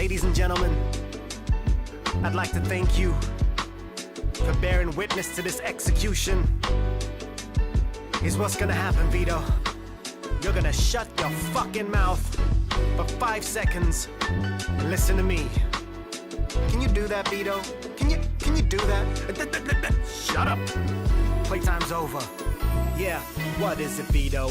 Ladies and gentlemen, I'd like to thank you for bearing witness to this execution. Here's what's gonna happen, Vito. You're gonna shut your fucking mouth for 5 seconds and listen to me. Can you do that, Vito? Can you do that? Shut up. Playtime's over. Yeah, what is it, Vito?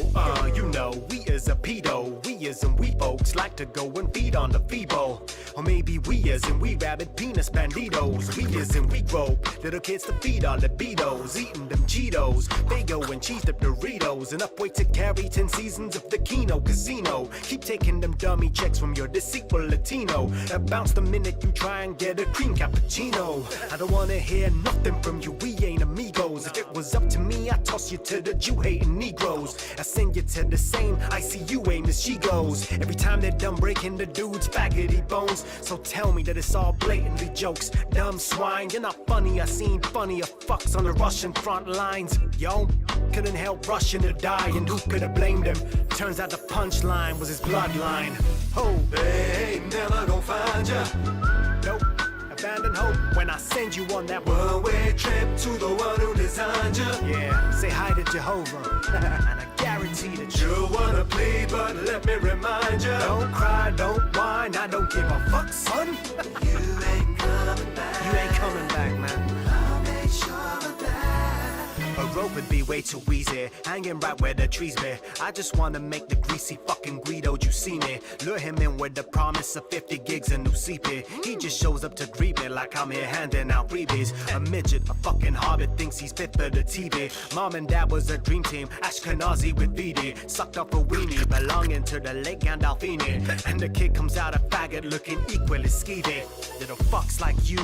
You know, we is a pedo. We is and we folks like to go and feed on the Phoebo. Or maybe we is and we rabid penis banditos. We is and we grope little kids to feed on libidos. Eating them Cheetos, Fago and cheese dip Doritos. And upway to carry 10 seasons of the Kino Casino. Keep taking them dummy checks from your deceitful Latino. That bounce the minute you try and get a cream cappuccino. I don't wanna hear nothing from you, we ain't amigos. If it was up to me, I'd toss you to the Jew-hating Negroes. I send you to the same ICU aim as she goes. Every time they're done breaking the dude's faggoty bones. So tell me that it's all blatantly jokes. Dumb swine, you're not funny. I seen funnier fucks on the Russian front lines. Yo, couldn't help rushing to die, and who could've blamed him? Turns out the punchline was his bloodline. Oh, they ain't never gonna find ya. Nope. Abandon hope when I send you on that one-way trip to the one who designed you. Yeah, say hi to Jehovah, and I guarantee that you wanna plead, but let me remind you. Don't cry, don't whine, I don't give a fuck, son. You ain't coming back. You ain't coming back, man. I'll make sure of that. A rope would be way too easy, hanging right where the trees be. I just wanna make the greasy fucking Guido you see me. Lure him in with the promise of 50 gigs and new CP. He just shows up to greet me like I'm here handing out freebies. A midget, a fucking hobbit, thinks he's fit for the TV. Mom and dad was a dream team, Ashkenazi with VD. Sucked up a weenie, belonging to the late Gandalfini. And the kid comes out a faggot looking equally skeevy. Little fucks like you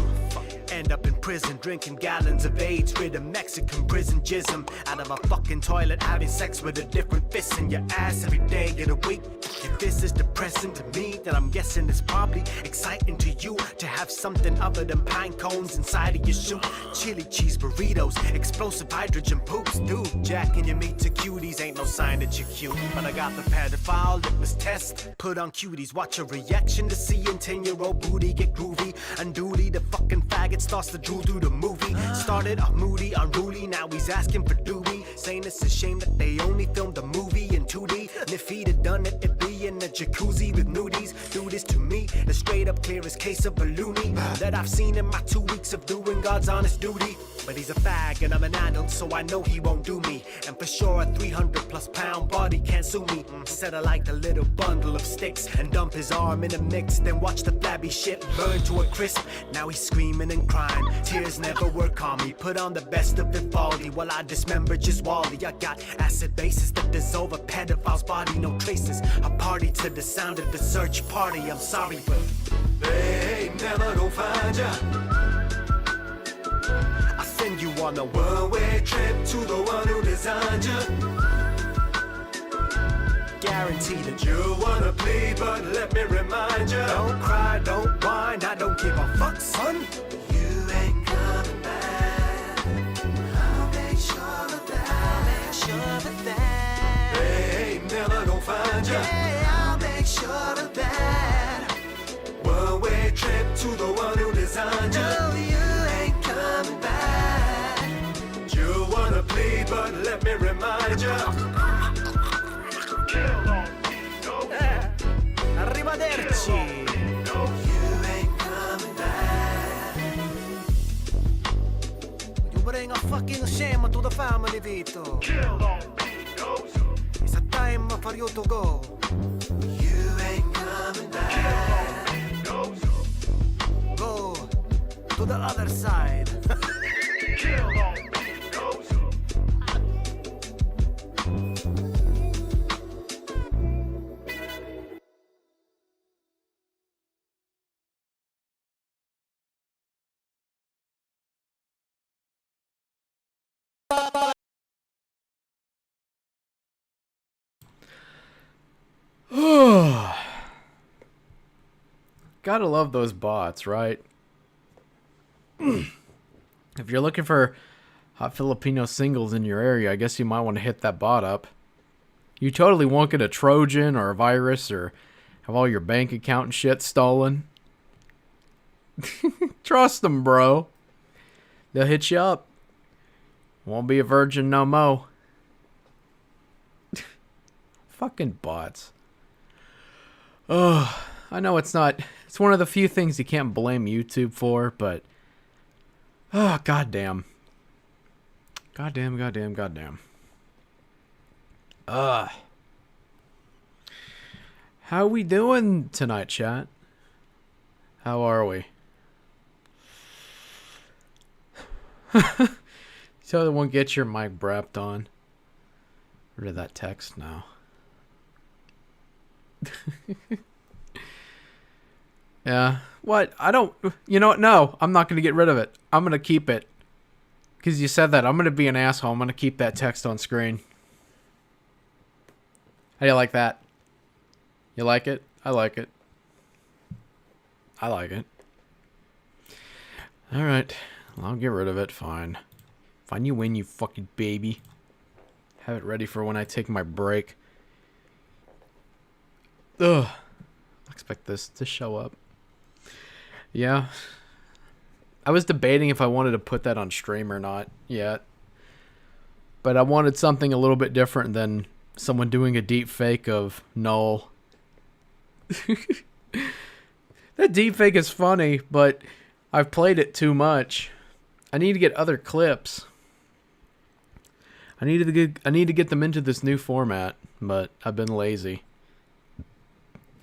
end up in prison, drinking gallons of AIDS with a Mexican prison jism. Out of a fucking toilet, having sex with a different fist in your ass every day of the week. If this is depressing to me, then I'm guessing it's probably exciting to you to have something other than pine cones inside of your shoe. Chili cheese burritos, explosive hydrogen poops. Dude, jacking your meat to cuties ain't no sign that you're cute. But I got the pedophile litmus test, put on cuties. Watch a reaction to seeing 10-year-old booty get groovy. Unduty, the fucking faggot starts to drool through the movie. Started off moody, unruly, now he's asking for doobie. Saying it's a shame that they only filmed the movie in 2D. And if he'd have done it, it'd be in a jacuzzi with nudies. Do this to me, the straight up clearest case of a loony that I've seen in my 2 weeks of doing God's honest duty. But he's a fag and I'm an adult, so I know he won't do me. And for sure a 300+ pound body can't sue me. Said I like a little bundle of sticks and dump his arm in a mix. Then watch the flabby shit burn to a crisp. Now he's screaming and crying, tears never work on me. Put on the best of Vivaldi while I dismember just Wally. I got acid bases that dissolve a pedophile's body. No traces, I party to the sound of the search party. I'm sorry, but they ain't never gonna find ya. I send you on a one-way trip to the one who designed you. Guarantee that you wanna plead, but let me remind you. Don't cry, don't whine, I don't give a fuck, son. You ain't coming back. I'll make sure of that. I'll make sure of that. They ain't never gonna find you. Yeah, I'll make sure of that. One-way trip to the one who designed you. No, you ain't coming back. You wanna plead, but let me remind you. Arrivederci. You ain't coming back. You bring a fucking shame to the family, Vito. It's a time for you to go. You ain't coming back. Go to the other side. Gotta love those bots, right? If you're looking for hot Filipino singles in your area, I guess you might want to hit that bot up. You totally won't get a Trojan or a virus or have all your bank account and shit stolen. Trust them, bro. They'll hit you up. Won't be a virgin no mo. Fucking bots. Oh, I know it's not. It's one of the few things you can't blame YouTube for, but oh, goddamn. Goddamn. How we doing tonight, chat? How are we? So that won't get your mic brapped on. Rid of that text now. Yeah. What? I don't... You know what? No, I'm not going to get rid of it. I'm going to keep it. Because you said that. I'm going to be an asshole. I'm going to keep that text on screen. How do you like that? You like it? I like it. I like it. Alright. Well, I'll get rid of it. Fine. Fine, you win, you fucking baby. Have it ready for when I take my break. Ugh. I expect this to show up. Yeah. I was debating if I wanted to put that on stream or not yet. But I wanted something a little bit different than someone doing a deep fake of Null. That deep fake is funny, but I've played it too much. I need to get other clips. I need to get them into this new format, but I've been lazy.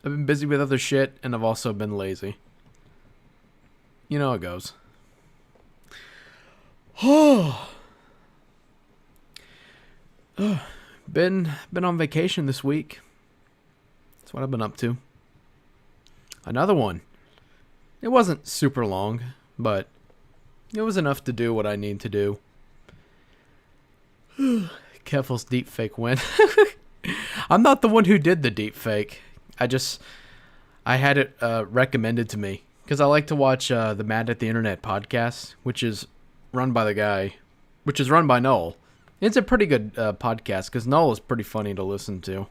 I've been busy with other shit, and I've also been lazy. You know how it goes. Been on vacation this week. That's what I've been up to. Another one. It wasn't super long, but it was enough to do what I need to do. Keffel's deepfake win. I'm not the one who did the deepfake. I had it recommended to me because I like to watch the Mad at the Internet podcast, which is run by Noel. It's a pretty good podcast because Noel is pretty funny to listen to.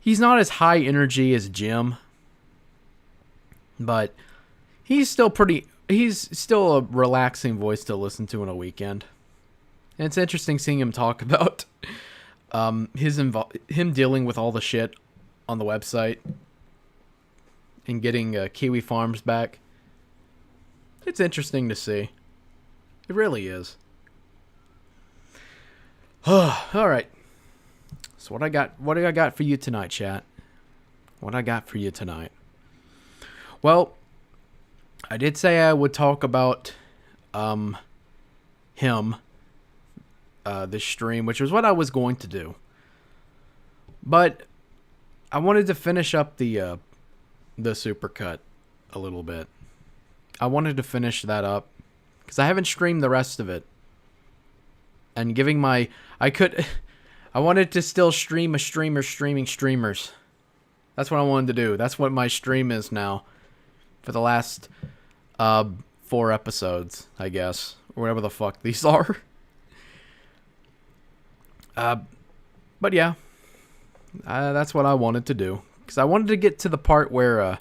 He's not as high energy as Jim, but he's still a relaxing voice to listen to on a weekend. And it's interesting seeing him talk about him dealing with all the shit on the website and getting Kiwi Farms back. It's interesting to see. It really is. All right. So what do I got for you tonight, chat? What I got for you tonight? Well, I did say I would talk about him this stream, which was what I was going to do. But I wanted to finish up the supercut a little bit. I wanted to finish that up because I haven't streamed the rest of it. And giving I wanted to still stream a streamer streaming streamers. That's what I wanted to do. That's what my stream is now for the last 4 episodes, I guess, or whatever the fuck these are. But yeah, that's what I wanted to do because I wanted to get to the part where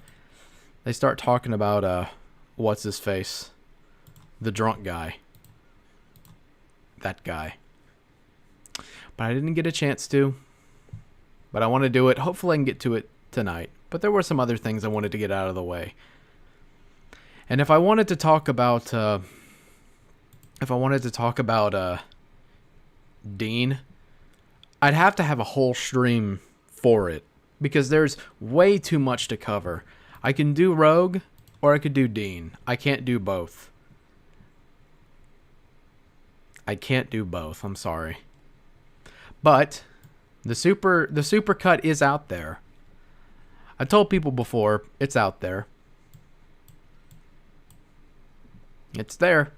they start talking about what's his face, the drunk guy, that guy. But I didn't get a chance to. But I want to do it. Hopefully I can get to it tonight. But there were some other things I wanted to get out of the way. And if I wanted to talk about Dean, I'd have to have a whole stream for it because there's way too much to cover. I can do Rogue or I could do Dean. I can't do both. I'm sorry. But the supercut is out there. I told people before, it's out there. It's there.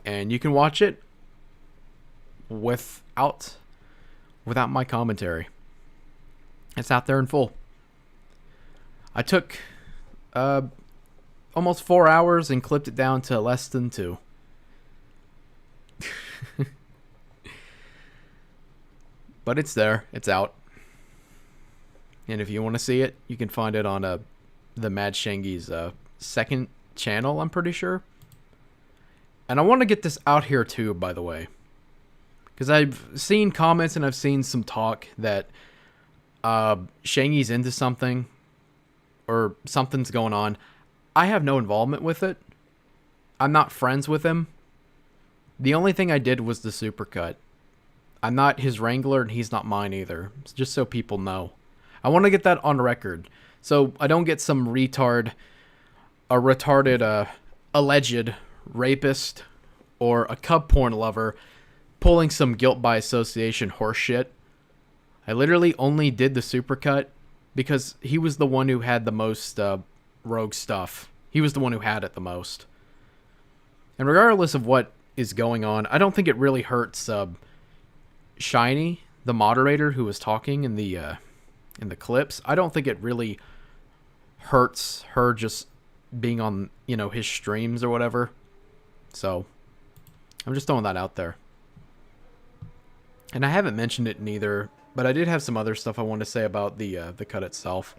And you can watch it without my commentary. It's out there in full. I took almost 4 hours and clipped it down to less than 2. But it's there. It's out. And if you want to see it, you can find it on the Mad Shangy's second channel, I'm pretty sure. And I want to get this out here too, by the way. Because I've seen comments and I've seen some talk that Shangy's into something or something's going on. I have no involvement with it. I'm not friends with him. The only thing I did was the supercut. I'm not his wrangler and he's not mine either. Just so people know. I want to get that on record. So I don't get some retarded alleged rapist or a cub porn lover pulling some guilt by association horse shit. I literally only did the supercut because he was the one who had the most rogue stuff. He was the one who had it the most. And regardless of what is going on, I don't think it really hurts Shiny, the moderator who was talking in the clips. I don't think it really hurts her just being on, his streams or whatever. So I'm just throwing that out there. And I haven't mentioned it neither, but I did have some other stuff I wanted to say about the cut itself.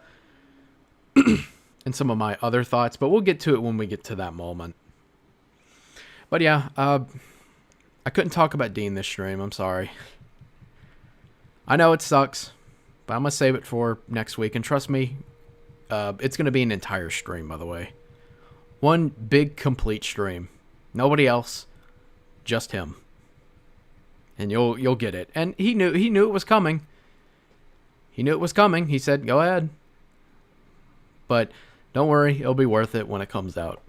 And some of my other thoughts, but we'll get to it when we get to that moment. But yeah, I couldn't talk about Dean this stream. I'm sorry. I know it sucks, but I'm going to save it for next week. And trust me, it's going to be an entire stream, by the way. One big, complete stream. Nobody else. Just him. And you'll get it. And he knew it was coming. He knew it was coming. He said, go ahead. But don't worry, it'll be worth it when it comes out.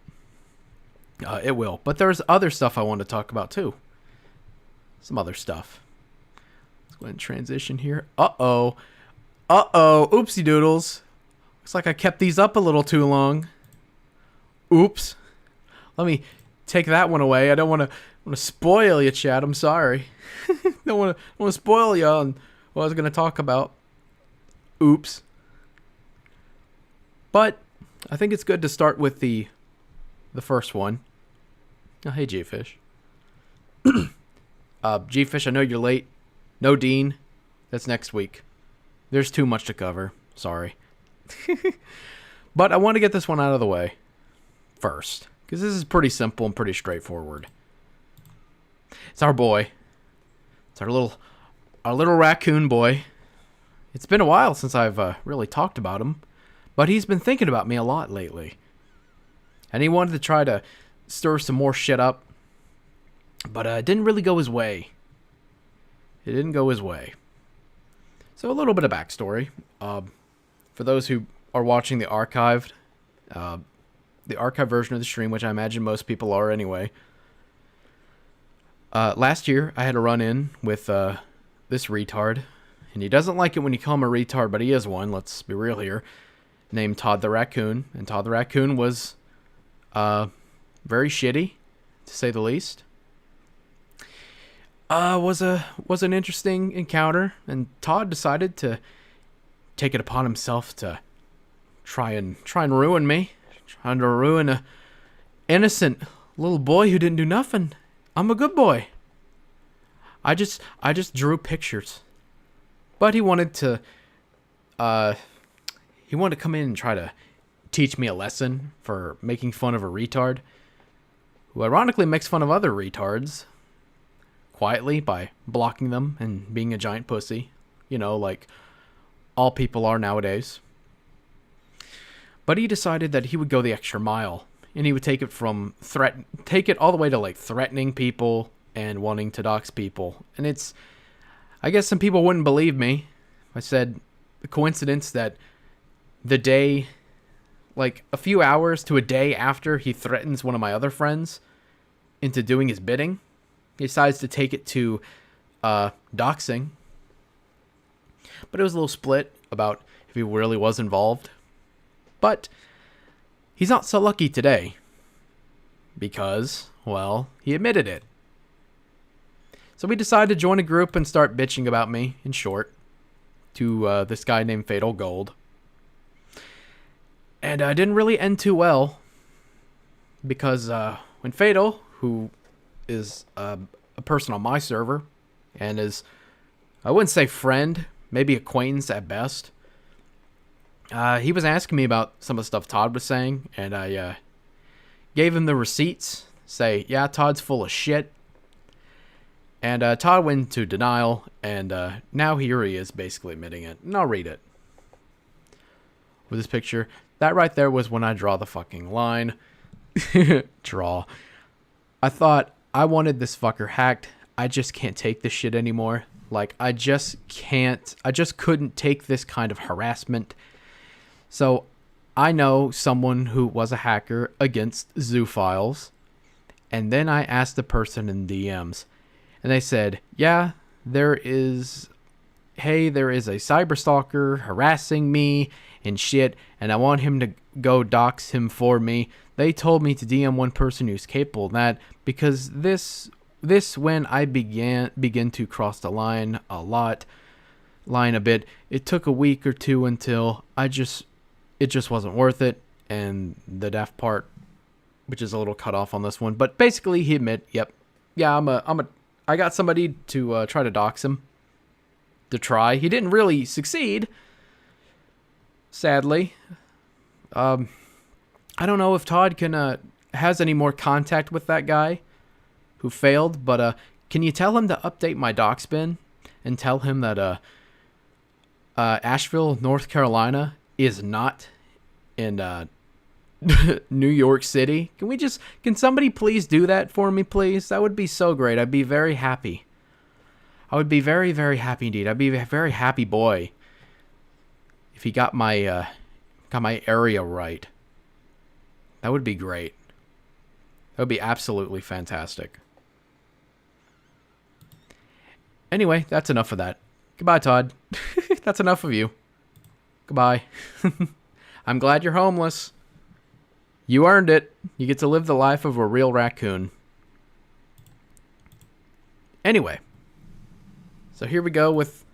It will. But there's other stuff I want to talk about too. Some other stuff. Let's go ahead and transition here. Uh-oh. Uh-oh. Oopsie doodles. Looks like I kept these up a little too long. Oops. Let me take that one away. I don't want to spoil you, chat. I'm sorry. don't want to spoil you on what I was going to talk about. Oops. But I think it's good to start with the first one. Oh, hey, G-Fish. G-Fish, I know you're late. No Dean. That's next week. There's too much to cover. Sorry. But I want to get this one out of the way first, because this is pretty simple and pretty straightforward. It's our boy. It's our little raccoon boy. It's been a while since I've really talked about him, but he's been thinking about me a lot lately. And he wanted to try to stir some more shit up, but it didn't really go his way. It didn't go his way. So a little bit of backstory. For those who are watching the archived version of the stream, which I imagine most people are anyway. Last year, I had a run-in with this retard. And he doesn't like it when you call him a retard, but he is one, let's be real here. Named Todd the Raccoon. And Todd the Raccoon was very shitty, to say the least. Was an interesting encounter, and Todd decided to take it upon himself to try and ruin me, trying to ruin a innocent little boy who didn't do nothing. I'm a good boy. I just drew pictures, but he wanted to come in and try to teach me a lesson for making fun of a retard, who ironically makes fun of other retards quietly by blocking them and being a giant pussy, like all people are nowadays. But he decided that he would go the extra mile, and he would take it all the way to like threatening people and wanting to dox people. And I guess some people wouldn't believe me. I said the coincidence that the day, like a few hours to a day after he threatens one of my other friends into doing his bidding, he decides to take it to doxing. But it was a little split about if he really was involved. But he's not so lucky today because, well, he admitted it. So we decided to join a group and start bitching about me, in short, to this guy named Fatal Gold. And it didn't really end too well because when Fatal, who is a person on my server and is, I wouldn't say friend, maybe acquaintance at best, he was asking me about some of the stuff Todd was saying, and I gave him the receipts. Say, yeah, Todd's full of shit. And Todd went into denial, and now here he is basically admitting it. And I'll read it. With this picture, that right there was when I draw the fucking line. Draw. I thought I wanted this fucker hacked. I just can't take this shit anymore. Like, I just couldn't take this kind of harassment. So, I know someone who was a hacker against Zoophiles. And then I asked the person in DMs. And they said, yeah, there is a cyberstalker harassing me and shit. And I want him to go dox him for me. They told me to DM one person who's capable of that. Because this when I begin to cross the line a bit. It took a week or two until it just wasn't worth it. And the daft part, which is a little cut off on this one, but basically he admit, yep, yeah, I got somebody to try to dox him. To try, he didn't really succeed. Sadly, I don't know if Todd has any more contact with that guy who failed, but can you tell him to update my docs bin and tell him that Asheville, North Carolina is not in New York City? Can somebody please do that for me, please? That would be so great. I'd be very happy. I would be very, very happy indeed. I'd be a very happy boy if he got my area right. That would be great. That would be absolutely fantastic. Anyway, that's enough of that. Goodbye, Todd. That's enough of you. Goodbye. I'm glad you're homeless. You earned it. You get to live the life of a real raccoon. Anyway. So here we go with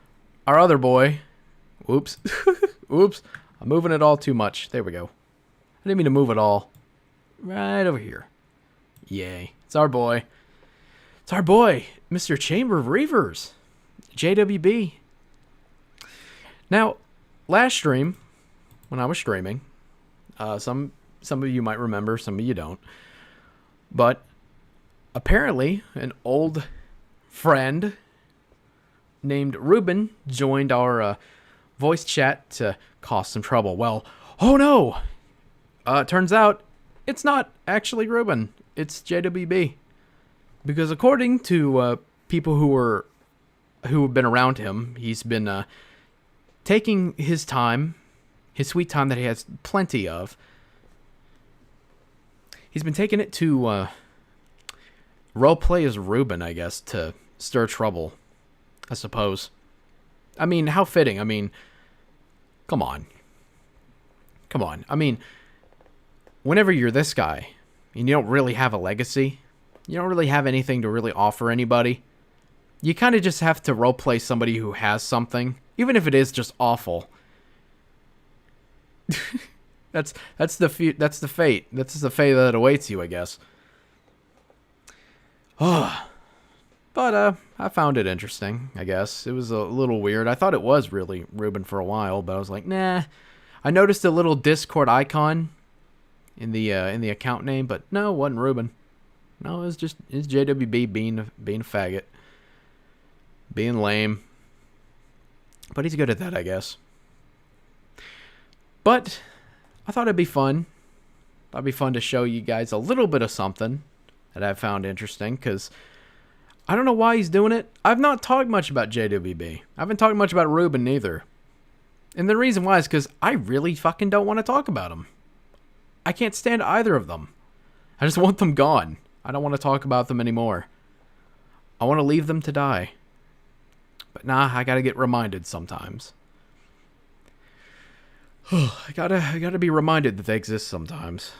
our other boy. Oops. Oops. I'm moving it all too much. There we go. I didn't mean to move it all. Right over here. Yay. It's our boy. It's our boy, Mr. Chamber of Reavers. JWB. Now, last stream, when I was streaming, some of you might remember, some of you don't. But apparently, an old friend named Ruben joined our voice chat to cause some trouble. Well, oh no! Turns out it's not actually Ruben. It's JWB. Because according to people who have been around him, he's been taking his time, his sweet time that he has plenty of. He's been taking it to roleplay as Ruben, I guess, to stir trouble, I suppose. I mean, how fitting. I mean, come on. Come on. I mean, whenever you're this guy, and you don't really have a legacy, you don't really have anything to really offer anybody, you kind of just have to roleplay somebody who has something, even if it is just awful. That's the fate. That's the fate that awaits you, I guess. Oh, but I found it interesting. I guess it was a little weird. I thought it was really Ruben for a while, but I was like, nah. I noticed a little Discord icon in the account name, but no, it wasn't Ruben. No, it's JWB being a faggot, being lame. But he's good at that, I guess. But I thought it'd be fun. It'd be fun to show you guys a little bit of something that I found interesting, because I don't know why he's doing it. I've not talked much about JWB. I haven't talked much about Ruben either. And the reason why is because I really fucking don't want to talk about them. I can't stand either of them. I just want them gone. I don't want to talk about them anymore. I want to leave them to die. But nah, I gotta get reminded sometimes. I gotta be reminded that they exist sometimes.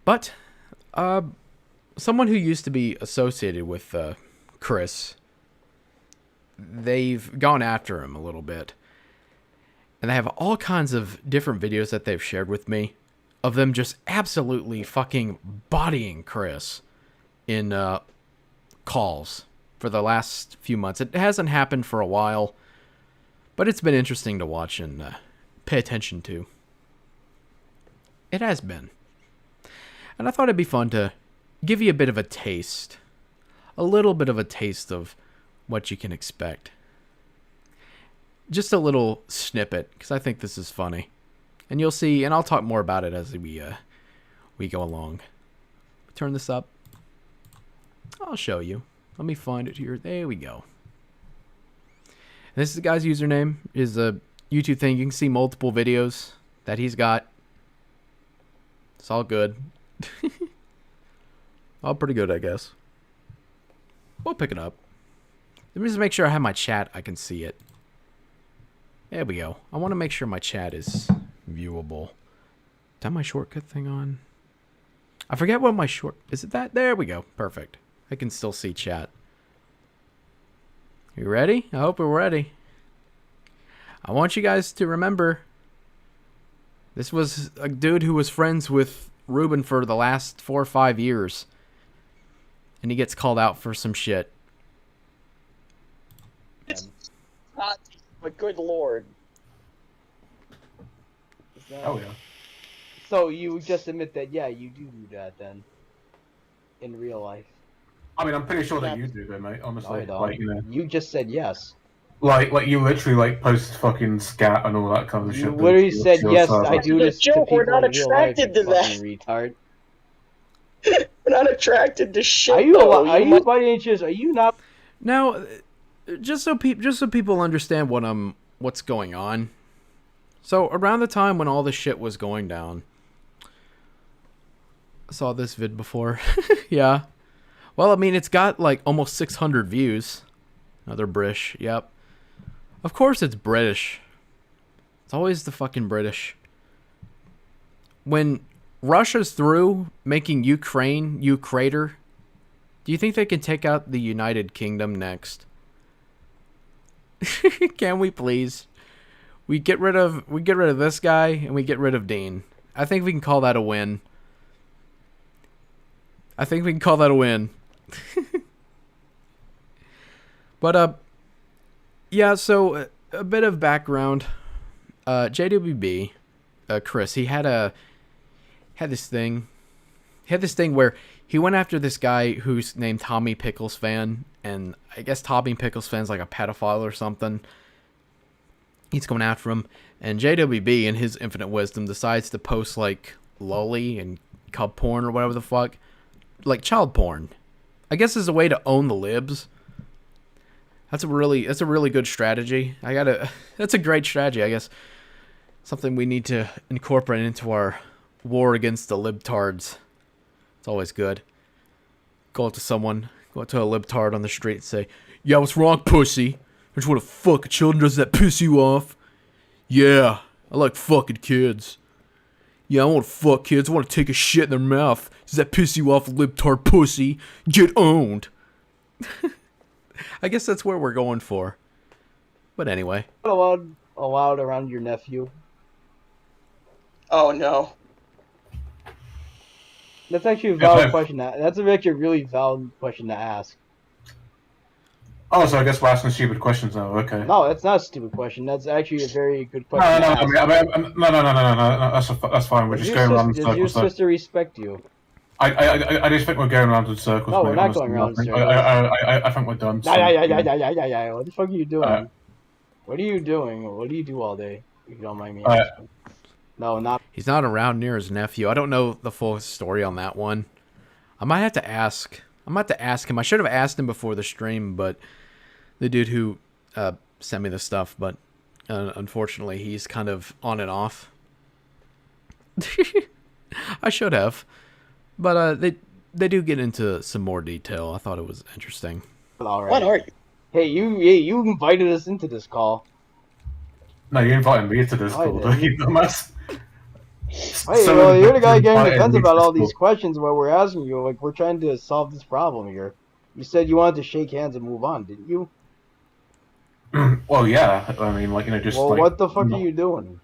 But someone who used to be associated with Chris, they've gone after him a little bit. And they have all kinds of different videos that they've shared with me of them just absolutely fucking bodying Chris in calls for the last few months. It hasn't happened for a while, But it's been interesting to watch and pay attention to. It has been. And I thought it'd be fun to give you a bit of a taste. A little bit of a taste of what you can expect. Just a little snippet, because I think this is funny. And you'll see, and I'll talk more about it as we go along. Turn this up. I'll show you. Let me find it here. There we go. And this is the guy's username. Is a YouTube thing. You can see multiple videos that he's got. It's all good. All pretty good, I guess. We'll pick it up. Let me just make sure I have my chat. I can see it. There we go. I want to make sure my chat is viewable. Is that my shortcut thing on? I forget what my short... Is it that? There we go. Perfect. I can still see chat. You ready? I hope we're ready. I want you guys to remember... This was a dude who was friends with Ruben for the last 4 or 5 years. And he gets called out for some shit. It's not, but good lord. Oh yeah. So you just admit that, yeah, you do that then, in real life. I mean, I'm pretty sure that you do, though, mate. Honestly, No, I don't. like, you know, You just said yes. like you literally like post fucking scat and all that kind of You shit. literally to said your yes. server. I do It's this a to joke, people we're not in real life, attracted you to that. fucking retard. We're not attracted to shit. Are you? though. Are you by any chance? Are you not? Now, just so people understand what's going on. So around the time when all this shit was going down, I saw this vid before. Yeah. Well, I mean, it's got like almost 600 views. Another British. Yep. Of course it's British. It's always the fucking British. When Russia's through making Ukraine Ukrator, do you think they can take out the United Kingdom next? Can we please? We get rid of this guy and we get rid of Dean. I think we can call that a win. But yeah, so a bit of background. JWB, Chris, he had this thing where he went after this guy who's named Tommy Pickles Fan, and I guess Tommy Pickles Fan's like a pedophile or something. He's going after him, and JWB, in his infinite wisdom, decides to post like lolly and cub porn or whatever the fuck, like child porn. I guess as a way to own the libs. That's a really good strategy. That's a great strategy, I guess. Something we need to incorporate into our war against the libtards. It's always good. Go up to a libtard on the street and say, "Yeah, what's wrong, pussy? I just want to fuck children. Does that piss you off? Yeah, I like fucking kids. Yeah, I want to fuck kids. I want to take a shit in their mouth. Does that piss you off, libtard pussy? Get owned." I guess that's where we're going for. But anyway. Allowed around your nephew. Oh no. That's actually a valid question. That's actually a really valid question to ask. Oh, so I guess we're asking stupid questions now. Okay. No, that's not a stupid question. That's actually a very good No, question. no, to ask. no. That's fine. We're just going around in Does your circles. So sister respect you? I just think we're going around in circles. No, mate, we're not honestly. going around in circles. I think we're done. So, Yeah. What the fuck are you doing? Alright. What are you doing? What do you do all day? If you don't mind me Alright. asking. No, not. He's not around near his nephew. I don't know the full story on that one. I might have to ask. him. I should have asked him before the stream, but the dude who sent me the stuff, but unfortunately he's kind of on and off. I should have. But they do get into some more detail. I thought it was interesting. All right. What are you? Hey, you invited us into this call. No, you invited me to this I call, did. don't you, dumbass? Hey, well, you're the guy getting defensive about all these questions where we're asking you. Like, we're trying to solve this problem here. You said you wanted to shake hands and move on, didn't you? Well, yeah. I mean, like, you know, just Well, like. what the fuck are you doing?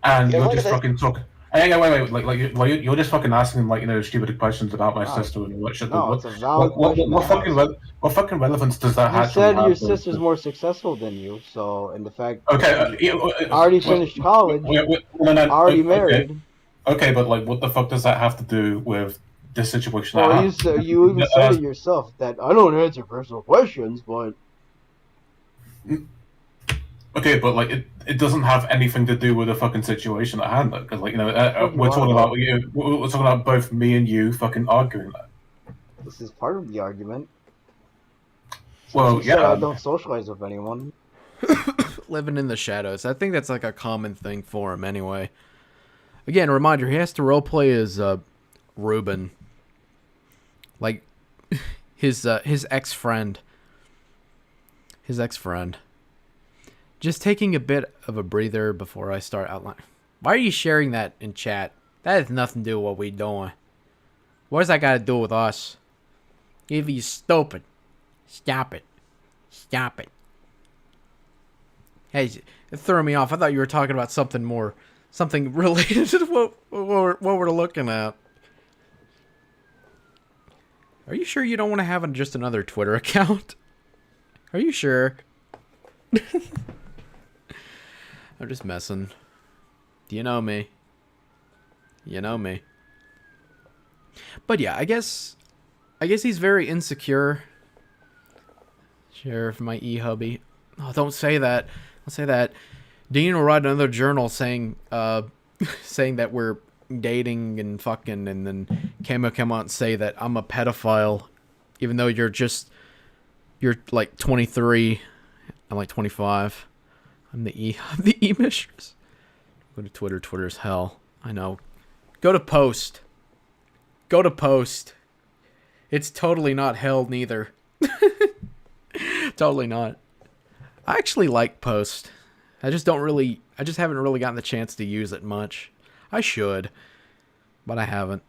And Yeah, you're look just at that. fucking talking. Hang on, wait. You're just fucking asking like stupid questions about my No, sister and what shit. No, it's a valid question. What fucking relevance does that You actually said have? your sister's more successful than you, so and the fact Okay. that you already finished college, already married. Okay, but like, what the fuck does that have to do with this situation? Well, you even said it yourself that I don't answer personal questions, but Okay, but like it doesn't have anything to do with the fucking situation at hand, because like What you we're want talking about- about we're talking about both me and you fucking arguing that. this is part of the argument. Well, You said yeah. I don't socialize with anyone. Living in the shadows. I think that's like a common thing for him anyway. Again, a reminder, he has to roleplay as Ruben. Like his ex-friend. His ex-friend. Just taking a bit of a breather before I start outlining. Why are you sharing that in chat? That has nothing to do with what we're doing. What does that got to do with us? If you stupid. Stop it. Stop it. Hey, it threw me off. I thought you were talking about something related to what we're looking at. Are you sure you don't want to have just another Twitter account? Are you sure? I'm just messing. Do you know me? You know me. But yeah, I guess he's very insecure. Sheriff, my e-hubby. Oh, don't say that. Don't say that. Dean will write another journal saying saying that we're dating and fucking, and then Cam will come out and say that I'm a pedophile, even though you're like 23, I'm like 25. I'm the e-mistress. Go to Twitter. Twitter's hell. I know. Go to Post. Go to Post. It's totally not hell neither. Totally not. I actually like Post. I just haven't really gotten the chance to use it much. I should, but I haven't.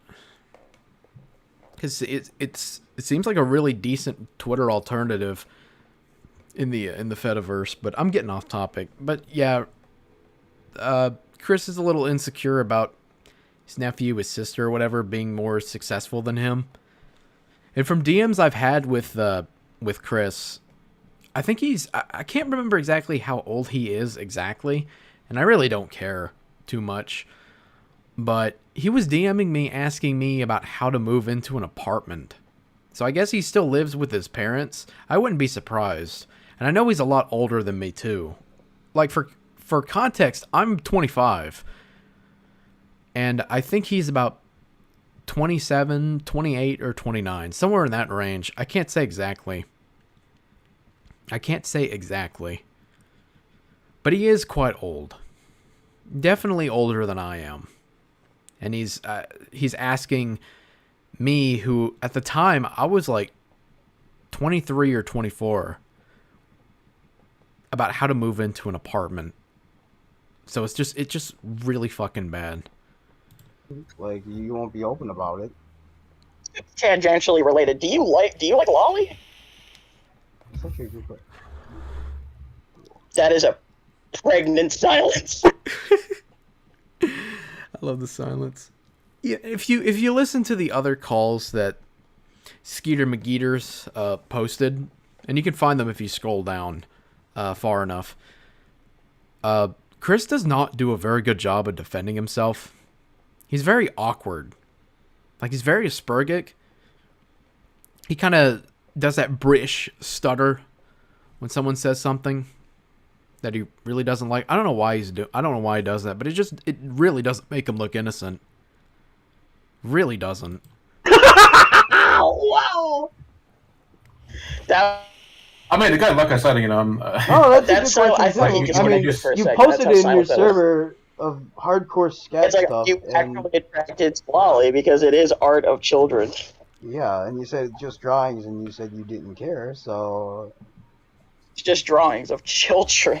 Cause it seems like a really decent Twitter alternative in the Fediverse, but I'm getting off topic. But yeah, Chris is a little insecure about his nephew, his sister, or whatever, being more successful than him. And from DMs I've had with Chris, I think I can't remember exactly how old he is exactly, and I really don't care too much. But he was DMing me asking me about how to move into an apartment. So I guess he still lives with his parents. I wouldn't be surprised. And I know he's a lot older than me too. Like for context, I'm 25. And I think he's about 27, 28, or 29. Somewhere in that range. I can't say exactly. But he is quite old. Definitely older than I am. And he's asking me, who at the time I was like 23 or 24, about how to move into an apartment. So it's just really fucking bad. Like, you won't be open about it. Tangentially related. Do you like lolly? It's actually a good question. That is a pregnant silence. I love the silence. Yeah, if you listen to the other calls that Skeeter McGeeters posted, and you can find them if you scroll down far enough. Chris does not do a very good job of defending himself. He's very awkward. Like, he's very Aspergic. He kind of does that British stutter when someone says something that he really doesn't like. I don't know why he does that, but it really doesn't make him look innocent. Really doesn't. Wow. That. I mean, again, like I said, Oh, that's a good question. I thought too. you I mean, just for a you second. posted That's it how in your silent that was. server of hardcore sketch It's like stuff. you and, actually attracted to lolly because it is art of children. yeah, and you said just drawings, and you said you didn't care, so... It's just drawings of children.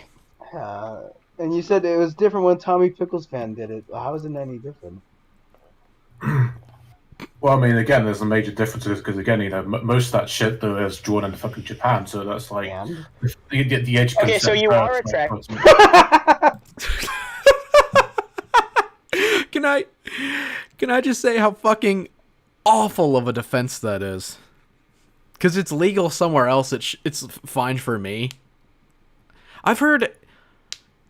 Yeah. And you said it was different when Tommy Pickles fan did it. How is it any different? Well, I mean, again, there's a major differences because, again, most of that shit though is drawn in fucking Japan, so that's like And? you get the age. Okay, so you are attracted. Can can I just say how fucking awful of a defense that is? Because it's legal somewhere else. It's fine for me. I've heard,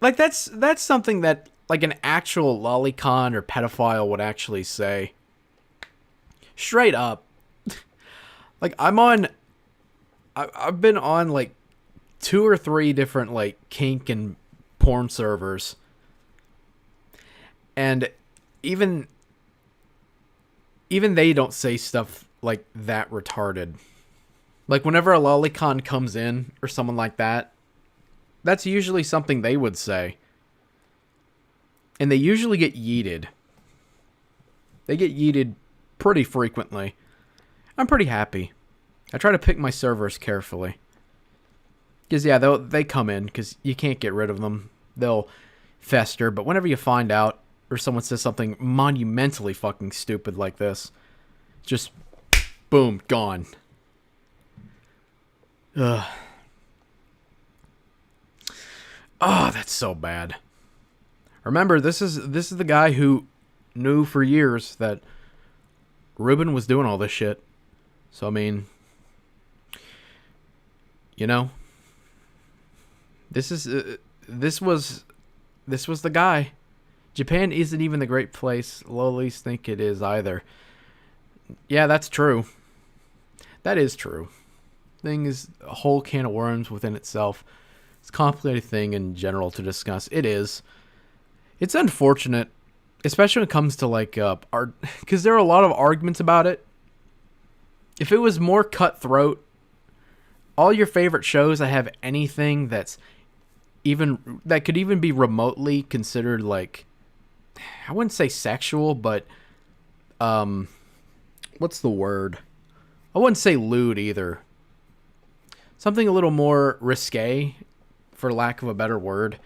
like, that's something that, like, an actual lolicon or pedophile would actually say. Straight up. Like, I've been on, like, 2 or 3 different, like, kink and porn servers. And even they don't say stuff like that retarded. Like, whenever a lolicon comes in or someone like that, that's usually something they would say. And they usually get yeeted. They get yeeted pretty frequently. I'm pretty happy. I try to pick my servers carefully. Because, yeah, they come in because you can't get rid of them. They'll fester. But whenever you find out or someone says something monumentally fucking stupid like this, just boom, gone. Ugh. Oh, that's so bad. Remember, this is the guy who knew for years that Ruben was doing all this shit. So, I mean, you know, this was the guy. Japan isn't even the great place lolis think it is either. Yeah, that's true. That is true. Thing is a whole can of worms within itself. It's a complicated thing in general to discuss. It is. It's unfortunate, especially when it comes to, like, art, because there are a lot of arguments about it. If it was more cutthroat, all your favorite shows that have anything that could even be remotely considered, like, I wouldn't say sexual, but what's the word? I wouldn't say lewd either. Something a little more risque, for lack of a better word.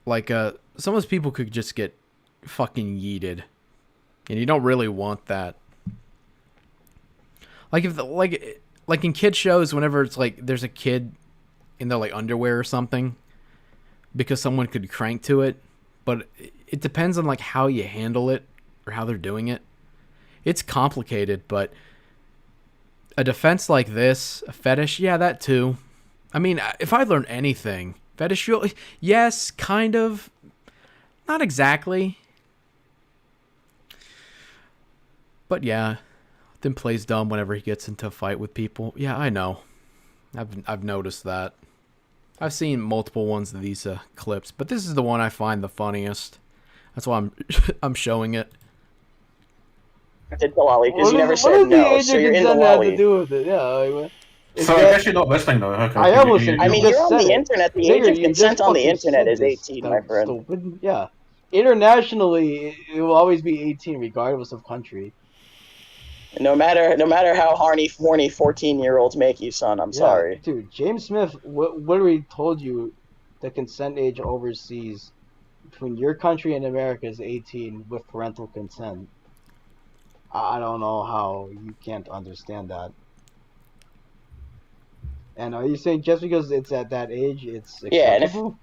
Like, some of those people could just get fucking yeeted. And you don't really want that. Like, like in kid shows, whenever it's like, there's a kid in their, like, underwear or something, because someone could crank to it. But it depends on, like, how you handle it, or how they're doing it. It's complicated, but a defense like this, a fetish, yeah, that too. I mean, if I learned anything, fetish, yes, kind of. Not exactly. But yeah, then plays dumb whenever he gets into a fight with people. Yeah, I know. I've noticed that. I've seen multiple ones of these clips, but this is the one I find the funniest. That's why I'm showing it. Did the lolly because you never said no, so you're in the lolly. To do with it? Yeah. Like, so I guess you're not listening though. Okay. I am listening. I mean, you're on the internet. The age of consent on the internet is 18, my friend. Stupid. Yeah. Internationally, it will always be 18, regardless of country. No matter how horny 14-year-olds make you, son. I'm sorry. Dude, James Smith literally told you the consent age overseas between your country and America is 18 with parental consent. I don't know how you can't understand that. And are you saying just because it's at that age, it's acceptable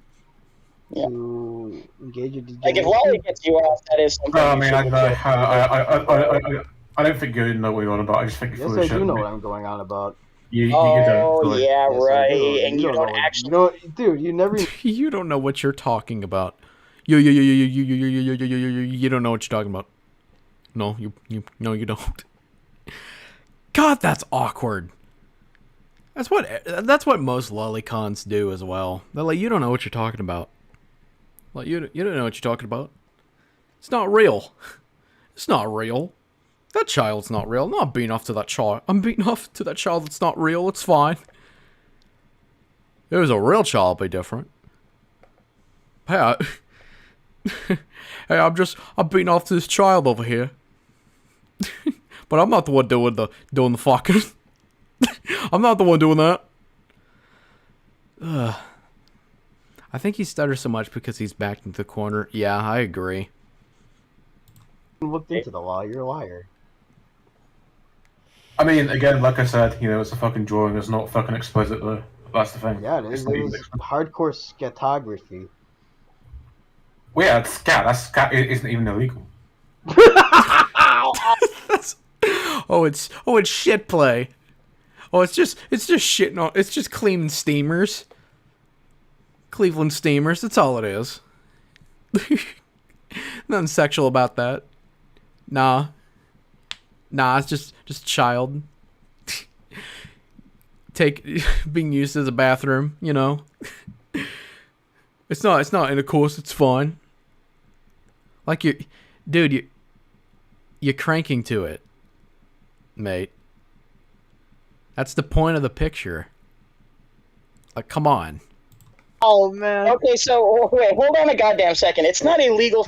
to engage in like, if lolly gets you off, that is something. I mean, I don't think you know what you're on about. I just think you're full of shit. Yes, I do know what I'm going on about. You don't. Oh, yeah, Yes, right. And you don't actually. Dude, you never. You don't know what you're talking about. You don't know what you're talking about. No, you don't. God, that's awkward. That's what most lolicons do as well. They're like, you don't know what you're talking about. Like, you don't know what you're talking about. It's not real. It's not real. That child's not real. I'm not beating off to that child. I'm beating off to that child that's not real. It's fine. If it was a real child, it'd be different. Hey, I'm beating off to this child over here. But I'm not the one doing the fucking. I'm not the one doing that. Ugh. I think he stutters so much because he's backed into the corner. Yeah, I agree. Looked into the law. You're a liar. I mean, again, like I said, it's a fucking drawing. It's not fucking explicit though. That's the thing. Yeah, it is. It was hardcore scatography. Well, yeah, it's cat. That's cat isn't even illegal. It's shit play. Oh, it's just shitting on. It's just cleaning steamers. Cleveland steamers. That's all it is. Nothing sexual about that. Nah, it's just child. Being used as a bathroom, you know. It's not intercourse, it's fine. Like you're cranking to it, mate. That's the point of the picture. Like, come on. Oh man. Okay, so wait, hold on a goddamn second. It's not illegal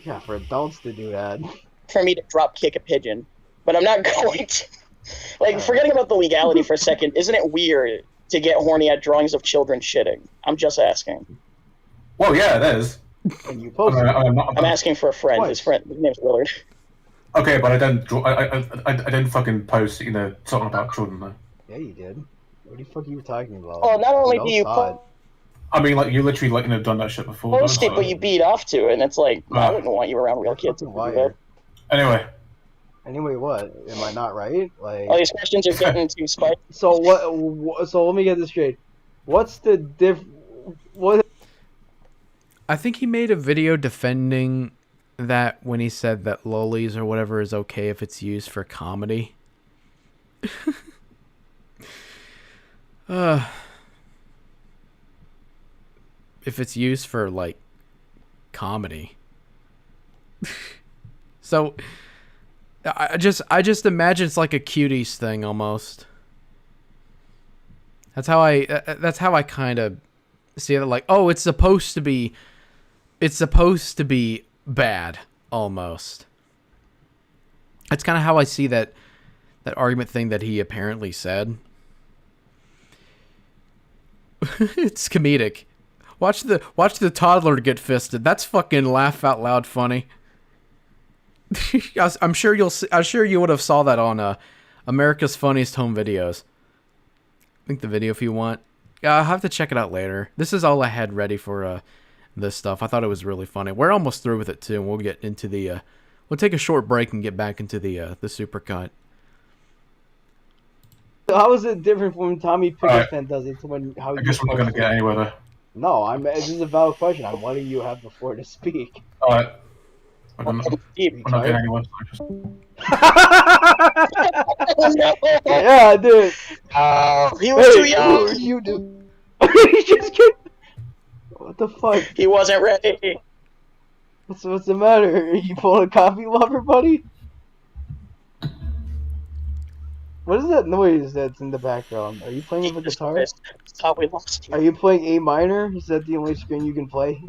Yeah, for adults to do that. for me to drop kick a pigeon, but I'm not going to. Like, forgetting about the legality for a second, isn't it weird to get horny at drawings of children shitting? I'm just asking. Well, yeah, it is. And you posted it. I'm asking for a friend. Twice. His name's Willard. Okay, but I didn't draw. I didn't fucking post, something about children though. Yeah, you did. What the fuck are you talking about? Oh, not only Adults do you saw it. I mean, like you literally done that shit before. post it, but you beat off to it, and it's like, I wouldn't want you around real kids. Fucking If you do liar. that. Anyway, Anyway, what? Am I not right? Like, All these questions are getting too spicy. so what? So let me get this straight. What's the What? I think he made a video defending that when he said that lollies or whatever is okay if it's used for comedy. If it's used for like comedy. So I just imagine it's like a cuties thing almost. That's how I kind of see it. Like, oh, it's supposed to be bad almost. That's kind of how I see that argument thing that he apparently said. It's comedic. Watch the toddler get fisted. That's fucking laugh out loud funny. I'm sure you would have saw that on America's Funniest Home Videos. Link the video if you want. Yeah, I'll have to check it out later. This is all I had ready for this stuff. I thought it was really funny. We're almost through with it too, and we'll get into the we'll take a short break and get back into the supercut. How is it different from when Tommy Alright. Pickleton does it to when how I you guess we're not gonna get anywhere there. No, this is a valid question. I'm letting you have the floor to speak. All right. We're not Deep. getting anywhere. So Yeah, dude. He was too young. You do. He just kidding. What the fuck? He wasn't ready. What's the matter? Are you pulling a coffee lover, buddy? What is that noise that's in the background? Are you playing the guitar? That's how we lost you. Are you playing A minor? Is that the only string you can play?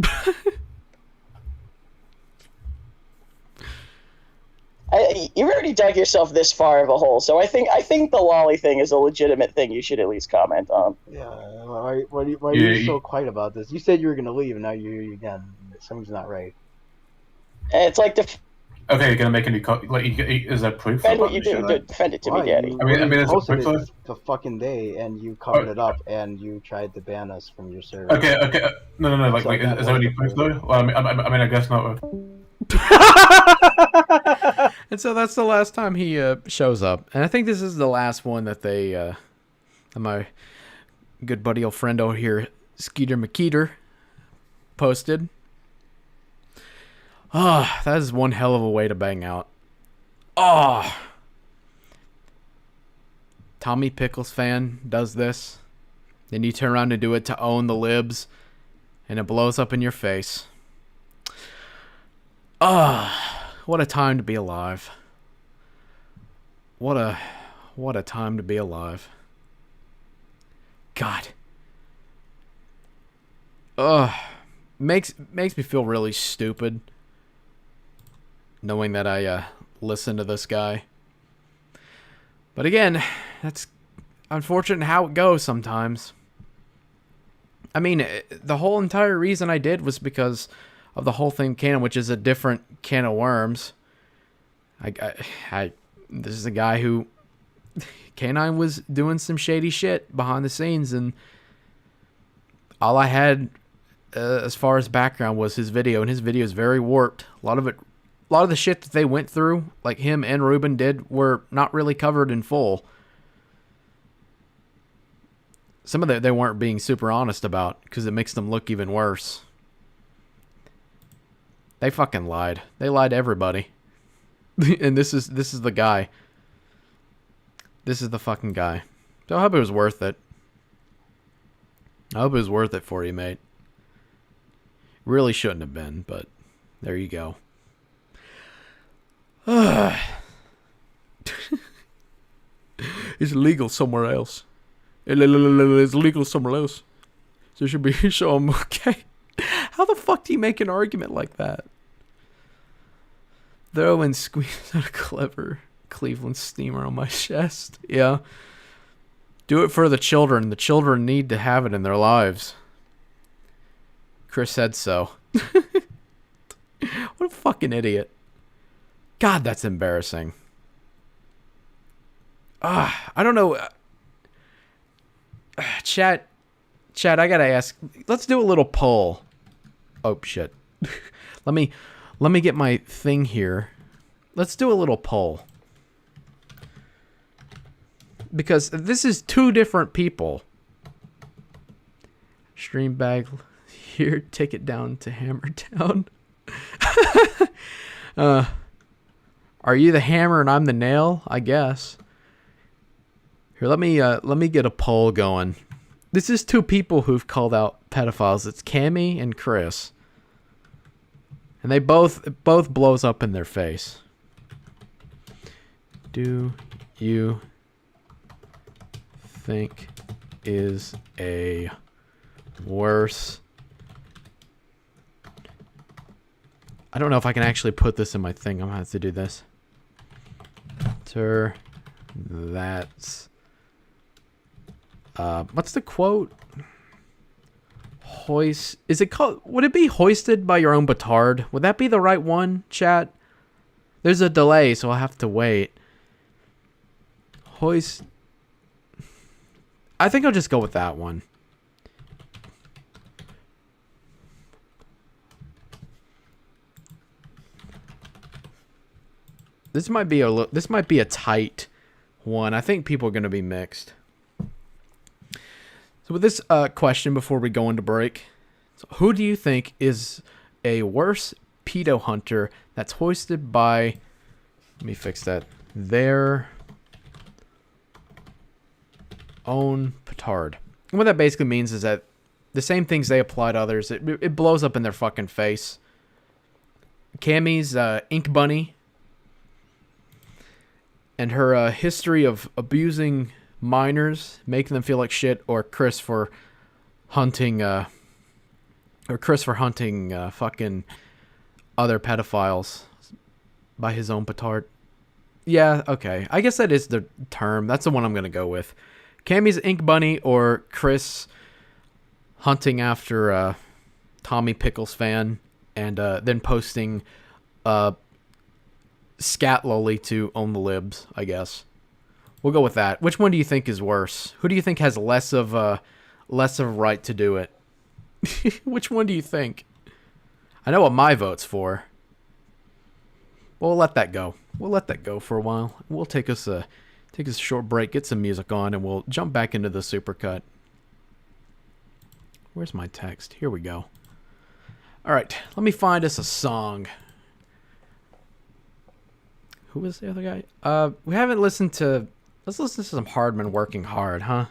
You've already dug yourself this far of a hole, so I think the lolly thing is a legitimate thing you should at least comment on. Yeah. Why are you so quiet about this? You said you were gonna leave, and now you're here again. Something's not right. It's like okay, you're gonna make any is there proof? defend for what you do. that? Defend it to Why? me, Daddy. You I mean, it's a posted proof it the fucking day, and you covered it up, and you tried to ban us from your server. Okay. No. Like, So is that there any was proof the though? Well, I guess not. And so that's the last time he shows up. And I think this is the last one that they my good buddy old friend over here, Skeeter McKeeter, posted. Ah, that is one hell of a way to bang out. Oh, Tommy Pickles fan does this. Then you turn around and do it to own the libs, and it blows up in your face. Ah, what a time to be alive. What a time to be alive. God. Ugh. Makes me feel really stupid knowing that I listen to this guy. But again, that's unfortunate how it goes sometimes. I mean, the whole entire reason I did was because of the whole thing canon, which is a different can of worms. This is a guy who K9 was doing some shady shit behind the scenes, and all I had as far as background was his video, and his video is very warped. A lot of the shit that they went through, like him and Ruben did, were not really covered in full. Some of it they weren't being super honest about because it makes them look even worse. They fucking lied. They lied to everybody. And this is the guy. This is the fucking guy. So I hope it was worth it. I hope it was worth it for you, mate. Really shouldn't have been, but there you go. It's illegal somewhere else. It's legal somewhere else. So it should be so I'm okay. How the fuck do you make an argument like that? Throw and squeeze out a clever Cleveland steamer on my chest. Yeah. Do it for the children. The children need to have it in their lives. Chris said so. What a fucking idiot. God, that's embarrassing. I don't know. Chat, I gotta ask. Let's do a little poll. Oh shit. Let me get my thing here. Let's do a little poll. Because this is two different people. Stream bag here, take it down to Hammertown. Are you the hammer and I'm the nail? I guess. Here, let me get a poll going. This is two people who've called out pedophiles. It's Cammy and Chris. And they both blows up in their face. Do you think is a worse... I don't know if I can actually put this in my thing. I'm gonna have to do this. That's... what's the quote? Hoist... Is it called... Would it be hoisted by your own petard? Would that be the right one, chat? There's a delay, so I'll have to wait. Hoist... I think I'll just go with that one. This might be a tight one. I think people are going to be mixed. So with this question before we go into break, so who do you think is a worse pedo hunter that's hoisted by, let me fix that, their own petard? And what that basically means is that the same things they apply to others, it blows up in their fucking face. Cammy's Ink Bunny and her history of abusing minors, making them feel like shit, or Chris for hunting fucking other pedophiles by his own petard. Yeah, okay. I guess that is the term. That's the one I'm going to go with. Cammy's Ink Bunny or Chris hunting after Tommy Pickles fan and then posting Scat Lolly to own the libs, I guess. We'll go with that. Which one do you think is worse? Who do you think has less of a right to do it? Which one do you think? I know what my vote's for. We'll let that go. We'll let that go for a while. We'll take us a short break, get some music on, and we'll jump back into the supercut. Where's my text? Here we go. All right, let me find us a song. Who was the other guy? We haven't listened to... Let's listen to some Hardman Working Hard, huh?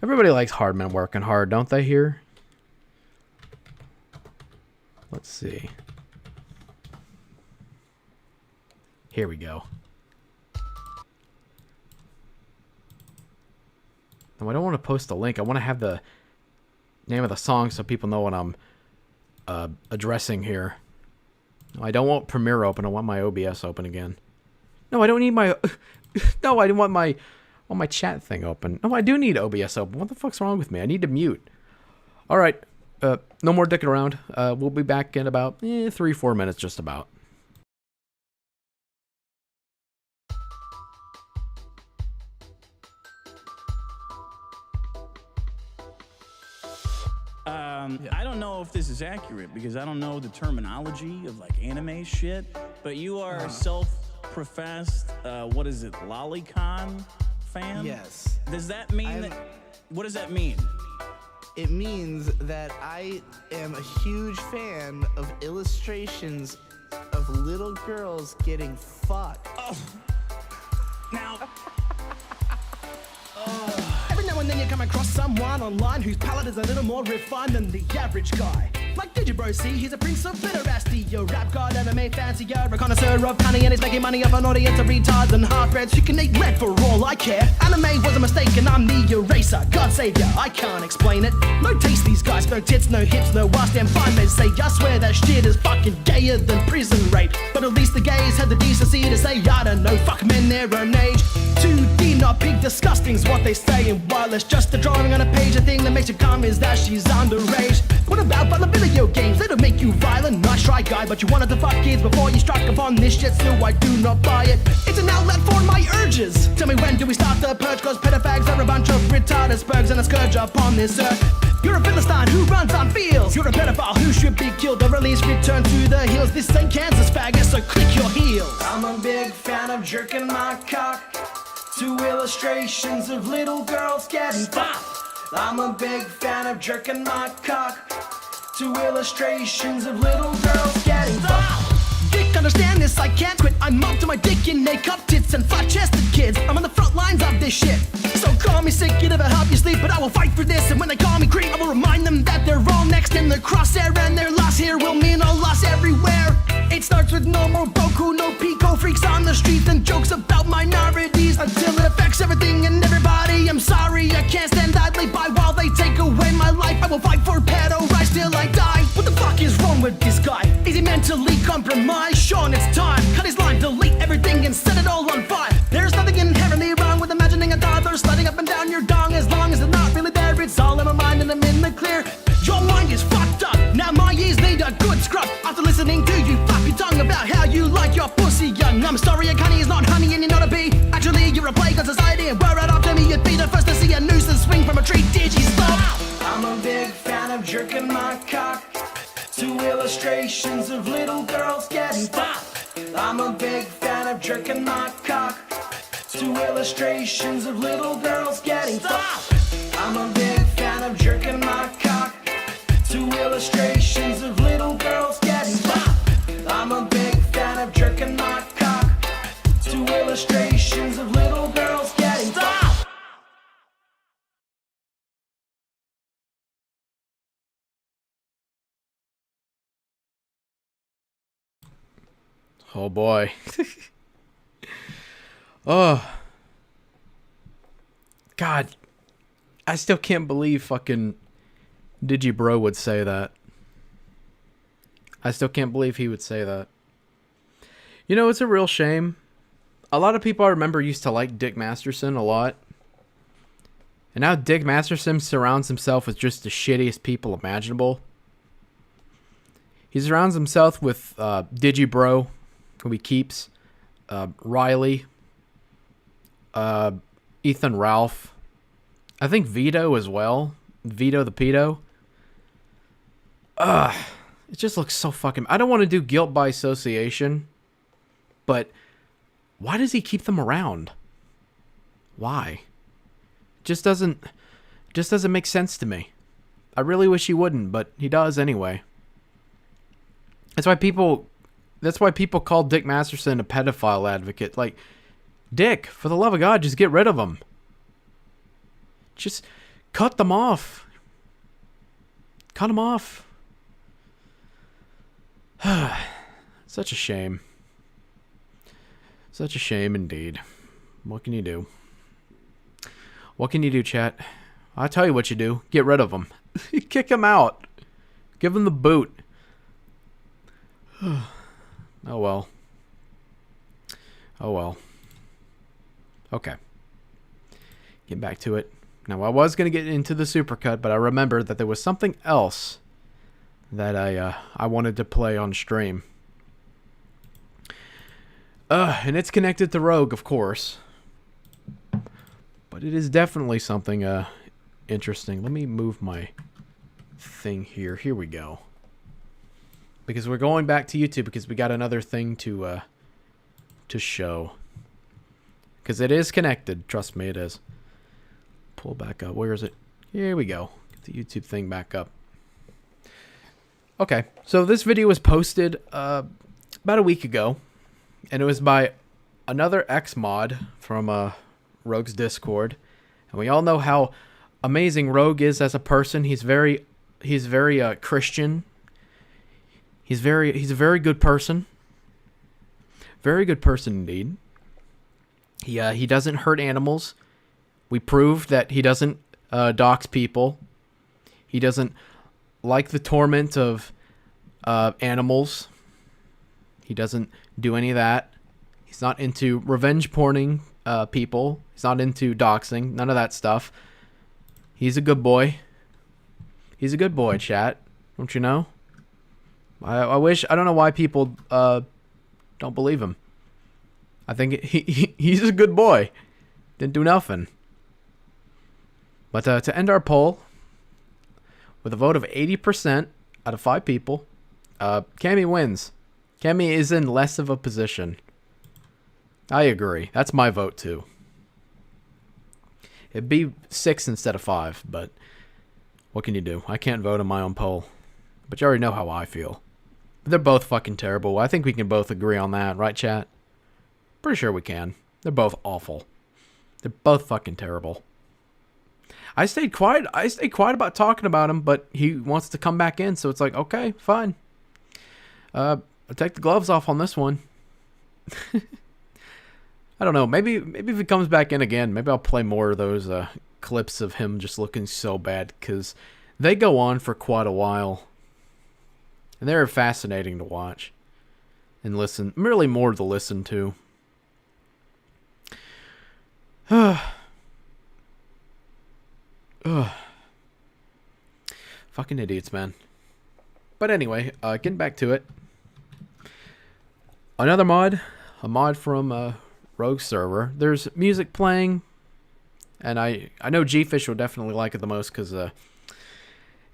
Everybody likes Hardman Working Hard, don't they here? Let's see. Here we go. No, I don't want to post a link. I want to have the name of the song so people know what I'm addressing here. No, I don't want Premiere open. I want my OBS open again. No, I don't need my... No, I didn't want my chat thing open. No, I do need OBS open. What the fuck's wrong with me? I need to mute. All right. No more dicking around. We'll be back in about 3-4 minutes, just about. I don't know if this is accurate because I don't know the terminology of like anime shit, but you are a self-professed, what is it, lolicon fan? Yes. Does that mean that, what does that mean? It means that I am a huge fan of illustrations of little girls getting fucked. Oh. Now... Every now and then you come across someone online whose palate is a little more refined than the average guy. Like W1gg3rz, he's a prince of pederasty, a rap god, anime fancier, a connoisseur of cunning, and he's making money off an audience of retards and half-breds who can eat red for all I care. Anime was a mistake and I'm the eraser, God savior, I can't explain it. No taste these guys, no tits, no hips, no ass, damn fine they say. I swear that shit is fucking gayer than prison rape. But at least the gays had the decency to say, I don't know, fuck men their own age. 2D, not big, disgusting's what they say. And while it's just a drawing on a page, the thing that makes you come is that she's underage. What about violent video games? They don't make you violent, not shy guy, but you wanted to fuck kids before you struck upon this shit, so I do not buy it. It's an outlet for my urges. Tell me when do we start the purge, cause pedophags are a bunch of retarded spurgs and a scourge upon this earth. You're a Philistine who runs on fields. You're a pedophile who should be killed or at least returned to the hills. This ain't Kansas, faggot, so click your heels. I'm a big fan of jerking my cock to illustrations of little girls getting fucked. I'm a big fan of jerking my cock to illustrations of little girls getting fucked. Dick, understand this, I can't quit. I'm up to my dick in cup tits and flat-chested kids. I'm on the front lines of this shit. So call me sick, it never help you sleep, but I will fight for this. And when they call me creep, I will remind them that they're all next in the crosshair, and their loss here will mean a loss everywhere. It starts with no more Boku, no Pico freaks on the streets, and jokes about minorities until it affects everything and everybody. I'm sorry, I can't stand idly by while they take away my life. I will fight for pedo rights till I die. What the fuck is wrong with this guy? Is he mentally compromised? Sean, it's time. Cut his line, delete everything and set it all on fire. There's nothing inherently wrong with imagining a toddler sliding up and down your dong, as long as it's not really there. It's all in my mind and I'm in the clear. Your mind is fucked up. Now my ears need a good scrub. After listening to you flap your tongue about how you like your pussy young. I'm sorry, a honey is not honey and you're not a bee. Actually, you're a plague on society, and were it up to me, you'd be the first to see a nuisance swing from a tree. Did you stop? I'm a big fan of jerking my cock to illustrations of little girls getting fucked. I'm a big fan of jerking my cock to illustrations of little girls getting fucked. I'm a big fan of jerking my cock to illustrations of little girls getting fucked. I'm a big fan of jerking my cock to illustrations of little girls getting fucked. Oh boy. Oh. God. I still can't believe fucking Digi would say that. I still can't believe he would say that. You know, it's a real shame. A lot of people I remember used to like Dick Masterson a lot. And now Dick Masterson surrounds himself with just the shittiest people imaginable. He surrounds himself with Digi who he keeps, Riley, Ethan Ralph, I think Vito as well, Vito the pedo. It just looks so fucking... I don't want to do guilt by association, but why does he keep them around? Why? Just doesn't make sense to me. I really wish he wouldn't, but he does anyway. That's why people call Dick Masterson a pedophile advocate. Like, Dick, for the love of God, just get rid of him. Just cut them off. Cut them off. Such a shame. Such a shame indeed. What can you do? What can you do, chat? I'll tell you what you do. Get rid of him. Kick him out. Give him the boot. Oh well. Oh well. Okay. Get back to it. Now, I was going to get into the supercut, but I remembered that there was something else that I wanted to play on stream. And it's connected to Rogue, of course. But it is definitely something interesting. Let me move my thing here. Here we go. Because we're going back to YouTube because we got another thing to show. Because it is connected. Trust me, it is. Pull back up. Where is it? Here we go. Get the YouTube thing back up. Okay, so this video was posted about a week ago. And it was by another ex-mod from Rogue's Discord. And we all know how amazing Rogue is as a person. He's very Christian. He's a very good person. Very good person indeed. He doesn't hurt animals. We proved that he doesn't dox people. He doesn't like the torment of animals. He doesn't do any of that. He's not into revenge porning people. He's not into doxing. None of that stuff. He's a good boy. He's a good boy, chat. Don't you know? I don't know why people don't believe him. I think he's a good boy. Didn't do nothing. But to end our poll, with a vote of 80% out of 5 people, Cammy wins. Cammy is in less of a position. I agree. That's my vote too. It'd be 6 instead of 5, but what can you do? I can't vote on my own poll. But you already know how I feel. They're both fucking terrible. I think we can both agree on that, right, chat? Pretty sure we can. They're both awful. They're both fucking terrible. I stayed quiet about talking about him, but he wants to come back in, so it's like, okay, fine. I'll take the gloves off on this one. I don't know. Maybe if he comes back in again, maybe I'll play more of those clips of him just looking so bad, because they go on for quite a while. And they're fascinating to watch and listen. Really more to listen to. Fucking idiots, man. But anyway, getting back to it. Another mod. A mod from Rogue server. There's music playing. And I know G-Fish will definitely like it the most because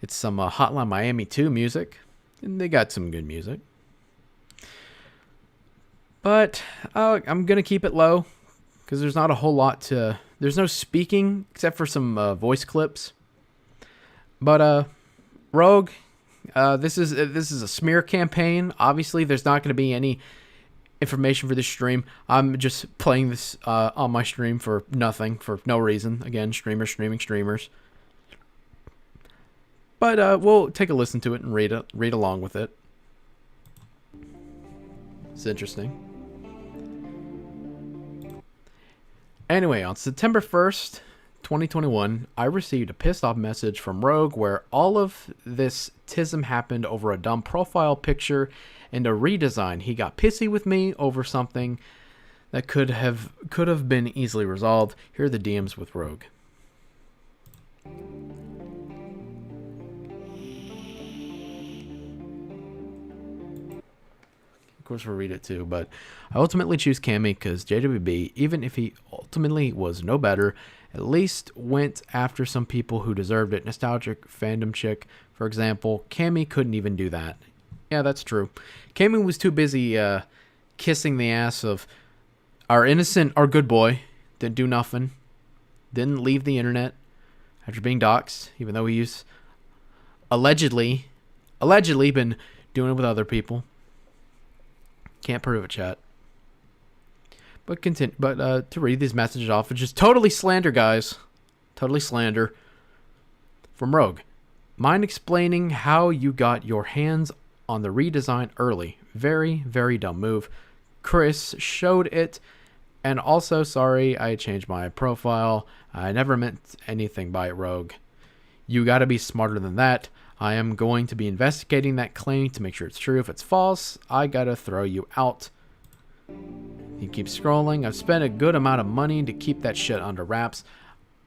it's some Hotline Miami 2 music. And they got some good music. But I'm going to keep it low. Because there's not a whole lot to... There's no speaking except for some voice clips. But Rogue, this is a smear campaign. Obviously, there's not going to be any information for this stream. I'm just playing this on my stream for nothing, for no reason. Again, streamers streaming streamers. But we'll take a listen to it and read along with it. It's interesting. Anyway, on September 1st, 2021, I received a pissed off message from Rogue where all of this tism happened over a dumb profile picture and a redesign. He got pissy with me over something that could have been easily resolved. Here are the DMs with Rogue. Of course, we'll read it too, but I ultimately choose Cammy because JWB, even if he ultimately was no better, at least went after some people who deserved it. Nostalgic fandom chick, for example. Cammy couldn't even do that. Yeah, that's true. Cammy was too busy kissing the ass of our good boy. Didn't do nothing. Didn't leave the internet after being doxxed, even though he's allegedly been doing it with other people. Can't prove it, chat. But to read these messages off, it's just totally slander, guys. Totally slander. From Rogue. Mind explaining how you got your hands on the redesign early? Very, very dumb move. Chris showed it. And also, sorry, I changed my profile. I never meant anything by it, Rogue. You gotta be smarter than that. I am going to be investigating that claim to make sure it's true. If it's false, I gotta throw you out. He keeps scrolling. I've spent a good amount of money to keep that shit under wraps.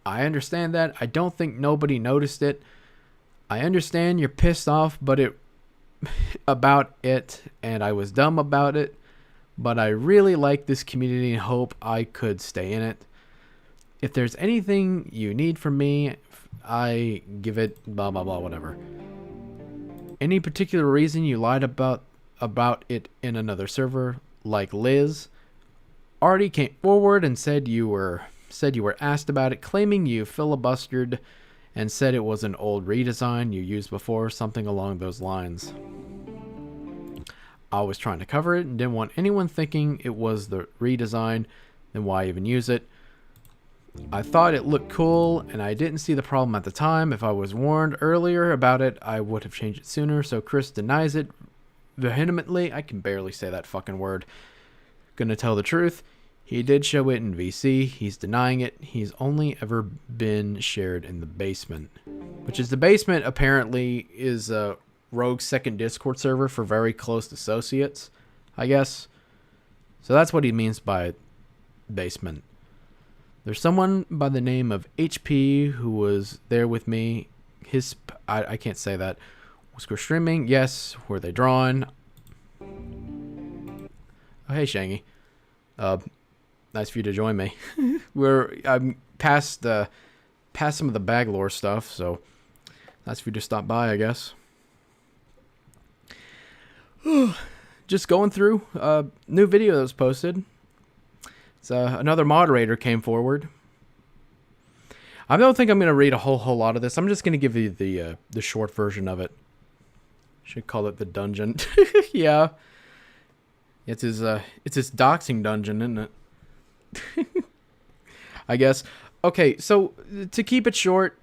I understand that. I don't think nobody noticed it. I understand you're pissed off about it, and I was dumb about it, but I really like this community and hope I could stay in it. If there's anything you need from me, I give it blah blah blah whatever. Any particular reason you lied about it in another server, like Liz? Artie came forward and said you were asked about it, claiming you filibustered and said it was an old redesign you used before, something along those lines. I was trying to cover it and didn't want anyone thinking it was the redesign, then why even use it? I thought it looked cool, and I didn't see the problem at the time. If I was warned earlier about it, I would have changed it sooner, so Chris denies it vehemently. I can barely say that fucking word. Gonna tell the truth. He did show it in VC. He's denying it. He's only ever been shared in the basement. Which is the basement, apparently, is a Rogue's second Discord server for very close associates, I guess. So that's what he means by basement. There's someone by the name of HP who was there with me. I can't say that. Was we streaming? Yes. Were they drawn? Oh, hey, Shangy. Nice for you to join me. I'm past some of the bag lore stuff, so nice for you to stop by, I guess. Just going through a new video that was posted. It's another moderator came forward. I don't think I'm going to read a whole lot of this. I'm just going to give you the short version of it. Should call it the dungeon. Yeah. It's his doxing dungeon, isn't it? I guess. Okay, so to keep it short,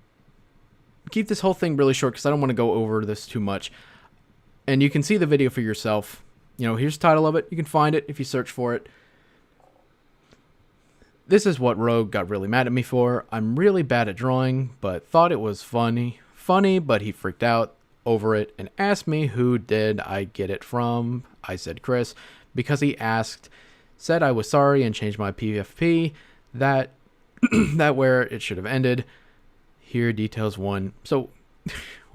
keep this whole thing really short because I don't want to go over this too much. And you can see the video for yourself. You know, here's the title of it. You can find it if you search for it. This is what Rogue got really mad at me for. I'm really bad at drawing, but thought it was funny, but he freaked out over it and asked me who did I get it from. I said Chris, because he said I was sorry and changed my PFP, that where it should have ended. Here details one. So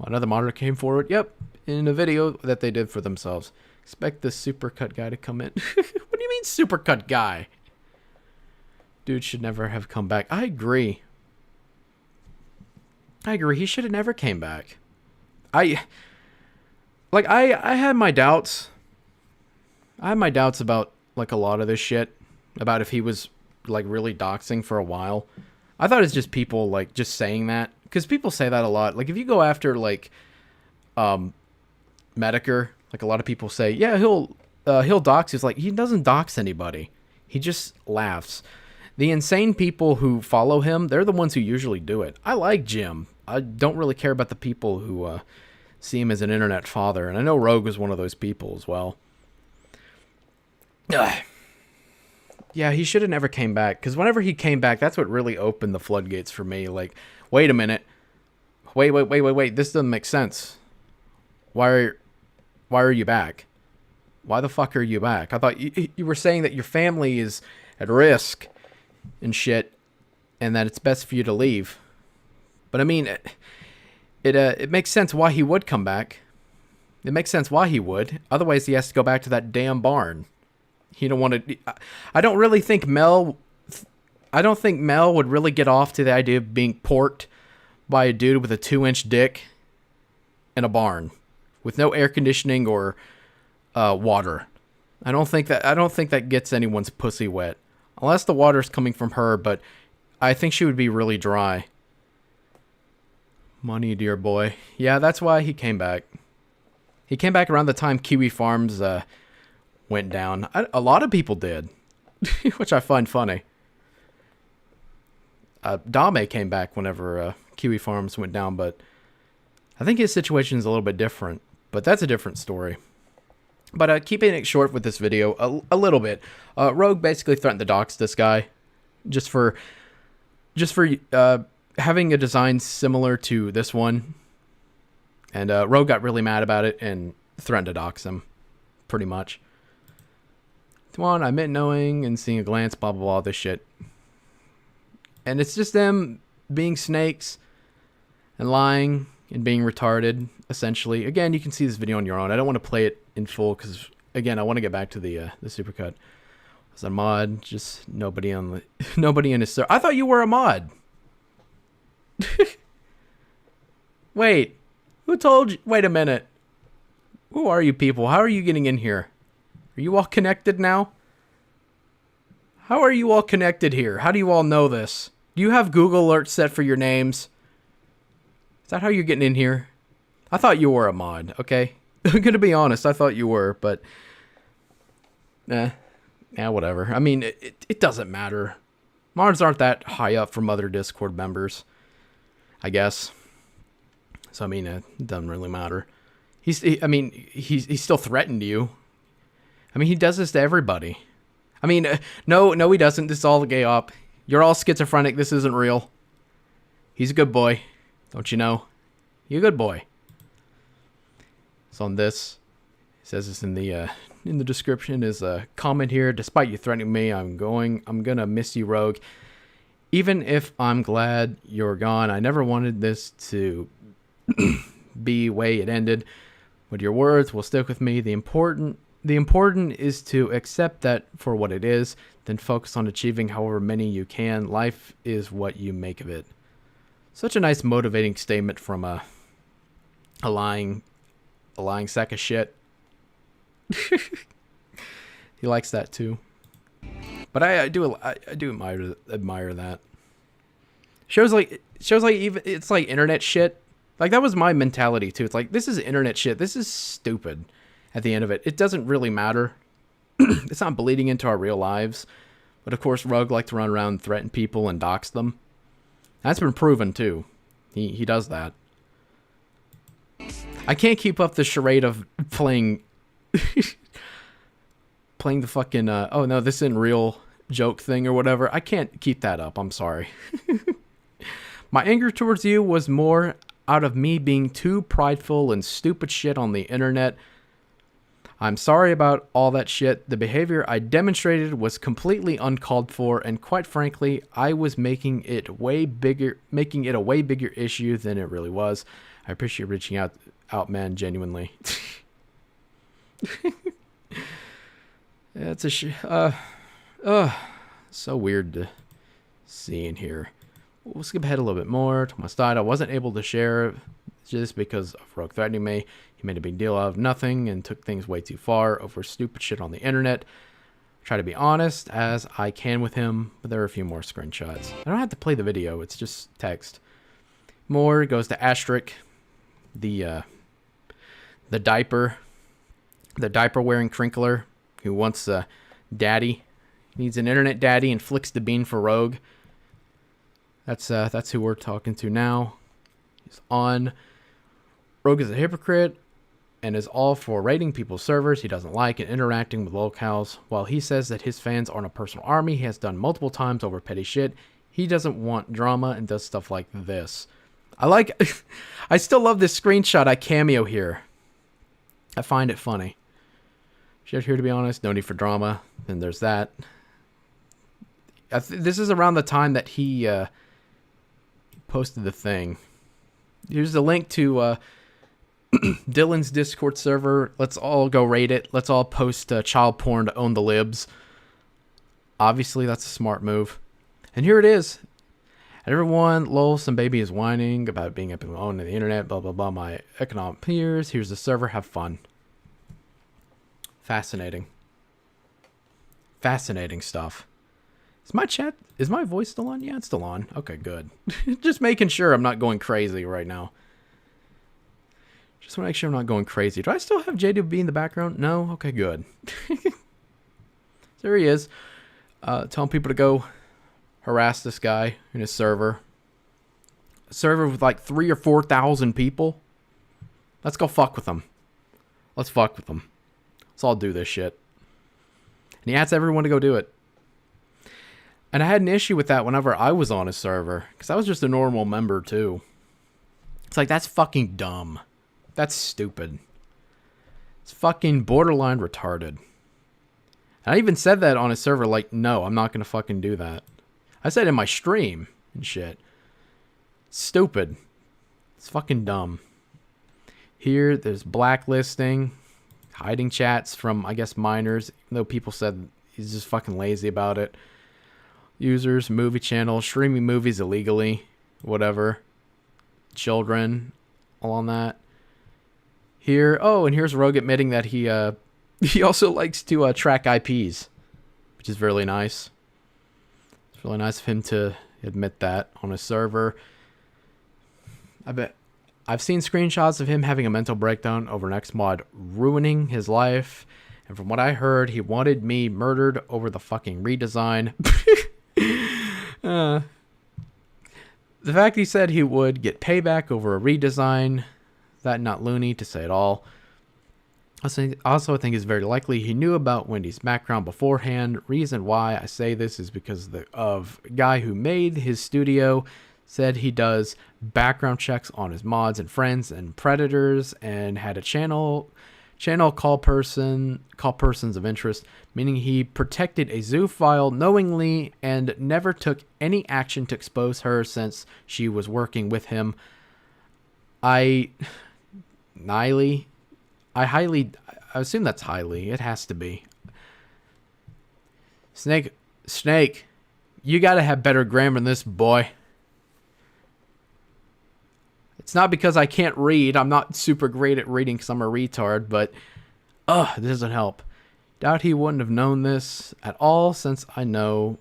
another monitor came forward. Yep, in a video that they did for themselves. Expect the Supercut guy to come in. What do you mean Supercut guy? Dude should never have come back. I agree. He should have never came back. I had my doubts. I had my doubts about like a lot of this shit. About if he was like really doxing for a while. I thought it's just people like just saying that. Because people say that a lot. Like if you go after like Medicare, like a lot of people say, yeah, he'll dox. He's like, he doesn't dox anybody. He just laughs. The insane people who follow him, they're the ones who usually do it. I like Jim. I don't really care about the people who see him as an internet father. And I know Rogue is one of those people as well. Yeah, he should have never came back. Because whenever he came back, that's what really opened the floodgates for me. Like, wait a minute. Wait. This doesn't make sense. Why are you back? Why the fuck are you back? I thought you were saying that your family is at risk and shit, and that it's best for you to leave. But I mean, it makes sense why he would come back. It makes sense why he would. Otherwise, he has to go back to that damn barn. He don't want to. I don't really think Mel. I don't think Mel would really get off to the idea of being porked by a dude with a 2-inch dick in a barn with no air conditioning or water. I don't think that gets anyone's pussy wet. Unless the water's coming from her, but I think she would be really dry. Money, dear boy. Yeah, that's why he came back. He came back around the time Kiwi Farms went down. A lot of people did, which I find funny. Dame came back whenever Kiwi Farms went down, but I think his situation is a little bit different. But that's a different story. But keeping it short with this video a little bit, Rogue basically threatened to dox this guy just for having a design similar to this one. And Rogue got really mad about it and threatened to dox him, pretty much. Come on, I admit knowing and seeing a glance, blah, blah, blah, this shit. And it's just them being snakes and lying and being retarded, essentially. Again, you can see this video on your own. I don't want to play it in full because, again, I want to get back to the supercut. Was a mod? Just nobody in his server. I thought you were a mod. Wait, who told you? Wait a minute. Who are you people? How are you getting in here? Are you all connected now? How are you all connected here? How do you all know this? Do you have Google alerts set for your names? Is that how you're getting in here? I thought you were a mod, okay? I'm gonna be honest, I thought you were, but... yeah, whatever. I mean, it doesn't matter. Mods aren't that high up from other Discord members, I guess. So, I mean, it doesn't really matter. He still threatened you. I mean, he does this to everybody. I mean, no, he doesn't. This is all a gay op. You're all schizophrenic. This isn't real. He's a good boy. Don't you know? You're a good boy. So on this, it says this in the description, is a comment here. Despite you threatening me, I'm gonna miss you, Rogue. Even if I'm glad you're gone, I never wanted this to be the way it ended. But your words will stick with me. The important is to accept that for what it is, then focus on achieving however many you can. Life is what you make of it. Such a nice motivating statement from a lying sack of shit. He likes that too. But I do admire that. Shows like even it's like internet shit. Like that was my mentality too. It's like this is internet shit. This is stupid. At the end of it, it doesn't really matter. It's not bleeding into our real lives. But of course, Rogue likes to run around and threaten people and dox them. That's been proven too. He does that. I can't keep up the charade of playing the fucking oh no, this isn't real joke thing or whatever. I can't keep that up. I'm sorry. My anger towards you was more out of me being too prideful and stupid shit on the internet. I'm sorry about all that shit. The behavior I demonstrated was completely uncalled for, and quite frankly, I was making it a way bigger issue than it really was. I appreciate reaching out, man, genuinely. It's so weird to see in here. We'll skip ahead a little bit more. To my side, I wasn't able to share just because of Rogue threatening me. He made a big deal out of nothing and took things way too far over stupid shit on the internet. I try to be honest as I can with him, but there are a few more screenshots. I don't have to play the video, it's just text. More goes to Asterisk, the diaper wearing crinkler who wants a daddy. He needs an internet daddy and flicks the bean for Rogue. That's who we're talking to now. He's on. Rogue is a hypocrite and is all for raiding people's servers he doesn't like and interacting with locals. While he says that his fans aren't a personal army he has done multiple times over petty shit, he doesn't want drama and does stuff like this. I still love this screenshot I cameo here. I find it funny. Shit here, to be honest. No need for drama. Then there's that. This is around the time that he posted the thing. Here's the link to Dylan's Discord server. Let's all go raid it. Let's all post child porn to own the libs. Obviously, that's a smart move. And here it is. Everyone, lol, some baby is whining about being up and owned on the internet, blah, blah, blah. My economic peers. Here's the server. Have fun. Fascinating. Fascinating stuff. Is my voice still on? Yeah, it's still on. Okay, good. Just making sure I'm not going crazy right now. Just want to make sure I'm not going crazy. Do I still have JWB in the background? No? Okay, good. There he is. Telling people to go harass this guy in his server. A server with like 3,000 or 4,000 people. Let's go fuck with them. Let's fuck with them. Let's all do this shit. And he asks everyone to go do it. And I had an issue with that whenever I was on his server. Because I was just a normal member too. It's like, that's fucking dumb. That's stupid. It's fucking borderline retarded. And I even said that on his server, like, no, I'm not going to fucking do that. I said in my stream and shit. Stupid. It's fucking dumb. Here, there's blacklisting. Hiding chats from, I guess, minors. Even though people said he's just fucking lazy about it. Users, movie channels, streaming movies illegally. Whatever. Children. All on that. Here, oh, and here's Rogue admitting that he he also likes to track IPs, which is really nice. It's really nice of him to admit that on his server. I've seen screenshots of him having a mental breakdown over an Xmod ruining his life, and from what I heard, he wanted me murdered over the fucking redesign. The fact he said he would get payback over a redesign, that not loony to say at all. Also, I think it's very likely he knew about Wendy's background beforehand. Reason why I say this is because of a guy who made his studio said he does background checks on his mods and friends and predators, and had a channel call persons of interest, meaning he protected a zoo file knowingly and never took any action to expose her since she was working with him. I assume that's highly. It has to be. Snake, you gotta have better grammar than this, boy. It's not because I can't read. I'm not super great at reading because I'm a retard, but this doesn't help. Doubt he wouldn't have known this at all since I know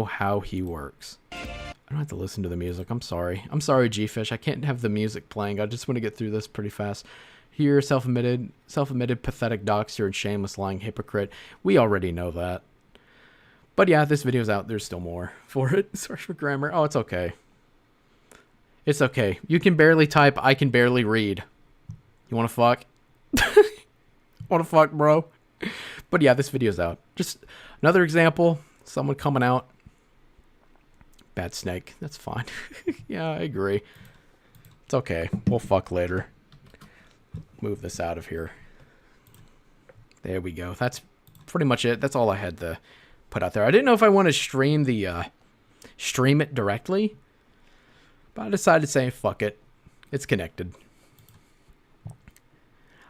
how he works. I don't have to listen to the music. I'm sorry. I'm sorry, G-Fish. I can't have the music playing. I just want to get through this pretty fast. Here, self-admitted pathetic doxer and shameless lying hypocrite. We already know that. But yeah, this video's out. There's still more for it. Sorry for grammar. Oh, it's okay. It's okay. You can barely type. I can barely read. You want to fuck? Want to fuck, bro? But yeah, this video's out. Just another example. Someone coming out. Bad snake. That's fine. Yeah, I agree. It's okay. We'll fuck later. Move this out of here. There we go. That's pretty much it. That's all I had to put out there. I didn't know if I want to stream it directly, but I decided to say fuck it. It's connected.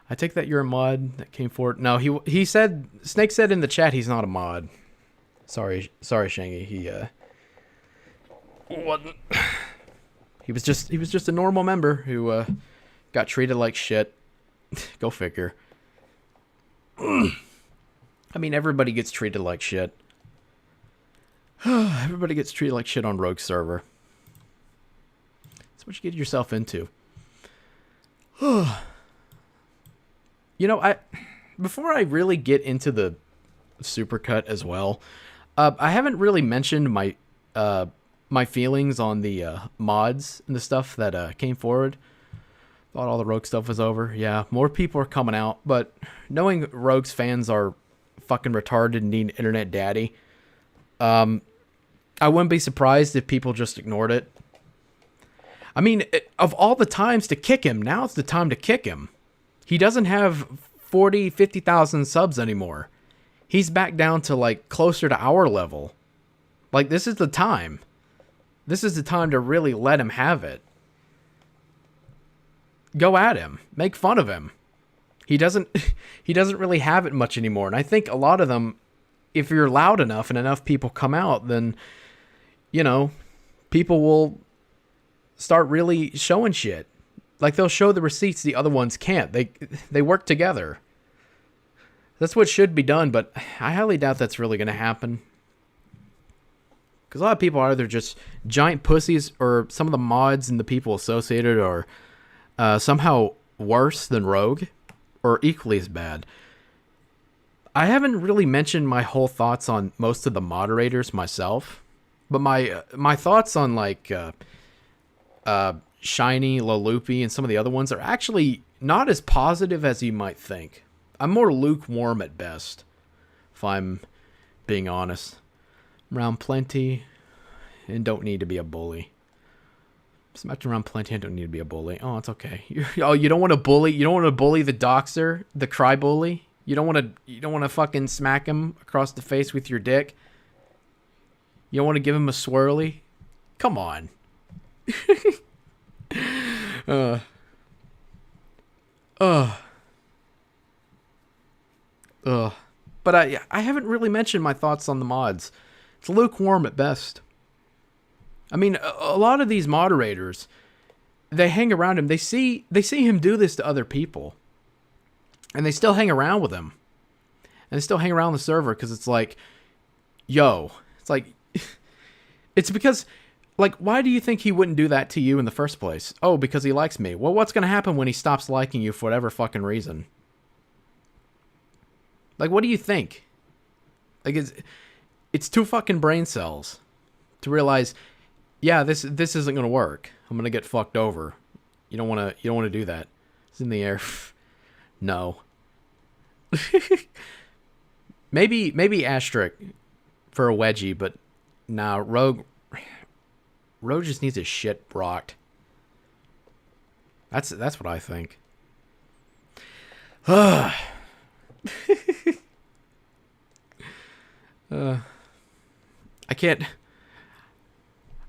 I take that you're a mod that came forward. No, he said, Snake said in the chat he's not a mod. Sorry, Shangy. He wasn't. He was just a normal member who got treated like shit. Go figure. I mean, everybody gets treated like shit. Everybody gets treated like shit on Rogue server. That's what you get yourself into. You know, before I really get into the supercut as well, I haven't really mentioned my feelings on the mods and the stuff that came forward. Thought all the Rogue stuff was over. Yeah, more people are coming out, but knowing Rogue's fans are fucking retarded and need internet daddy, I wouldn't be surprised if people just ignored it. I mean, of all the times to kick him, now's the time to kick him. He doesn't have 40, 50,000 subs anymore. He's back down to like closer to our level. Like, this is the time. This is the time to really let him have it. Go at him. Make fun of him. He doesn't really have it much anymore. And I think a lot of them, if you're loud enough and enough people come out, then, you know, people will start really showing shit. Like, they'll show the receipts the other ones can't. They work together. That's what should be done, but I highly doubt that's really going to happen. Because a lot of people are either just giant pussies, or some of the mods and the people associated are somehow worse than Rogue, or equally as bad. I haven't really mentioned my whole thoughts on most of the moderators myself, but my thoughts on like Shiny, Laloopy, and some of the other ones are actually not as positive as you might think. I'm more lukewarm at best, if I'm being honest. I'm around plenty and don't need to be a bully. Smacked around plenty and don't need to be a bully. Oh, it's okay. You don't want to bully. You don't want to bully the doxer, the cry bully. You don't want to fucking smack him across the face with your dick. You don't want to give him a swirly. Come on. But I haven't really mentioned my thoughts on the mods. It's lukewarm at best. I mean, a lot of these moderators, they hang around him. They see him do this to other people, and they still hang around with him, and they still hang around the server because it's like, yo, it's like, it's because, like, why do you think he wouldn't do that to you in the first place? Oh, because he likes me. Well, what's gonna happen when he stops liking you for whatever fucking reason? Like, what do you think? Like, it's two fucking brain cells to realize, yeah, this isn't gonna work. I'm gonna get fucked over. You don't wanna do that. It's in the air. No. maybe asterisk for a wedgie, but nah, Rogue just needs his shit rocked. That's what I think. I can't. I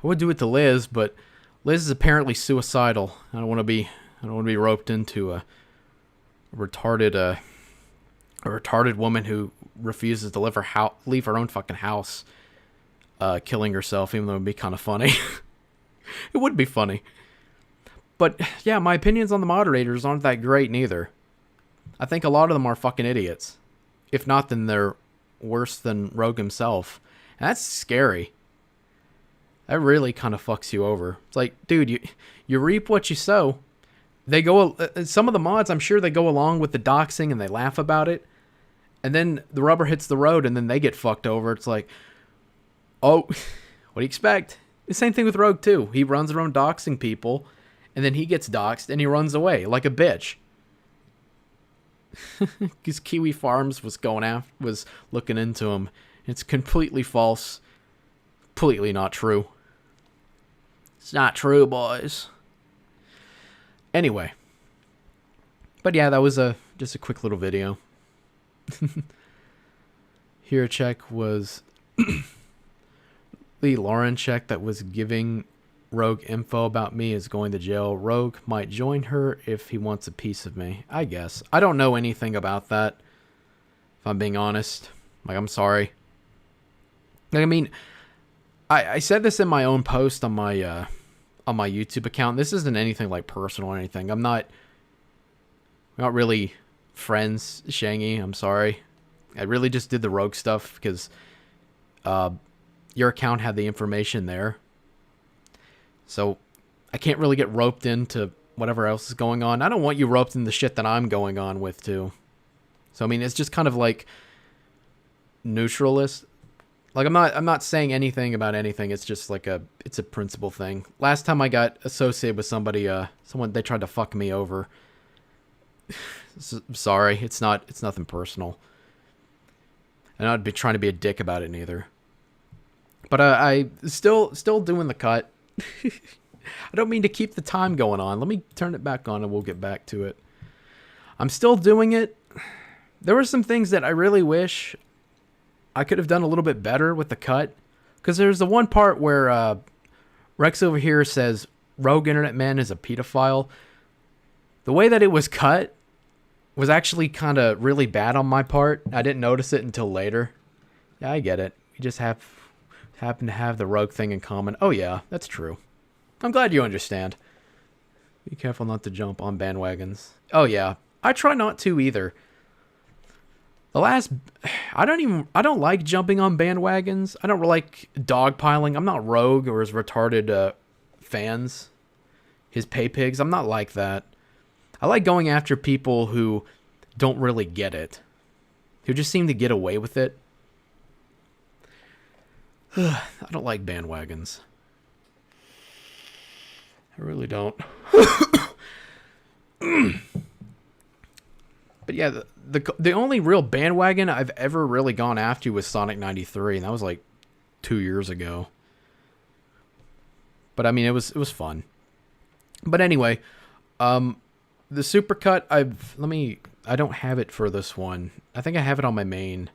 would do it to Liz, but Liz is apparently suicidal. I don't want to be roped into a retarded woman who refuses to leave her own fucking house, killing herself, even though it would be kind of funny. It would be funny. But yeah, my opinions on the moderators aren't that great neither. I think a lot of them are fucking idiots. If not, then they're worse than Rogue himself. And that's scary. That really kind of fucks you over. It's like, dude, you reap what you sow. They go, some of the mods, I'm sure they go along with the doxing and they laugh about it. And then the rubber hits the road and then they get fucked over. It's like, oh, what do you expect? The same thing with Rogue too. He runs around doxing people and then he gets doxed and he runs away like a bitch. Because Kiwi Farms was looking into him. It's completely false. Completely not true. It's not true, boys. Anyway. But yeah, that was just a quick little video. Here a check was Lee Lauren check that was giving Rogue info about me is going to jail. Rogue might join her if he wants a piece of me. I guess. I don't know anything about that. If I'm being honest. Like, I'm sorry. Like, I mean, I said this in my own post on my YouTube account. This isn't anything like personal or anything. We're not really friends, Shangy. I'm sorry. I really just did the Rogue stuff because your account had the information there. So I can't really get roped into whatever else is going on. I don't want you roped in the shit that I'm going on with too. So I mean, it's just kind of like neutralist. Like I'm not saying anything about anything. It's just like it's a principle thing. Last time I got associated with somebody, they tried to fuck me over. Sorry, it's nothing personal. And I'd be trying to be a dick about it neither. But I still doing the cut. I don't mean to keep the time going on. Let me turn it back on and we'll get back to it. I'm still doing it. There were some things that I really wish I could have done a little bit better with the cut. Because there's the one part where Rex over here says Rogue Internet Man is a pedophile. The way that it was cut was actually kind of really bad on my part. I didn't notice it until later. Yeah, I get it. We just happen to have the Rogue thing in common. Oh yeah, that's true. I'm glad you understand. Be careful not to jump on bandwagons. Oh yeah, I try not to either. I don't like jumping on bandwagons. I don't like dogpiling. I'm not Rogue or his retarded fans. His pay pigs. I'm not like that. I like going after people who don't really get it. Who just seem to get away with it. I don't like bandwagons. I really don't. But yeah, the only real bandwagon I've ever really gone after was Sonic 93, and that was like 2 years ago. But I mean, it was fun. But anyway, the Supercut, I don't have it for this one. I think I have it on my main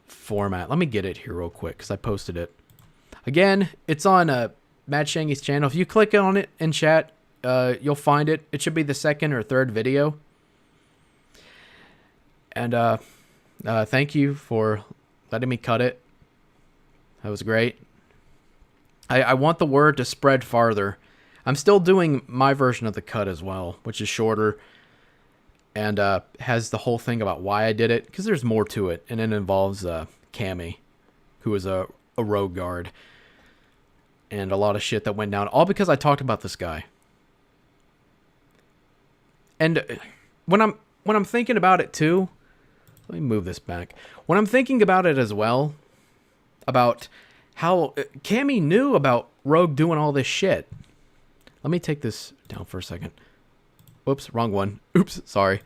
format. Let me get it here real quick because I posted it. Again, it's on Matt Shangy's channel. If you click on it in chat, you'll find it. It should be the second or third video. And thank you for letting me cut it. That was great. I want the word to spread farther. I'm still doing my version of the cut as well, which is shorter and has the whole thing about why I did it, because there's more to it, and it involves Cammy, who is a rogue guard, and a lot of shit that went down, all because I talked about this guy. And when I'm thinking about it too, let me move this back. When I'm thinking about it as well, about how Cammy knew about Rogue doing all this shit. Let me take this down for a second. Whoops, wrong one. Oops, sorry.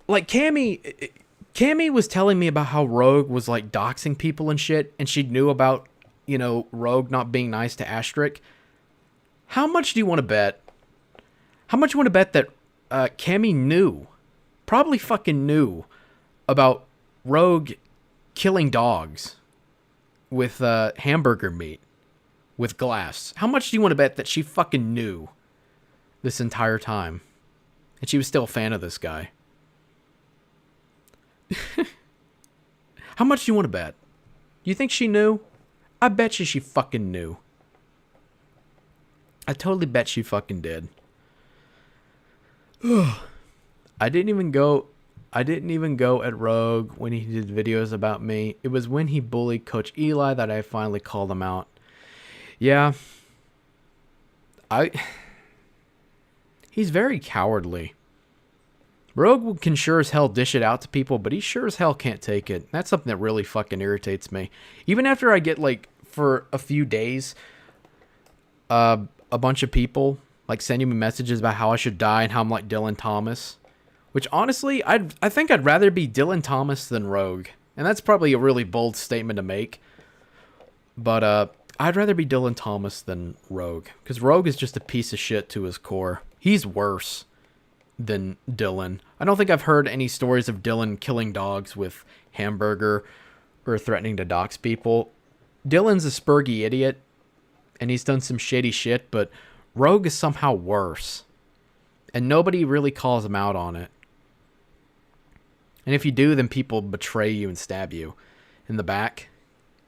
Like, Cammy was telling me about how Rogue was, like, doxing people and shit, and she knew about, you know, Rogue not being nice to Asterisk. How much do you want to bet? How much do you want to bet that Cammy knew, probably fucking knew, about Rogue killing dogs with hamburger meat, with glass? How much do you want to bet that she fucking knew this entire time? And she was still a fan of this guy. How much do you want to bet? You think she knew? I bet you she fucking knew. I totally bet she fucking did. I didn't even go at Rogue when he did videos about me. It was when he bullied Coach Eli that I finally called him out. Yeah. He's very cowardly. Rogue can sure as hell dish it out to people, but he sure as hell can't take it. That's something that really fucking irritates me. Even after I get, like, for a few days, a bunch of people, like, sending me messages about how I should die and how I'm like Dylan Thomas. Which, honestly, I think I'd rather be Dylan Thomas than Rogue. And that's probably a really bold statement to make. But, I'd rather be Dylan Thomas than Rogue. Because Rogue is just a piece of shit to his core. He's worse than Dylan. I don't think I've heard any stories of Dylan killing dogs with hamburger or threatening to dox people. Dylan's a spurgy idiot, and he's done some shady shit, but Rogue is somehow worse. And nobody really calls him out on it. And if you do, then people betray you and stab you in the back.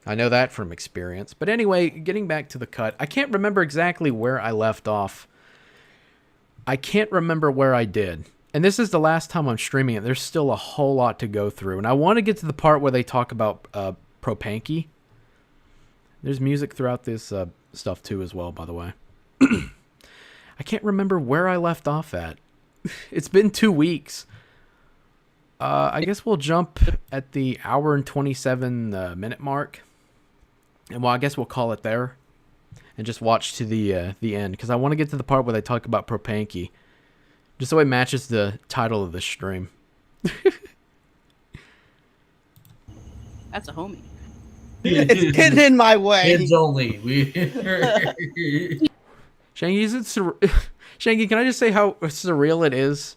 I know that from experience. But anyway, getting back to the cut, I can't remember exactly where I left off. I can't remember where I did. And this is the last time I'm streaming it. There's still a whole lot to go through. And I want to get to the part where they talk about Propanky. There's music throughout this stuff too as well, by the way. I can't remember where I left off at. It's been 2 weeks. I guess we'll jump at the hour and 27 minute mark. And well, I guess we'll call it there. And just watch to the end. Because I want to get to the part where they talk about Propanky. Just so it matches the title of this stream. That's a homie. It's getting in my way. Kids only. Shanky, Shanky, can I just say how surreal it is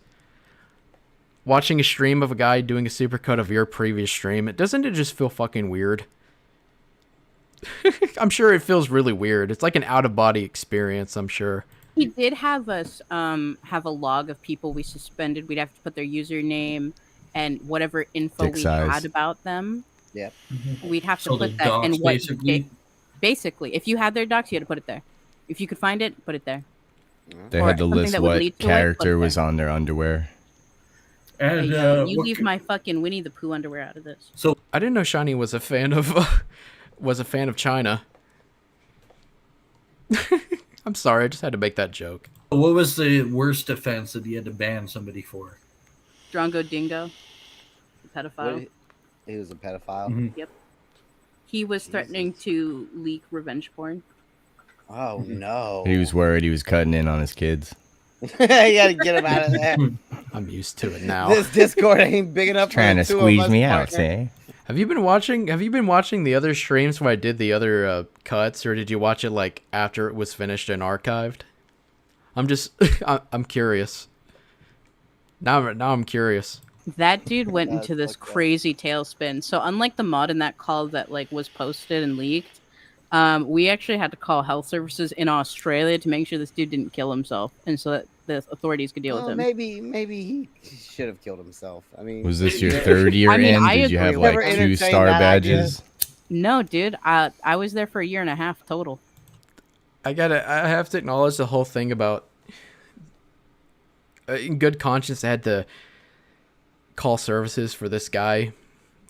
watching a stream of a guy doing a supercut of your previous stream? Doesn't it just feel fucking weird? I'm sure it feels really weird. It's like an out-of-body experience, I'm sure. He did have us have a log of people we suspended. We'd have to put their username and whatever info Dick we size. had about them. Yeah. We'd have to So put the that docs, and what basically? basically, if you had their docs, you had to put it there. If you could find it, put it there. They Or had to something list that would what lead to it, character put it was there. on their underwear. And Hey, you what leave ca- my fucking Winnie the Pooh underwear out of this. So I didn't know Shiny was a fan of China. I'm sorry, I just had to make that joke. what was the worst offense that you had to ban somebody for? Drongo Dingo, the pedophile. What- He was a pedophile. Mhm. Yep. He was threatening to leak revenge porn. Oh no. He was worried he was cutting in on his kids. You gotta get him out of there. I'm used to it now. This Discord ain't big enough. Trying to for the two of squeeze us, me out, partner. say? Have you been watching the other streams where I did the other cuts, or did you watch it like after it was finished and archived? I'm just I'm curious. Now I'm curious. That dude went That's into this fucked up. crazy tailspin. So unlike the mod in that call that like was posted and leaked, we actually had to call health services in Australia to make sure this dude didn't kill himself, and so that the authorities could deal Well, with him. maybe he should have killed himself. I mean, Was this your third year I mean, in? I Did you have agree like with that. 2 Never star entertained that idea. badges? No, dude, I was there for a year and a half total. I have to acknowledge the whole thing about in good conscience I had to call services for this guy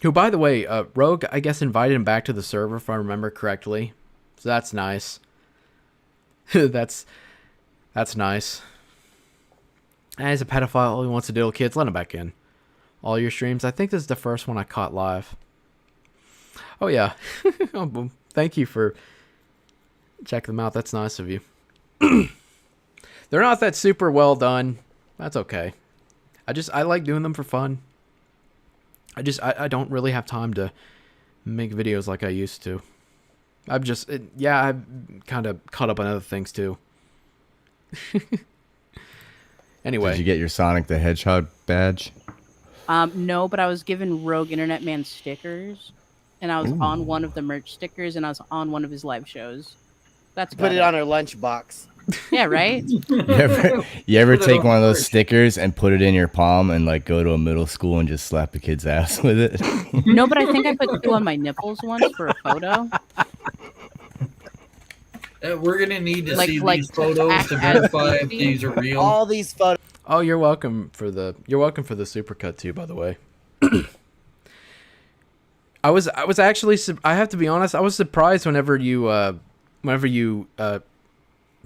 who, by the way, Rogue, I guess, invited him back to the server if I remember correctly. So that's nice. that's nice. And he's a pedophile. All he wants to do with kids. Let him back in. All your streams. I think this is the first one I caught live. Oh, yeah. Oh, thank you for checking them out. That's nice of you. They're not that super well done. That's okay. I like doing them for fun. I don't really have time to make videos like I used to. I've kind of caught up on other things too. Anyway. Did you get your Sonic the Hedgehog badge? No, but I was given Rogue Internet Man stickers, and I was on one of the merch stickers, and I was on one of his live shows. That's Put it on her lunchbox. Yeah, right? You ever take one of those stickers and put it in your palm and like go to a middle school and just slap a kid's ass with it? No, but I think I put 2 on my nipples once for a photo. We're gonna need to see these photos to verify if these are real. All these photos. Oh, you're welcome for the supercut too, by the way. I was actually, I have to be honest, I was surprised whenever you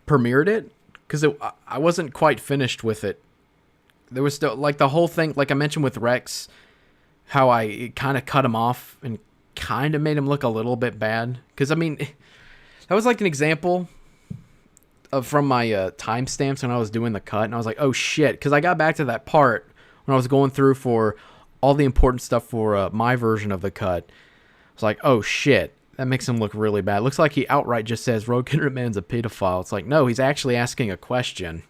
premiered it, because I wasn't quite finished with it. There was still like the whole thing, like I mentioned with Rex, how I kind of cut him off and kind of made him look a little bit bad. Because I mean, that was like an example from my timestamps when I was doing the cut, and I was like, oh shit, because I got back to that part when I was going through for all the important stuff for my version of the cut. I was like, oh shit. That makes him look really bad. Looks like he outright just says Rogue Internet Man's a pedophile. It's like, no, he's actually asking a question.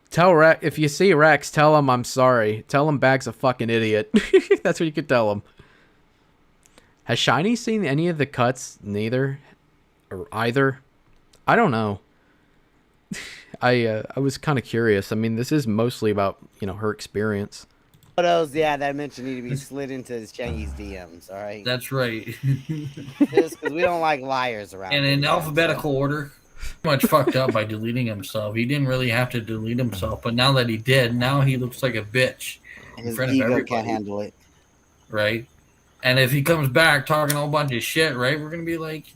Tell Rex, if you see Rex, tell him I'm sorry. Tell him Bag's a fucking idiot. That's what you could tell him. Has Shiny seen any of the cuts? Neither? Or either? I don't know. I was kind of curious. I mean, this is mostly about, her experience. Photos, that I mentioned need to be slid into his Chinese DMs, all right? That's right. Just because we don't like liars around. And in alphabetical order, much fucked up by deleting himself. He didn't really have to delete himself, but now that he did, now he looks like a bitch in His front of ego everybody. can't handle it. Right? And if he comes back talking a whole bunch of shit, right, we're gonna be like,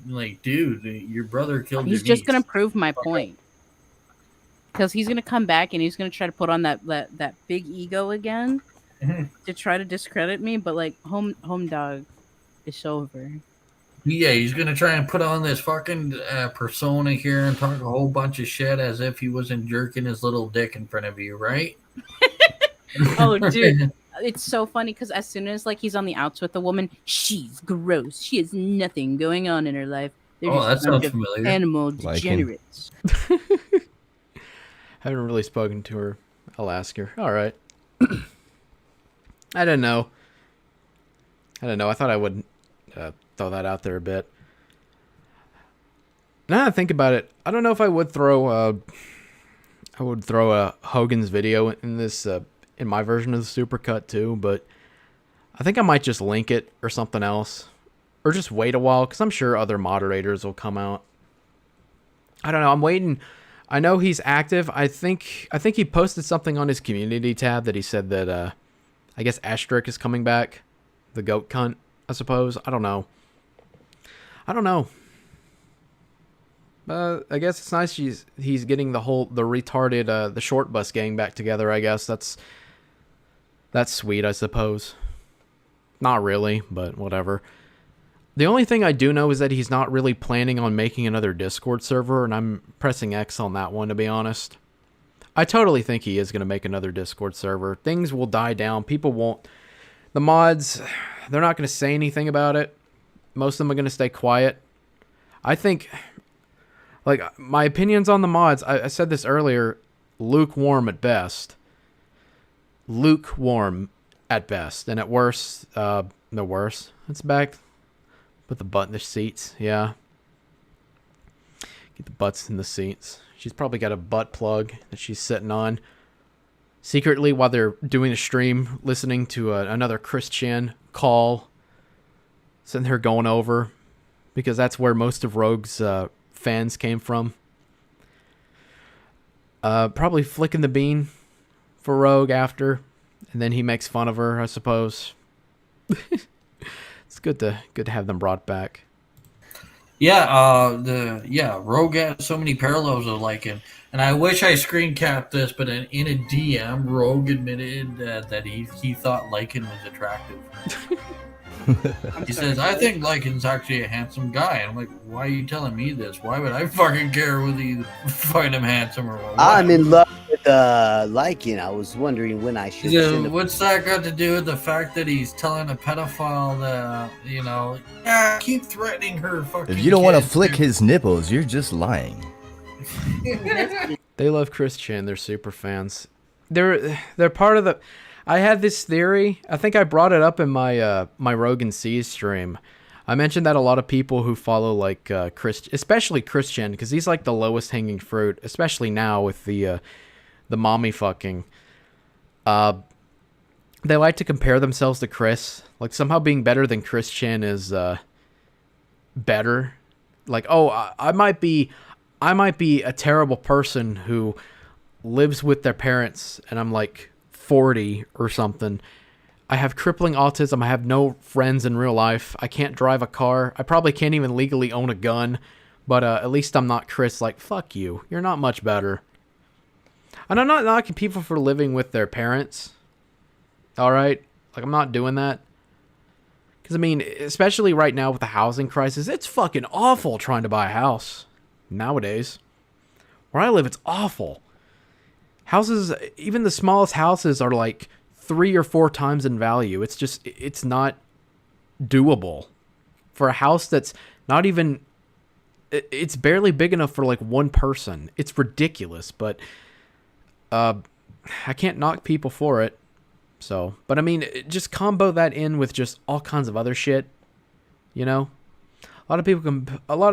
dude, your brother killed your He's just niece. gonna prove my point. Because he's gonna come back and he's gonna try to put on that big ego again. To try to discredit me, but like home dog is over. Yeah, he's gonna try and put on this fucking persona here and talk a whole bunch of shit as if he wasn't jerking his little dick in front of you, right? Oh, dude, it's so funny because as soon as he's on the outs with a woman, she's gross. She has nothing going on in her life. They're that sounds familiar. Animal degenerates. Haven't really spoken to her. I'll ask her. All right. I don't know. I thought I would throw that out there a bit. Now that I think about it, I don't know if I would throw a Hogan's video in this in my version of the supercut too, but I think I might just link it or something else, or just wait a while because I'm sure other moderators will come out. I don't know. I'm waiting. I know he's active. I think he posted something on his community tab that he said that I guess Asterisk is coming back. The goat cunt, I suppose. I don't know. I guess it's nice he's getting the retarded the short bus gang back together, I guess. That's sweet, I suppose. Not really, but whatever. The only thing I do know is that he's not really planning on making another Discord server, and I'm pressing X on that one, to be honest. I totally think he is going to make another Discord server. Things will die down. People won't... The mods, they're not going to say anything about it. Most of them are going to stay quiet. I think... my opinions on the mods, I said this earlier, lukewarm at best. Lukewarm at best. And at worst, the worst. It's back. Put the butt in the seats, yeah. Get the butts in the seats. She's probably got a butt plug that she's sitting on. Secretly, while they're doing a stream, listening to another Christian call. Sitting there going over. because that's where most of Rogue's fans came from. Probably flicking the bean for Rogue after, and then he makes fun of her, I suppose. It's good to have them brought back. Yeah, Rogue has so many parallels of Lycan, and I wish I screen capped this, but in a DM, Rogue admitted that he thought Lycan was attractive. He says, "I think Lycan's actually a handsome guy." And I'm like, "Why are you telling me this? Why would I fucking care whether you find him handsome or what?" I'm in love with Lycan. I was wondering when I should. Yeah, what's that got to do with the fact that he's telling a pedophile that, yeah, keep threatening her fucking If you don't want to kids, flick dude. his nipples, you're just lying. They love Chris Chan. They're super fans. They're part of the... I had this theory. I think I brought it up in my my Rogan Seas stream. I mentioned that a lot of people who follow like especially Chris Chan, because he's like the lowest hanging fruit, especially now with the mommy fucking. They like to compare themselves to Chris. Like somehow being better than Chris Chan is better. Like, oh, I might be a terrible person who lives with their parents, and I'm like 40 or something. I have crippling autism. I have no friends in real life. I can't drive a car. I probably can't even legally own a gun. But at least I'm not Chris. Like, fuck you. You're not much better. And I'm not knocking people for living with their parents. All right? Like, I'm not doing that. Because, I mean, especially right now with the housing crisis, it's fucking awful trying to buy a house nowadays. Where I live, it's awful. Houses, even the smallest houses are like 3 or 4 times in value. It's just, it's not doable. For a house that's not even, it's barely big enough for like one person. It's ridiculous, but I can't knock people for it. So, but I mean, just combo that in with just all kinds of other shit, you know? A lot of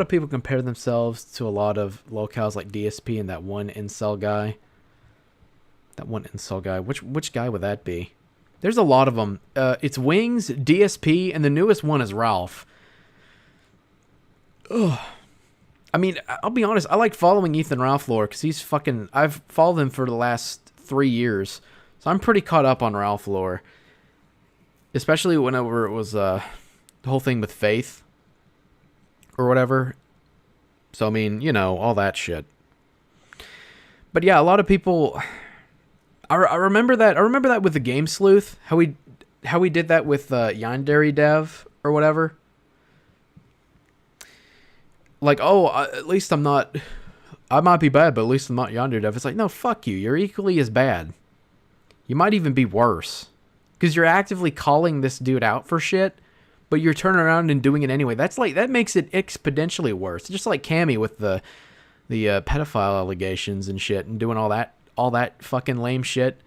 people compare themselves to a lot of locales like DSP and that one incel guy. Which guy would that be? There's a lot of them. It's Wings, DSP, and the newest one is Ralph. Ugh. I mean, I'll be honest. I like following Ethan Ralph lore because he's fucking... I've followed him for the last 3 years. So I'm pretty caught up on Ralph lore. Especially whenever it was the whole thing with Faith. Or whatever. So, I mean, all that shit. But yeah, a lot of people... I remember that. I remember that with the Game Sleuth. How we did that with Yandere Dev or whatever. Like, oh, at least I'm not. I might be bad, but at least I'm not Yandere Dev. It's like, no, fuck you. You're equally as bad. You might even be worse, because you're actively calling this dude out for shit, but you're turning around and doing it anyway. That makes it exponentially worse. Just like Cammy with the pedophile allegations and shit, and doing all that fucking lame shit.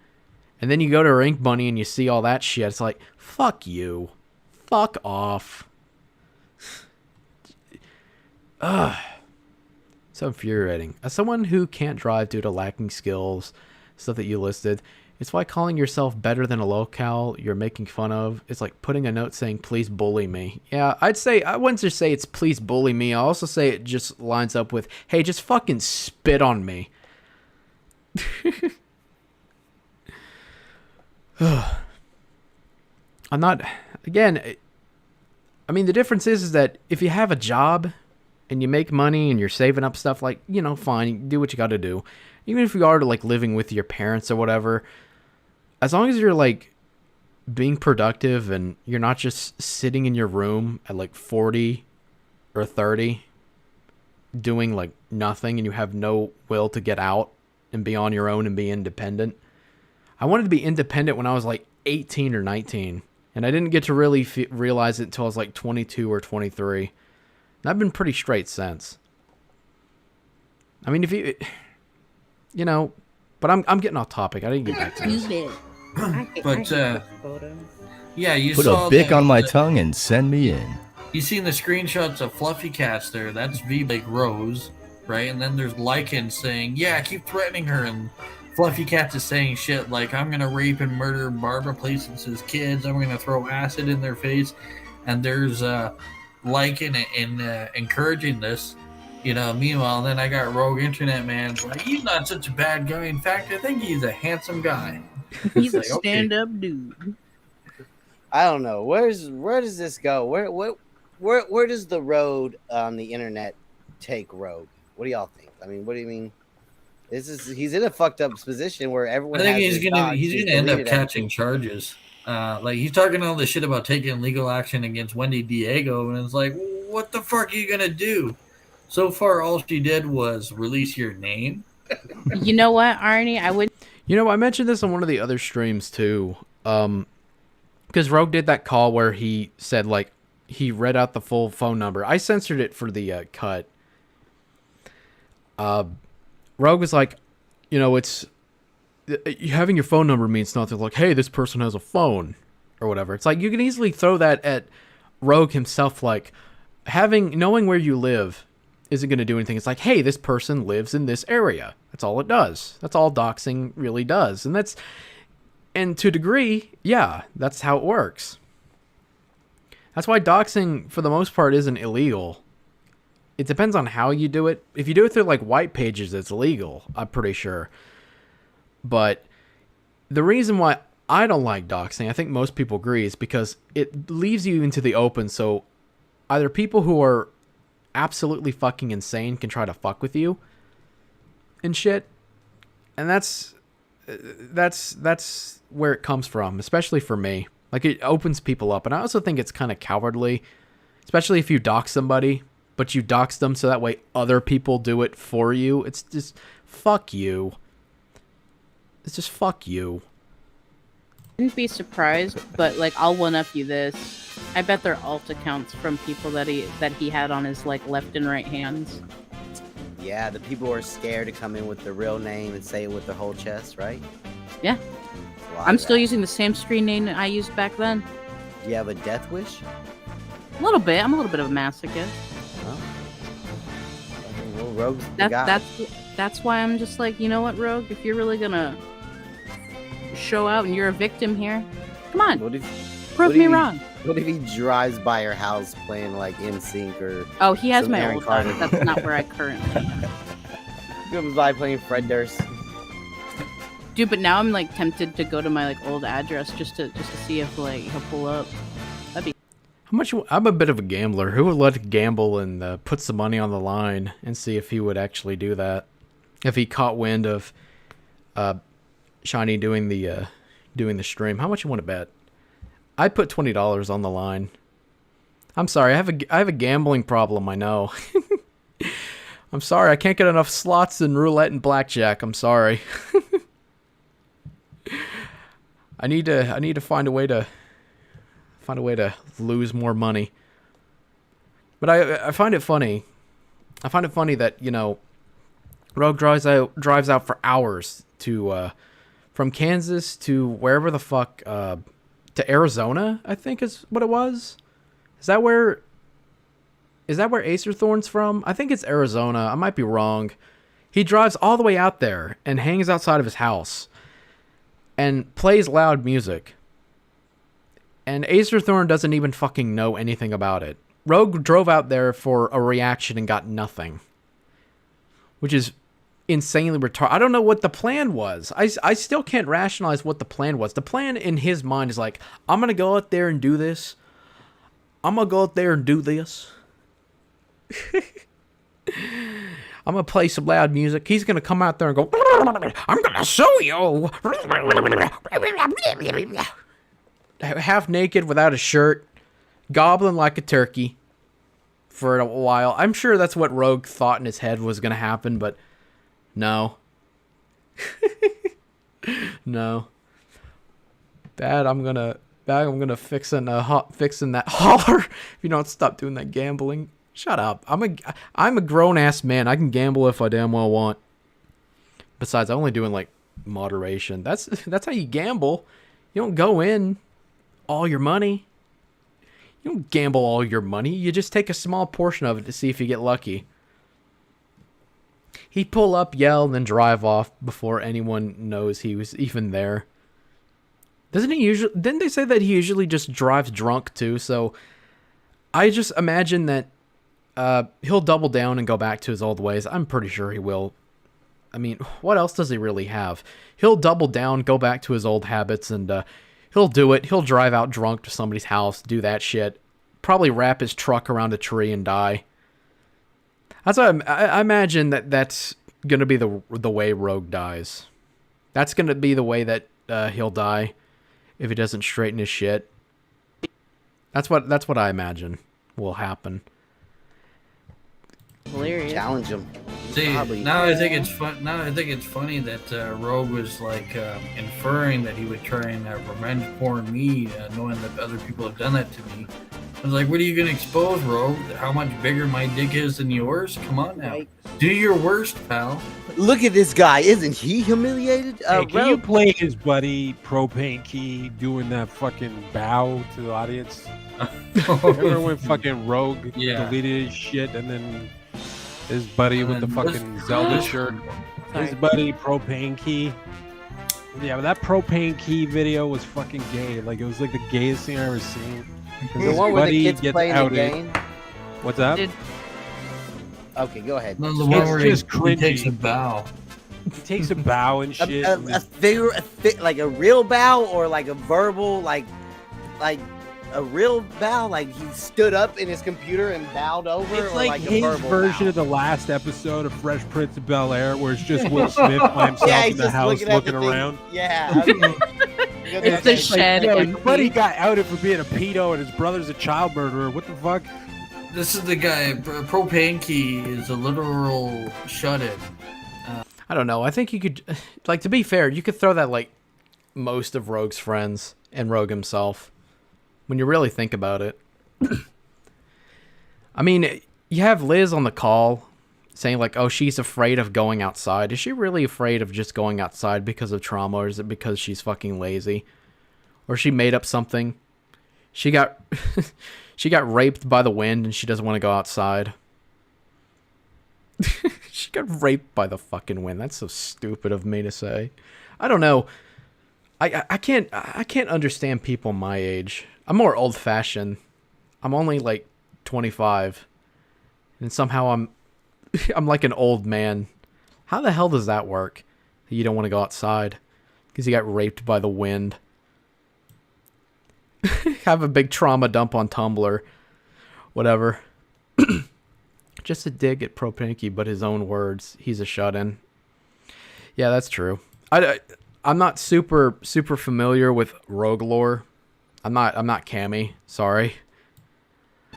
And then you go to Rank Bunny and you see all that shit. It's like, fuck you. Fuck off. Ugh. So infuriating. As someone who can't drive due to lacking skills, stuff that you listed, it's why calling yourself better than a locale you're making fun of is like putting a note saying, please bully me. Yeah, I wouldn't just say it's please bully me. I'll also say it just lines up with, hey, just fucking spit on me. I'm not, again, I mean, the difference is that if you have a job and you make money and you're saving up stuff, like, fine, do what you got to do. Even if you are like living with your parents or whatever, as long as you're like being productive and you're not just sitting in your room at like 40 or 30 doing like nothing, and you have no will to get out and be on your own and be independent. I wanted to be independent when I was like 18 or 19, and I didn't get to really realize it until I was like 22 or 23. And I've been pretty straight since. I mean, if you but I'm getting off topic. I didn't get back to this. But yeah, you put saw a bic on my tongue and send me in. You seen the screenshots of Fluffy Cats there? That's V like Rose, right? And then there's Lycan saying, "Yeah, keep threatening her," and Fluffy Cats is saying shit like, "I'm gonna rape and murder Barbara Placence's kids. I'm gonna throw acid in their face." And there's liking it and encouraging this. Meanwhile, then I got Rogue Internet Man. Like, he's not such a bad guy. In fact, I think he's a handsome guy. He's a like, okay. stand-up dude. I don't know. Where does this go? Where does the road on the internet take Rogue? What do y'all think? I mean, what do you mean? He's in a fucked up position where everyone. I think he's gonna end up catching charges. Like, he's talking all this shit about taking legal action against Wendy Diego, and it's like, what the fuck are you gonna do? So far, all she did was release your name. You know what, Arnie? I mentioned this on one of the other streams too. Because Rogue did that call where he said, like, he read out the full phone number. I censored it for the cut. Rogue was like, it's having your phone number means nothing. Like, hey, this person has a phone or whatever. It's like you can easily throw that at Rogue himself. Like, knowing where you live isn't going to do anything. It's like, hey, this person lives in this area. That's all it does. That's all doxing really does. And to a degree, yeah, that's how it works. That's why doxing, for the most part, isn't illegal. It depends on how you do it. If you do it through, like, white pages, it's legal, I'm pretty sure. But the reason why I don't like doxing, I think most people agree, is because it leaves you into the open. So either people who are absolutely fucking insane can try to fuck with you and shit. And that's where it comes from, especially for me. Like, it opens people up. And I also think it's kind of cowardly, especially if you dox somebody, but you dox them so that way other people do it for you. It's just, fuck you. It's just fuck you. I wouldn't be surprised, but, like, I'll one-up you this. I bet they're alt accounts from people that he had on his, like, left and right hands. Yeah, the people who are scared to come in with their real name and say it with their whole chest, right? Yeah. I'm still using the same screen name I used back then. Do you have a death wish? A little bit. I'm a little bit of a masochist. Oh. Well, Rogue's the guy. That's why I'm just like, you know what, Rogue? If you're really gonna show out and you're a victim here, come on. Prove me wrong. What if he drives by your house playing, like, NSYNC or... Oh, he has my old house. That's not where I currently am. He comes by playing Fred Durst. Dude, but now I'm, like, tempted to go to my, like, old address just to see if, like, he'll pull up. That'd be... I'm a bit of a gambler. Who would like to gamble and put some money on the line and see if he would actually do that? If he caught wind of Shiny doing the stream. How much you want to bet? I'd put $20 on the line. I'm sorry, I have a gambling problem, I know. I'm sorry, I can't get enough slots in roulette and blackjack. I'm sorry. I need to find a way to lose more money. But I find it funny. I find it funny that, Rogue drives out for hours to from Kansas to wherever the fuck to Arizona, I think is what it was. Is that where Acerthorn's from? I think it's Arizona. I might be wrong. He drives all the way out there and hangs outside of his house and plays loud music. And Acerthorn doesn't even fucking know anything about it. Rogue drove out there for a reaction and got nothing. Which is insanely retarded. I don't know what the plan was. I still can't rationalize what the plan was. The plan in his mind is like, I'm going to go out there and do this. I'm going to go out there and do this. I'm going to play some loud music. He's going to come out there and go, I'm going to show you. Half naked without a shirt. Gobbling like a turkey for a while. I'm sure that's what Rogue thought in his head was going to happen, but no. No. Dad, I'm gonna fixin' that holler if you don't stop doing that gambling. Shut up. I'm a grown ass man. I can gamble if I damn well want. Besides, I only do in like moderation. That's how you gamble. You don't go in all your money. You don't gamble all your money. You just take a small portion of it to see if you get lucky. He'd pull up, yell, and then drive off before anyone knows he was even there. Didn't they say that he usually just drives drunk too? So I just imagine that he'll double down and go back to his old ways. I'm pretty sure he will. I mean, what else does he really have? He'll double down, go back to his old habits, and he'll do it. He'll drive out drunk to somebody's house, do that shit. Probably wrap his truck around a tree and die. That's what I imagine that's gonna be the way Rogue dies. That's gonna be the way that he'll die if he doesn't straighten his shit. That's what I imagine will happen. Hilarious. Challenge him. See, Probably. now I think it's fun. Now I think it's funny that Rogue was like inferring that he would try and revenge porn me, knowing that other people have done that to me. I was like, "What are you gonna expose, Rogue? How much bigger my dick is than yours? Come on now, do your worst, pal." Look at this guy. Isn't he humiliated? Hey, can you Rogue? play his buddy Propane Key doing that fucking bow to the audience? Remember when fucking Rogue deleted his shit and then his buddy with the fucking Zelda shirt, his buddy Propane Key. Yeah, but that Propane Key video was fucking gay. Like, it was like the gayest thing I ever seen. The one where the kids playing the game. What's up? Okay, go ahead. No, the one where just he takes cringy. a bow. He takes a bow and shit. Like a real bow or like a verbal, like a real bow, like he stood up in his computer and bowed over, It's or like like a his verbal version bow? of the last episode of Fresh Prince of Bel-Air, where it's just Will Smith by himself Yeah, in he's the just house looking at looking the thing. around. Yeah. It's the shed. Yo, and your buddy got outed for being a pedo, and his brother's a child murderer. What the fuck? This is the guy. Propane Key is a literal shut-in. I don't know. I think you could, like, to be fair, you could throw that like most of Rogue's friends and Rogue himself. When you really think about it. I mean, you have Liz on the call saying like, oh, she's afraid of going outside. Is she really afraid of just going outside because of trauma, or is it because she's fucking lazy? Or she made up something? She got she got raped by the wind and she doesn't want to go outside. She got raped by the fucking wind. That's so stupid of me to say. I don't know. I can't understand people my age. I'm more old-fashioned. I'm only like 25, and somehow I'm like an old man. How the hell does that work? You don't want to go outside because you got raped by the wind. Have a big trauma dump on Tumblr, whatever. Just a dig at Propinky, but his own words. He's a shut-in. Yeah, that's true. I'm not super familiar with Rogue lore. I'm not Cammy. Sorry.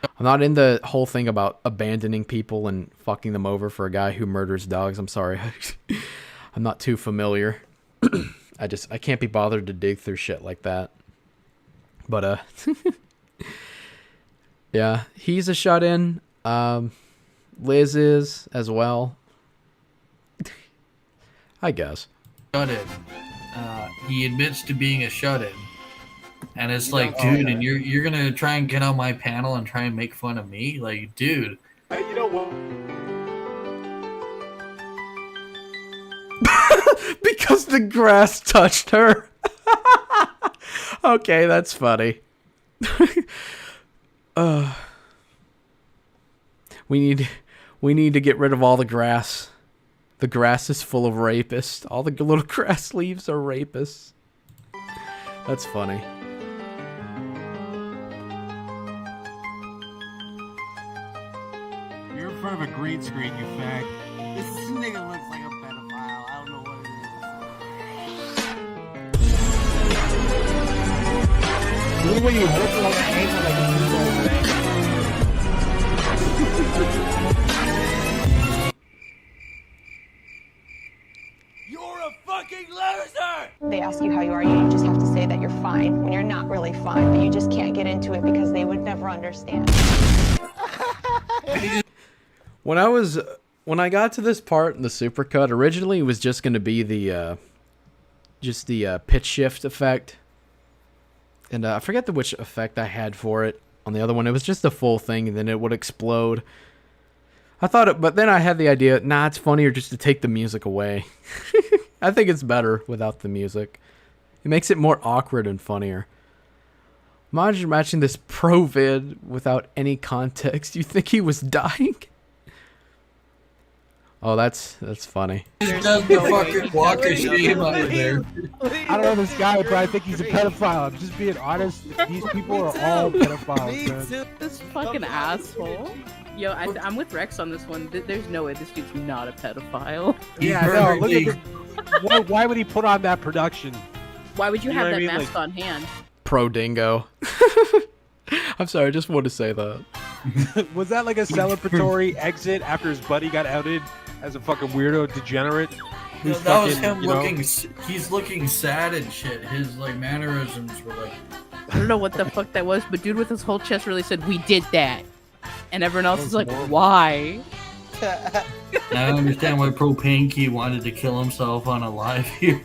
I'm not in the whole thing about abandoning people and fucking them over for a guy who murders dogs. I'm sorry. I'm not too familiar. I can't be bothered to dig through shit like that. But yeah, he's a shut-in. Liz is as well. I guess. Shut-in. He admits to being a shut-in. And it's like, dude, and you're gonna try and get on my panel and try and make fun of me? Like, dude. You know what? Because the grass touched her. Okay, that's funny. We need to get rid of all the grass. The grass is full of rapists. All the little grass leaves are rapists. That's funny. You're in front of a green screen, you fag. This nigga looks like a pedophile. I don't know what it is. When you hold it on the ankle like You're a fucking loser! They ask you how you are, you just have to say that you're fine when you're not really fine, but you just can't get into it because they would never understand. When I got to this part in the supercut, originally it was just going to be the pitch shift effect. And I forget which effect I had for it on the other one. It was just the full thing, and then it would explode. I thought it, but then I had the idea, nah, it's funnier just to take the music away. I think it's better without the music. It makes it more awkward and funnier. Imagine matching this pro vid without any context. You think he was dying? Oh, that's funny. Just does the fucking walk of shame over there. I don't know this guy, but I think he's a pedophile. I'm just being honest. These people are all pedophiles, man. This fucking asshole. Yo, I'm with Rex on this one. There's no way this dude's not a pedophile. Yeah, no, look at this. Why would he put on that production? Why would you have know what that I mean? mask on hand? Pro dingo. I'm sorry, I just wanted to say that. Was that like a celebratory exit after his buddy got outed as a fucking weirdo degenerate? That fucking, was him you know? looking. He's looking sad and shit. His like mannerisms were like. I don't know what the fuck that was, but dude with his whole chest really said, "We did that," and everyone else is like, "Why?" I understand why Propane wanted to kill himself on a live here.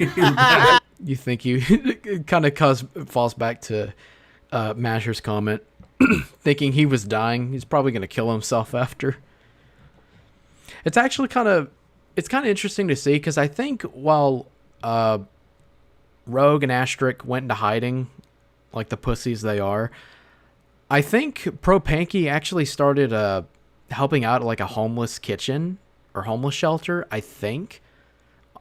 You think it kind of falls back to Masher's comment, thinking he was dying. He's probably going to kill himself after. It's actually kind of interesting to see because I think while Rogue and Asterisk went into hiding, like the pussies they are, I think Propanky actually started helping out at like a homeless kitchen or homeless shelter. I think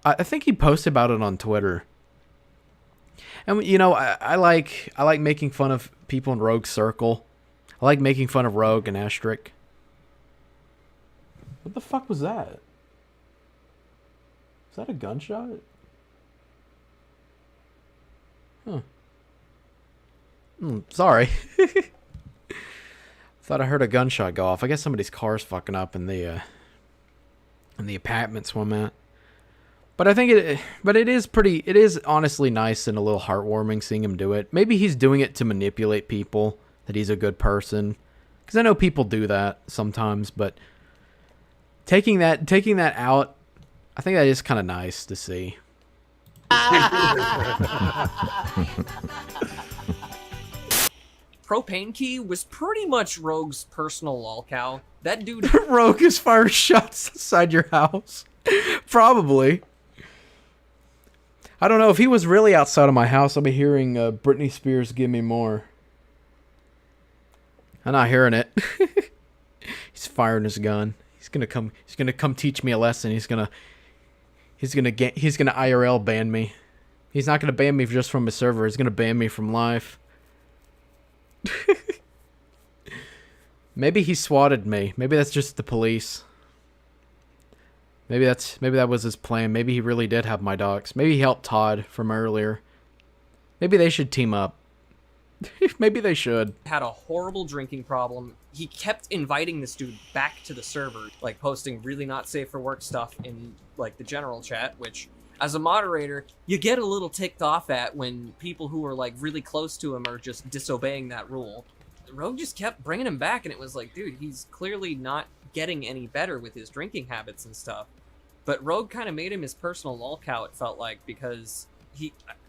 he posted about it on Twitter. And you know, I like making fun of people in Rogue's circle. I like making fun of Rogue and Asterisk. What the fuck was that? Is that a gunshot? Huh. Sorry. Thought I heard a gunshot go off. I guess somebody's car's fucking up in the apartments I'm at. But I think it is honestly nice and a little heartwarming seeing him do it. Maybe he's doing it to manipulate people, that he's a good person. Because I know people do that sometimes, but taking that out, I think that is kind of nice to see. Propane Key was pretty much Rogue's personal lolcow. That dude... Rogue is firing shots outside your house. Probably. I don't know. If he was really outside of my house, I'll be hearing Britney Spears Give Me More. I'm not hearing it. He's firing his gun. He's gonna come teach me a lesson. He's gonna IRL ban me. He's not gonna ban me just from his server. He's gonna ban me from life. Maybe he swatted me. Maybe that's just the police. Maybe that was his plan. Maybe he really did have my docs. Maybe he helped Todd from earlier. Maybe they should team up. Maybe they should. Had a horrible drinking problem. He kept inviting this dude back to the server, like posting really not safe for work stuff in like the general chat, which as a moderator, you get a little ticked off at when people who are like really close to him are just disobeying that rule. Rogue just kept bringing him back, and it was like, dude, he's clearly not getting any better with his drinking habits and stuff. But Rogue kind of made him his personal lolcow, it felt like, because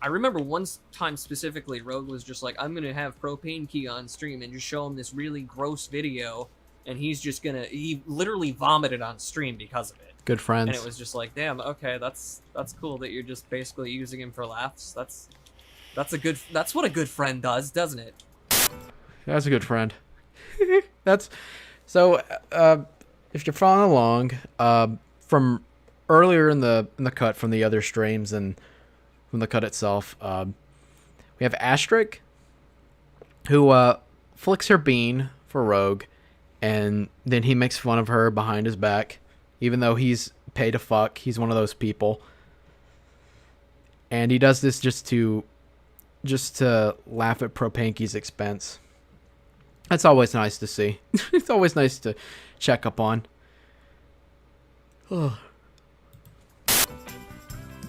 I remember one time specifically, Rogue was just like, I'm gonna have Propane Key on stream and just show him this really gross video, and he literally vomited on stream because of it. Good friends. And it was just like, damn, okay, that's cool that you're just basically using him for laughs. That's what a good friend does, doesn't it? That's a good friend. That's so. If you're following along, from earlier in the cut from the other streams and from the cut itself, we have Asterisk, who flicks her bean for Rogue, and then he makes fun of her behind his back, even though he's paid to fuck. He's one of those people, and he does this just to laugh at Propanky's expense. That's always nice to see. It's always nice to check up on.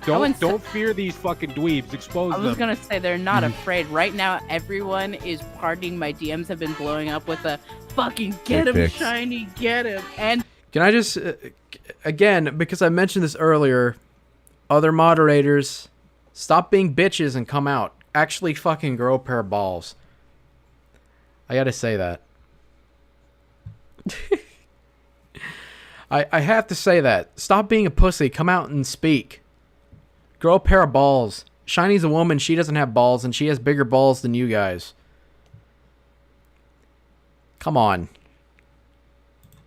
Don't fear these fucking dweebs. Expose them. I was gonna say they're not afraid. Right now, everyone is partying. My DMs have been blowing up with a fucking get him, shiny, get him. And can I just again, because I mentioned this earlier, other moderators, stop being bitches and come out. Actually, fucking grow a pair of balls. I gotta say that. I have to say that. Stop being a pussy. Come out and speak. Grow a pair of balls. Shiny's a woman. She doesn't have balls, and she has bigger balls than you guys. Come on.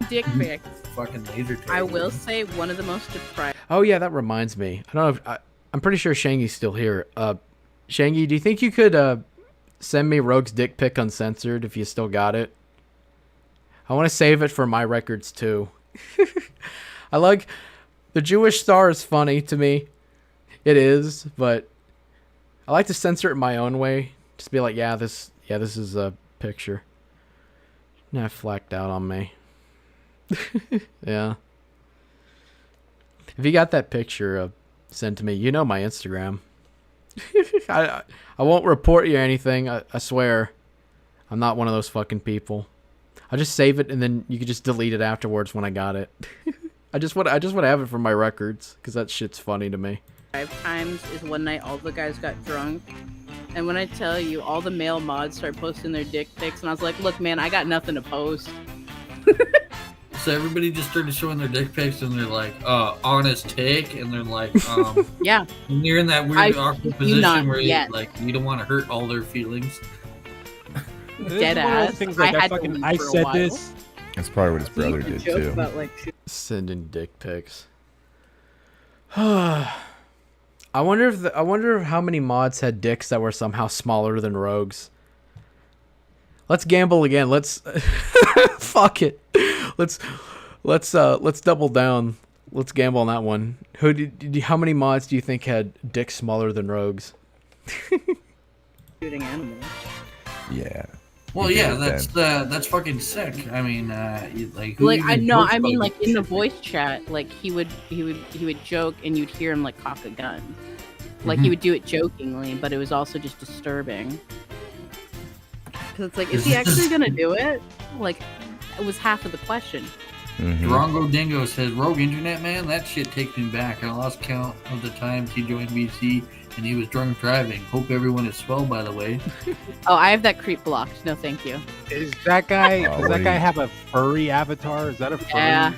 Dick pic. Fucking laser tag. I will say one of the most deprived. Oh yeah, that reminds me. I don't know if I'm pretty sure Shangy's still here. Shangy, do you think you could send me Rogue's dick pic uncensored if you still got it? I want to save it for my records too. I like the Jewish star is funny to me. It is, but I like to censor it my own way. Just be like, yeah, this is a picture. Now flacked out on me. Yeah. If you got that picture, send to me. You know my Instagram. I won't report you or anything. I swear. I'm not one of those fucking people. I'll just save it and then you can just delete it afterwards when I got it. I just want to have it for my records because that shit's funny to me. 5 times is one night all the guys got drunk. And when I tell you, all the male mods start posting their dick pics, and I was like, look, man, I got nothing to post. So everybody just started showing their dick pics, and they're like, honest take, and they're like, yeah. And you're in that weird awkward position where you, like, you don't want to hurt all their feelings. Dead ass. I said this. That's probably what his brother did too. About, like, sending dick pics. I wonder how many mods had dicks that were somehow smaller than Rogue's. Let's gamble again. Let's fuck it. Let's double down. Let's gamble on that one. How many mods do you think had dicks smaller than Rogue's? Shooting animals. Yeah. Well, yeah, that's fucking sick. I mean, like I mean, like in the voice chat, like he would joke and you'd hear him like cock a gun. Like he would do it jokingly, but it was also just disturbing. Because it's like, is he actually gonna do it? Like, it was half of the question. Drongo Dingo says, Rogue Internet Man, that shit takes me back. I lost count of the times he joined BC and he was drunk driving. Hope everyone is swell, by the way. Oh, I have that creep blocked. No, thank you. Is that guy? Does that guy have a furry avatar? Is that a furry? Yeah.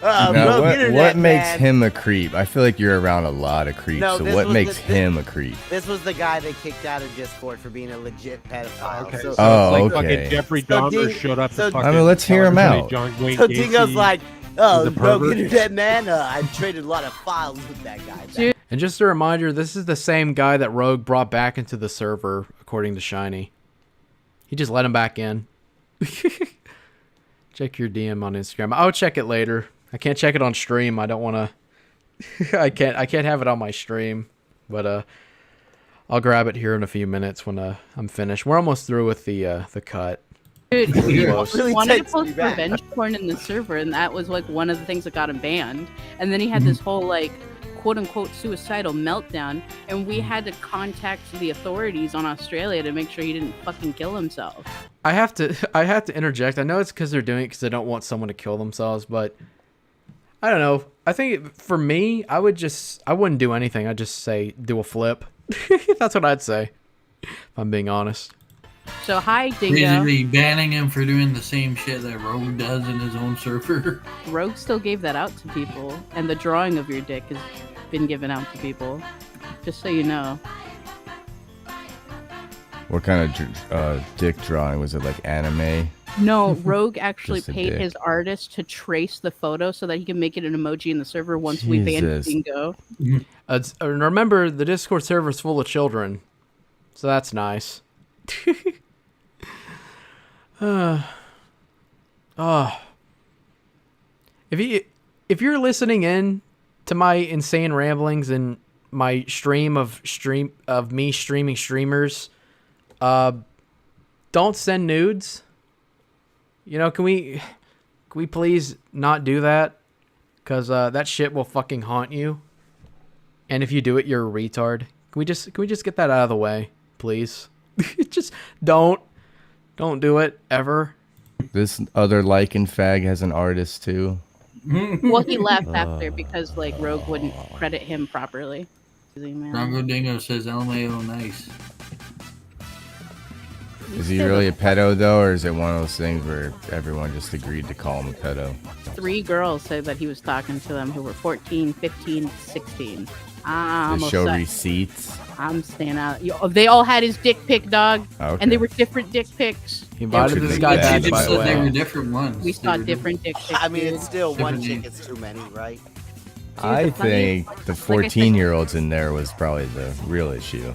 Now, what makes him a creep? I feel like you're around a lot of creeps. No, so what makes him a creep? This was the guy they kicked out of Discord for being a legit pedophile. Okay. So, Oh, Like okay. fucking Jeffrey Dahmer showed up. so- to I mean, let's hear him out. John Wayne so Gacy Dingo's like, is oh, a Rogue pervert." Internet Man, I traded a lot of files with that guy. Dude. And just a reminder, this is the same guy that Rogue brought back into the server, according to Shiny. He just let him back in. Check your DM on Instagram. I'll check it later. I can't check it on stream. I don't want to. I can't have it on my stream. But I'll grab it here in a few minutes when I'm finished. We're almost through with the cut. Dude, he Close. wanted to post revenge porn in the server, and that was like one of the things that got him banned. And then he had this whole like quote unquote suicidal meltdown, and we had to contact the authorities on Australia to make sure he didn't fucking kill himself. I have to interject. I know it's because they're doing it because they don't want someone to kill themselves, but I don't know. I think for me, I wouldn't do anything. I'd just say do a flip. That's what I'd say, if I'm being honest. So hi, Dingo. Basically banning him for doing the same shit that Rogue does in his own server. Rogue still gave that out to people, and the drawing of your dick has been given out to people. Just so you know. What kind of dick drawing? Was it like anime? No, Rogue actually Just a paid dick. his artist to trace the photo so that he can make it an emoji in the server once we ban Jesus. Dingo. And remember, the Discord server is full of children, so that's nice. If you're listening in to my insane ramblings and my stream of me streaming streamers, don't send nudes. You know, can we please not do that? Cause that shit will fucking haunt you. And if you do it, you're a retard. Can we just get that out of the way, please? Just don't do it ever. This other lichen fag has an artist too. Well, he left after because like Rogue wouldn't credit him properly. Drongo Dingo says LMAO nice. Is he really a pedo though, or is it one of those things where everyone just agreed to call him a pedo? 3 girls said that he was talking to them who were 14, 15, 16. I'm To show upset. receipts. I'm staying out. They all had his dick pic, dog, Okay. and they were different dick pics. He invited this guy She back, just by the said they were way. different ones. We saw different dick pics. I mean, dude. it's still one Different chick is too many, right? I the funny- think the like I said- 14-year-olds in there was probably the real issue.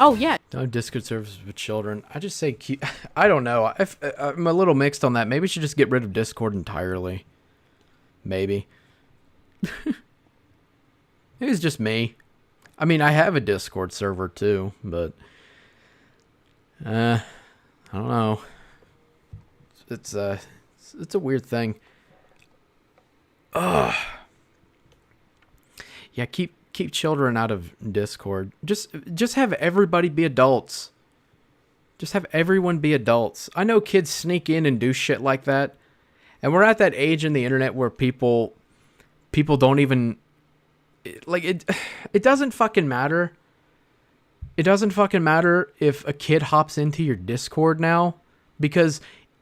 Oh yeah. Don't Discord services with children. I just say keep. I don't know. I'm a little mixed on that. Maybe we should just get rid of Discord entirely. Maybe. Maybe it's just me. I mean, I have a Discord server too, but I don't know. It's a weird thing. Ugh. Yeah, keep children out of Discord. Just have everybody be adults. Just have everyone be adults. I know kids sneak in and do shit like that. And we're at that age in the internet where people don't even like it. It doesn't fucking matter. It doesn't fucking matter if a kid hops into your Discord now, because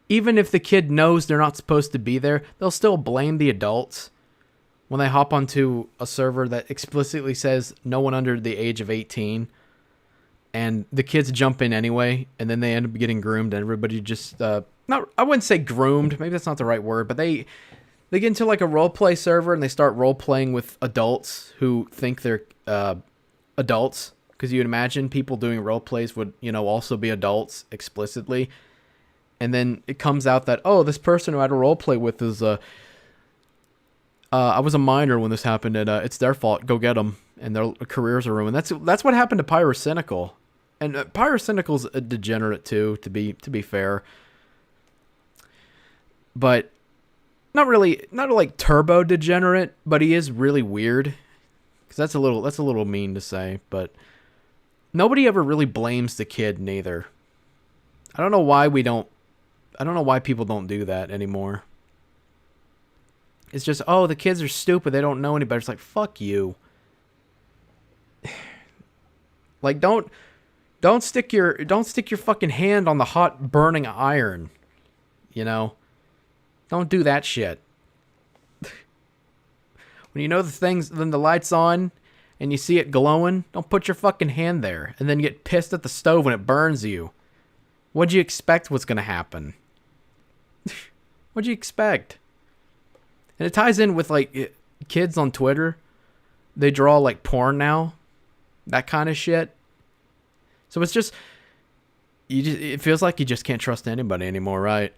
even if the kid knows they're not supposed to be there, they'll still blame the adults when they hop onto a server that explicitly says no one under the age of 18, and the kids jump in anyway, and then they end up getting groomed, and everybody just I wouldn't say groomed, maybe that's not the right word, but they get into like a roleplay server and they start role-playing with adults who think they're adults, because you'd imagine people doing roleplays would, also be adults explicitly. And then it comes out that, oh, this person who I had a roleplay with is I was a minor when this happened, and it's their fault. Go get them, and their careers are ruined. That's what happened to Pyrocynical, and Pyrocynical's a degenerate too. To be fair, but not like turbo degenerate, but he is really weird. Because that's a little mean to say, but nobody ever really blames the kid neither. I don't know why people don't do that anymore. It's just, oh, the kids are stupid. They don't know any better. It's like, fuck you. Like, don't stick your fucking hand on the hot burning iron. Don't do that shit. When you know then the light's on and you see it glowing, don't put your fucking hand there and then get pissed at the stove when it burns you. What'd you expect was gonna happen? What'd you expect? And it ties in with like kids on Twitter. They draw like porn now, that kind of shit. So it's just it feels like you just can't trust anybody anymore, right?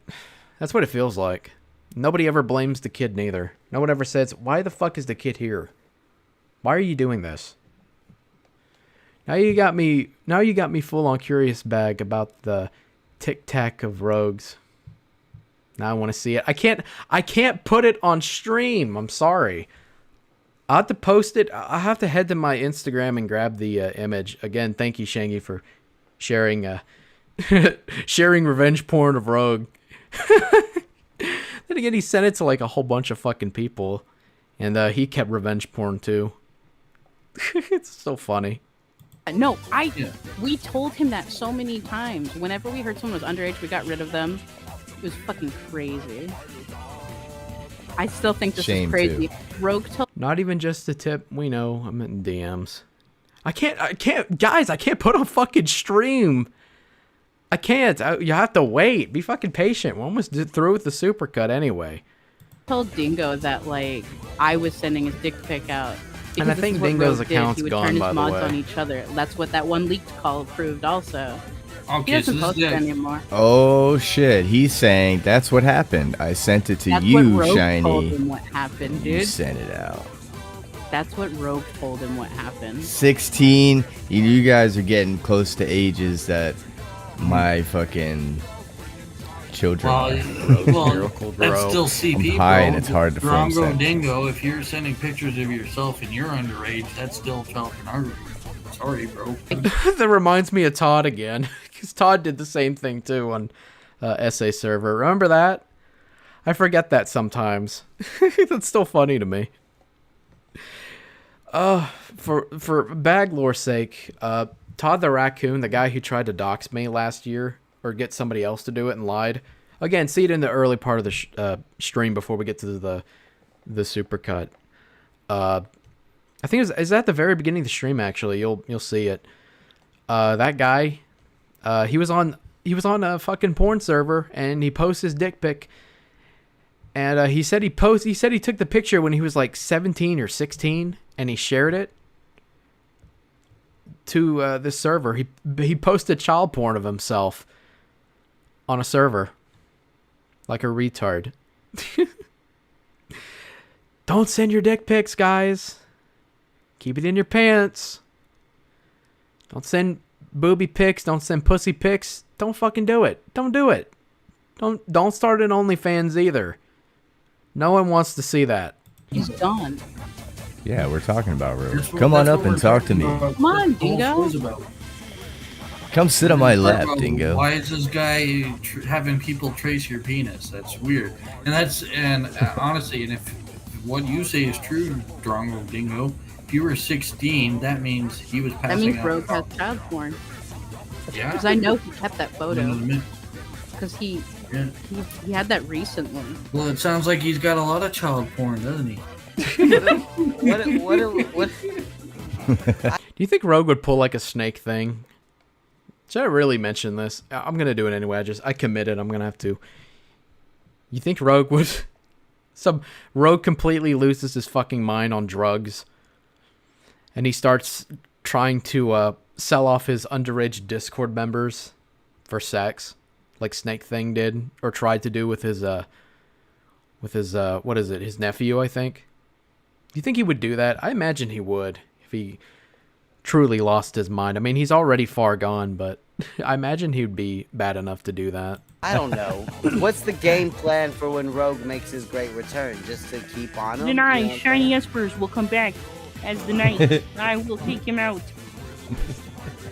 That's what it feels like. Nobody ever blames the kid neither. No one ever says, "Why the fuck is the kid here? Why are you doing this?" Now you got me full on curious bag about the tic tac of rogues. Now I want to see it. I can't put it on stream. I'm sorry. I'll have to post it. I have to head to my Instagram and grab the image. Again, thank you, Shangy, for sharing sharing revenge porn of Rogue. Then again, he sent it to like a whole bunch of fucking people, and he kept revenge porn too. It's so funny. No, we told him that so many times. Whenever we heard someone was underage, we got rid of them. It was fucking crazy. I still think this is crazy. Too. Rogue told. Not even just a tip. We know. I'm in DMs. I can't, guys. I can't put on fucking stream. I can't. You have to wait. Be fucking patient. We're almost through with the supercut anyway. Told Dingo that like I was sending his dick pic out. And I think Dingo's account's gone, by the way. He would turn his mods on each other. That's what that one leaked call proved also. Okay, He doesn't so post this it is anymore. Oh shit! He's saying that's what happened. I sent it to That's you, what Rogue Shiny. told him what happened, You dude. sent it out. That's what Rogue told him what happened. 16. You guys are getting close to ages that my fucking children are. That's still CP, I'm high bro. and it's hard to form Drongo sentences. Dingo, if you're sending pictures of yourself and you're underage, that's still child pornography. Sorry, bro. That reminds me of Todd again, because Todd did the same thing too on SA server. Remember that? I forget that sometimes. That's still funny to me. For bag lore's sake, Todd the Raccoon, the guy who tried to dox me last year or get somebody else to do it and lied. Again, see it in the early part of the stream before we get to the supercut. I think it's at the very beginning of the stream. Actually, you'll see it. That guy, he was on a fucking porn server, and he posts his dick pic. And he said he took the picture when he was like 17 or 16, and he shared it to this server. He posted child porn of himself on a server, like a retard. Don't send your dick pics, guys. Keep it in your pants. Don't send booby pics. Don't send pussy pics. Don't fucking do it. Don't do it. Don't start an OnlyFans either. No one wants to see that. He's gone. Yeah, we're talking about Rogue. Come on up and talk to me. Come on, Dingo. Come sit on my lap, Dingo. Why is this guy having people trace your penis? That's weird. And honestly, and if what you say is true, Drongo Dingo, if you were 16, that means he was passing out. That means Rogue has child porn. Yeah. Because I know he kept that photo. Because he had that recently. Well, it sounds like he's got a lot of child porn, doesn't he? What? Do you think Rogue would pull like a snake thing? Should I really mention this? I'm gonna do it anyway. I committed. I'm gonna have to. You think Rogue would? Rogue completely loses his fucking mind on drugs, and he starts trying to sell off his underage Discord members for sex, like Snake Thing did, or tried to do with his what is it? His nephew, I think. Do you think he would do that? I imagine he would if he truly lost his mind. I mean, he's already far gone, but I imagine he'd be bad enough to do that. I don't know. What's the game plan for when Rogue makes his great return? Just to keep on him? Then Shiny Espers will come back as the knight. I will take him out.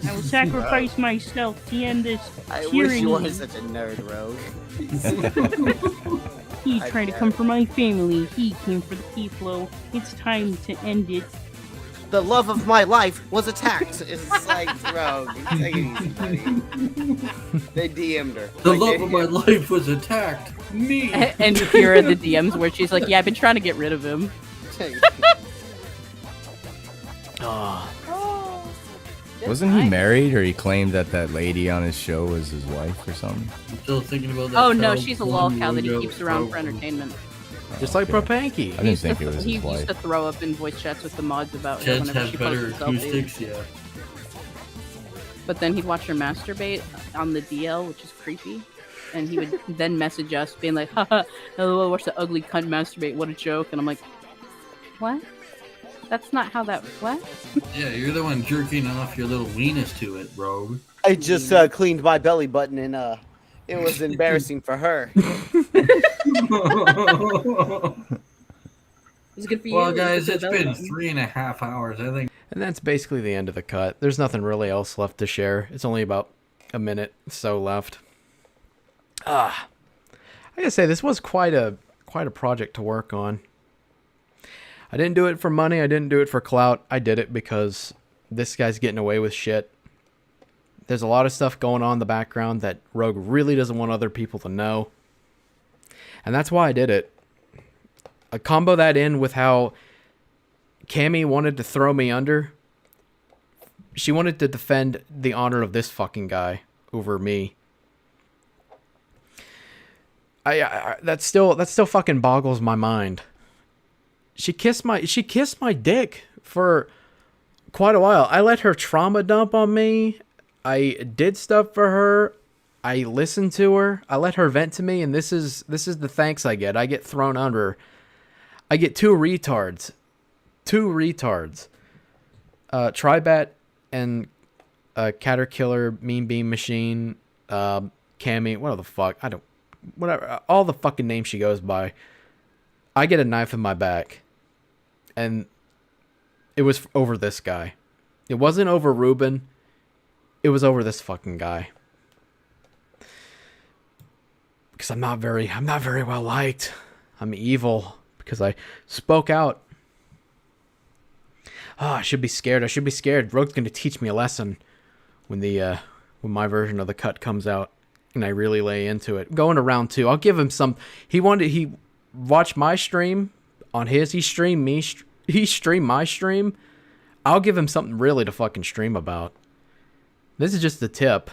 I will sacrifice myself to end this I tyranny. wish you weren't such a nerd, Rogue. He tried to come for my family. He came for the people. It's time to end it. The love of my life was attacked. It's like, Rogue, take it easy, buddy. They DM'd her. The love of my life was attacked. Me. And here are the DMs where she's like, yeah, I've been trying to get rid of him. Wasn't he married, or he claimed that lady on his show was his wife or something? I'm still thinking about that. Oh no, she's a lolcow that he keeps around for entertainment. Just like Propanky. I didn't think it was his He wife. used to throw up in voice chats with the mods about it Jets whenever have she better posted selfies. acoustics, yeah. But then he'd watch her masturbate on the DL, which is creepy. And he would then message us being like, haha, LOL, watch the ugly cunt masturbate, what a joke. And I'm like, what? That's not how that, what? Yeah, you're the one jerking off your little weenus to it, Rogue. I just cleaned my belly button and it was embarrassing for her. It's good for you. Well, guys, it's been 3.5 hours, I think. And that's basically the end of the cut. There's nothing really else left to share. It's only about a minute so left. I gotta say, this was quite a project to work on. I didn't do it for money. I didn't do it for clout. I did it because this guy's getting away with shit. There's a lot of stuff going on in the background that Rogue really doesn't want other people to know. And that's why I did it. I combo that in with how Cammy wanted to throw me under. She wanted to defend the honor of this fucking guy over me. That still fucking boggles my mind. She kissed my dick for quite a while. I let her trauma dump on me. I did stuff for her. I listened to her. I let her vent to me, and this is the thanks I get. I get thrown under. I get two retards. Tribat and Caterkiller, Mean Beam Machine, Cammy, what the fuck? Whatever. All the fucking names she goes by. I get a knife in my back. And it was over this guy. It wasn't over Ruben. It was over this fucking guy. Because I'm not very well liked. I'm evil because I spoke out. I should be scared. Rogue's going to teach me a lesson when my version of the cut comes out and I really lay into it. Going to round 2. I'll give him some. He watched my stream on his. He streamed me he streamed my stream, I'll give him something really to fucking stream about. This is just the tip.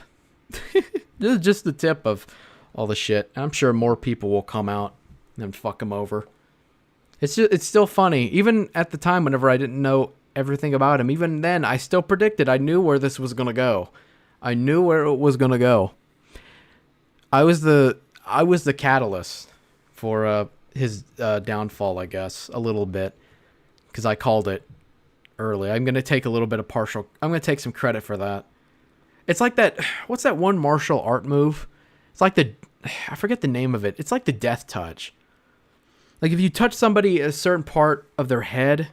This is just the tip of all the shit. I'm sure more people will come out and fuck him over. It's still funny. Even at the time, whenever I didn't know everything about him, even then, I still predicted. I knew where this was gonna go. I knew where it was gonna go. I was the catalyst for his downfall, I guess, a little bit, because I called it early. I'm gonna take a little bit of partial. I'm gonna take some credit for that. It's like that. What's that one martial art move? It's like I forget the name of it. It's like the death touch. Like if you touch somebody a certain part of their head,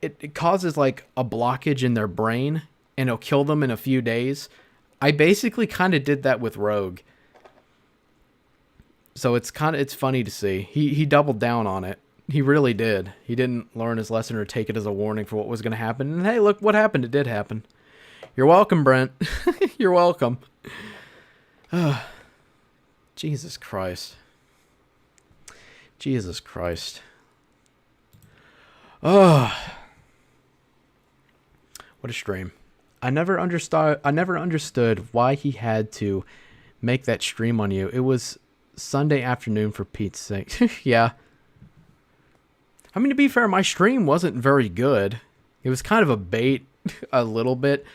it causes like a blockage in their brain and it'll kill them in a few days. I basically kind of did that with Rogue. So it's funny to see. He doubled down on it. He really did. He didn't learn his lesson or take it as a warning for what was going to happen. And hey, look what happened. It did happen. You're welcome, Brent. You're welcome. Jesus Christ. Jesus Christ. Oh. What a stream. I never understood why he had to make that stream on you. It was Sunday afternoon, for Pete's sake. Yeah. I mean, to be fair, my stream wasn't very good. It was kind of a bait a little bit.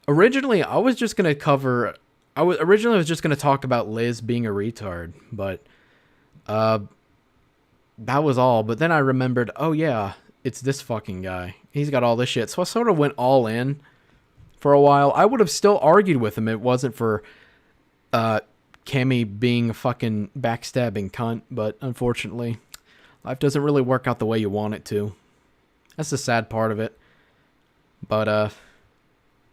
Originally, I was just going to cover... I was just going to talk about Liz being a retard, but that was all. But then I remembered, oh yeah, it's this fucking guy. He's got all this shit. So I sort of went all in for a while. I would have still argued with him if it wasn't for Cammy being a fucking backstabbing cunt, but unfortunately, life doesn't really work out the way you want it to. That's the sad part of it. But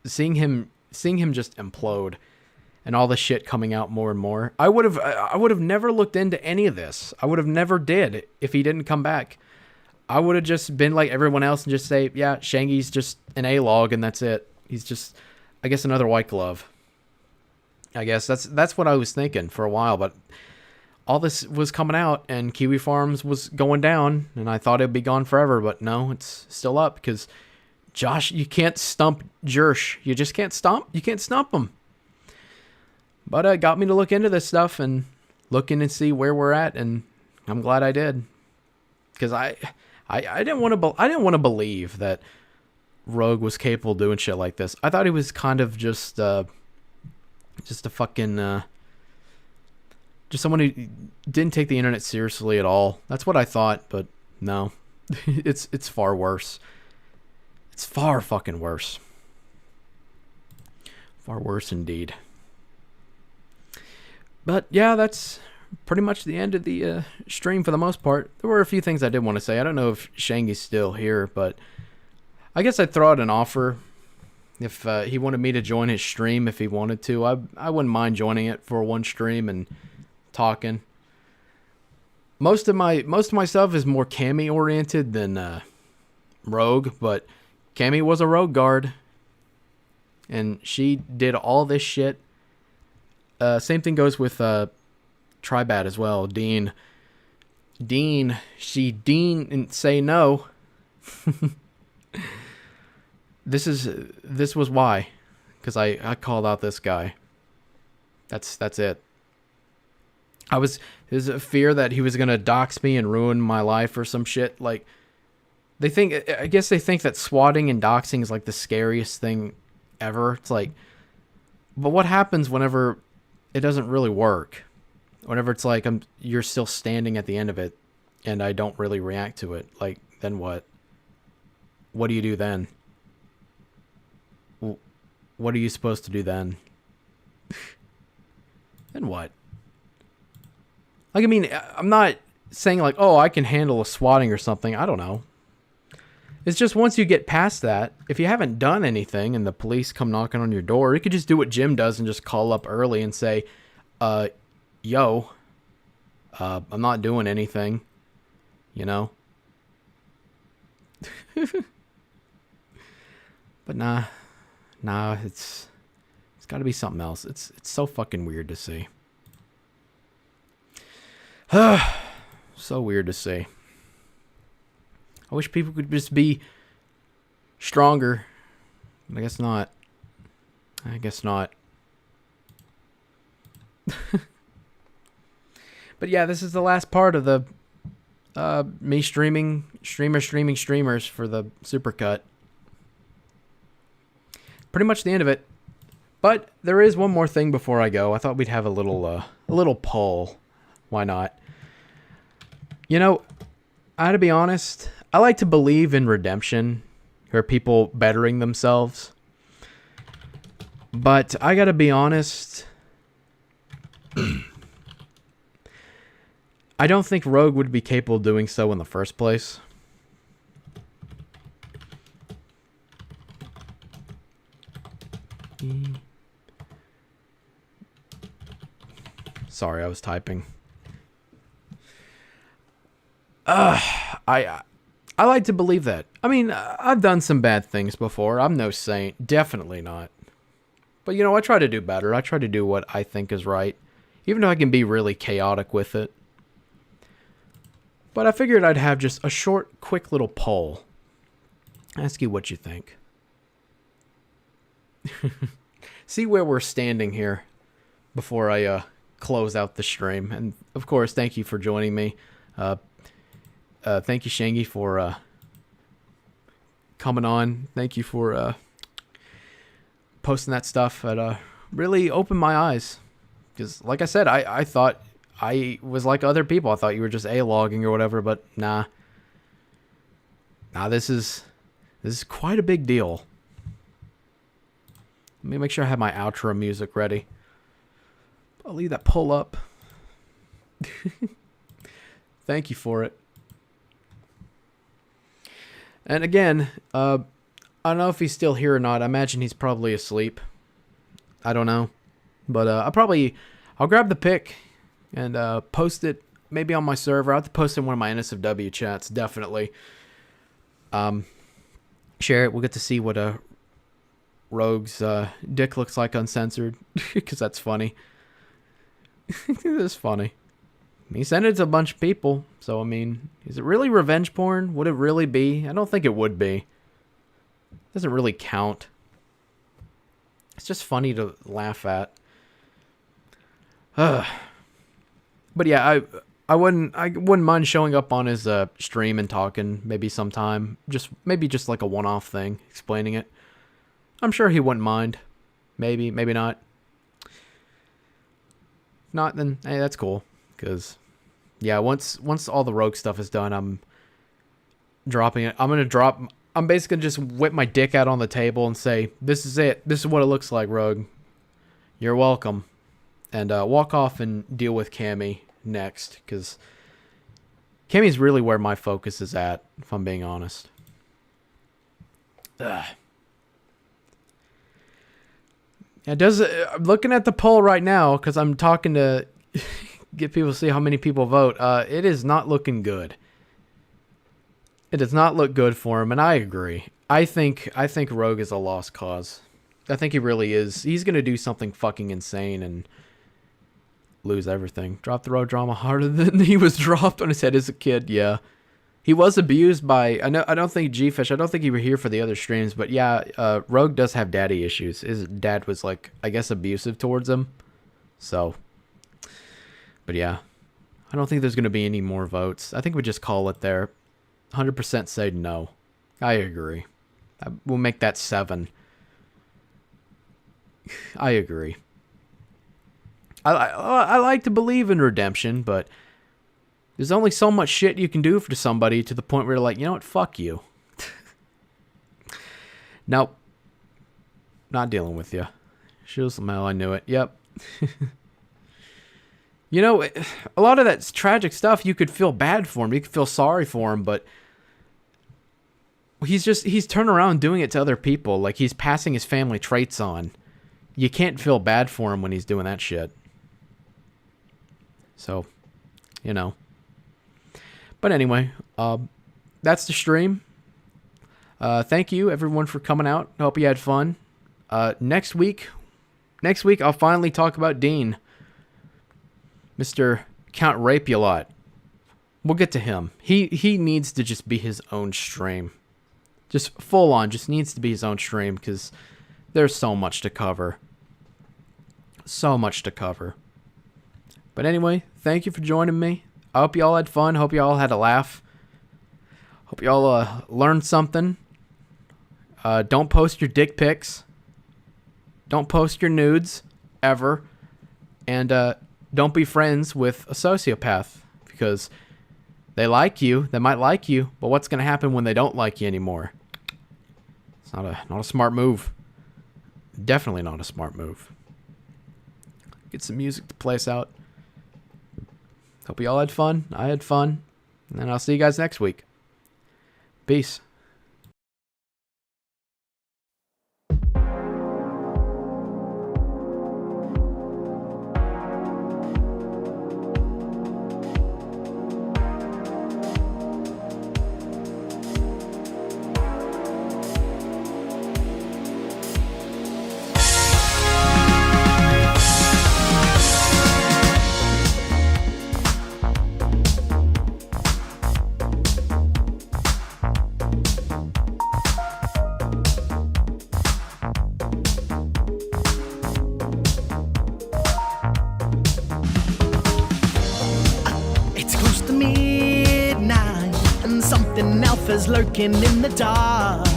seeing him just implode and all the shit coming out more and more, I would have never looked into any of this. I would have never did if he didn't come back. I would have just been like everyone else and just say, yeah, Shangy's just an A-log and that's it. He's just, I guess, another white glove. I guess that's what I was thinking for a while, but all this was coming out and Kiwi Farms was going down and I thought it'd be gone forever, but no, it's still up because Josh, you can't stump Jersh. You just can't stump. You can't stump him. But it got me to look into this stuff and look in and see where we're at, and I'm glad I did, because I didn't want to believe that Rogue was capable of doing shit like this. I thought he was kind of just a fucking just someone who didn't take the internet seriously at all. That's what I thought, but no, it's far worse. It's far fucking worse. Far worse indeed. But yeah, that's pretty much the end of the stream for the most part. There were a few things I did want to say. I don't know if Shangy's still here, but I guess I'd throw out an offer. If he wanted me to join his stream, if he wanted to, I wouldn't mind joining it for one stream and talking. Most of my stuff is more Cammy oriented than Rogue, but Cammy was a Rogue guard, and she did all this shit. Same thing goes with Tribat as well. Dean and say no. This was why, because I called out this guy. That's it. There's a fear that he was gonna dox me and ruin my life or some shit. Like, I guess they think that swatting and doxing is like the scariest thing ever. It's like, but what happens whenever it doesn't really work? Whenever it's like you're still standing at the end of it and I don't really react to it, like, then what? What do you do then? What are you supposed to do then? Then what? Like, I mean, I'm not saying like, oh, I can handle a swatting or something. I don't know. It's just once you get past that, if you haven't done anything and the police come knocking on your door, you could just do what Jim does and just call up early and say, yo, I'm not doing anything, you know? But nah, it's got to be something else. It's so fucking weird to see. So weird to see. I wish people could just be stronger. But I guess not. I guess not. But yeah, this is the last part of the me streamers for the Supercut. Pretty much the end of it. But there is one more thing before I go. I thought we'd have a little poll. Why not? You know, I had to be honest. I like to believe in redemption, or people bettering themselves. But I gotta be honest. I don't think Rogue would be capable of doing so in the first place. Sorry, I was typing. I like to believe that. I mean, I've done some bad things before. I'm no saint. Definitely not. But, you know, I try to do better. I try to do what I think is right. Even though I can be really chaotic with it. But I figured I'd have just a short, quick little poll. Ask you what you think. See where we're standing here before I close out the stream. And, of course, thank you for joining me. Thank you, Shangy, for coming on. Thank you for posting that stuff. It really opened my eyes. Because, like I said, I thought I was like other people. I thought you were just A-logging or whatever, but nah. Nah, this is quite a big deal. Let me make sure I have my outro music ready. I'll leave that pull up. Thank you for it. And again, I don't know if he's still here or not. I imagine he's probably asleep. I don't know. But I'll grab the pic and post it maybe on my server. I'll have to post it in one of my NSFW chats, definitely. Share it. We'll get to see what Rogue's dick looks like uncensored, because that's funny. It's funny. He sent it to a bunch of people, so I mean, is it really revenge porn? Would it really be? I don't think it would be. It doesn't really count. It's just funny to laugh at. But yeah, I wouldn't mind showing up on his stream and talking maybe sometime. Maybe just like a one-off thing, explaining it. I'm sure he wouldn't mind. Maybe not. If not, then hey, that's cool. Because, yeah, once all the Rogue stuff is done, I'm dropping it. I'm basically just whip my dick out on the table and say, this is it. This is what it looks like, Rogue. You're welcome. And walk off and deal with Cammy next. Because Cammy's really where my focus is at, if I'm being honest. Ugh. It does. I'm looking at the poll right now because I'm talking to get people to see how many people vote. It is not looking good. It does not look good for him, and I agree. I think Rogue is a lost cause. I think he really is. He's gonna do something fucking insane and lose everything. Drop the Rogue drama harder than he was dropped on his head as a kid. Yeah. He was abused by, I don't think G-Fish, I don't think he was here for the other streams, but yeah, Rogue does have daddy issues. His dad was, like, I guess abusive towards him. So, but yeah, I don't think there's going to be any more votes. I think we just call it there. 100% say no. I agree. We'll make that 7. I agree. I like to believe in redemption, but there's only so much shit you can do for somebody to the point where you're like, you know what, fuck you. Nope. Not dealing with you. Show somehow I knew it. Yep. You know, a lot of that tragic stuff, you could feel bad for him. You could feel sorry for him, but he's turning around doing it to other people. Like, he's passing his family traits on. You can't feel bad for him when he's doing that shit. So, you know. But anyway, that's the stream. Thank you, everyone, for coming out. I hope you had fun. Next week, I'll finally talk about Dean. Mr. Count Rape-A-Lot. we'll get to him. He needs to just be his own stream. Just full on, just needs to be his own stream because there's so much to cover. So much to cover. But anyway, thank you for joining me. I hope y'all had fun. Hope y'all had a laugh. Hope y'all learned something. Don't post your dick pics. Don't post your nudes ever. And don't be friends with a sociopath because they like you. They might like you, but what's going to happen when they don't like you anymore? It's not a smart move. Definitely not a smart move. Get some music to play us out. Hope you all had fun. I had fun. And I'll see you guys next week. Peace. Lurking in the dark,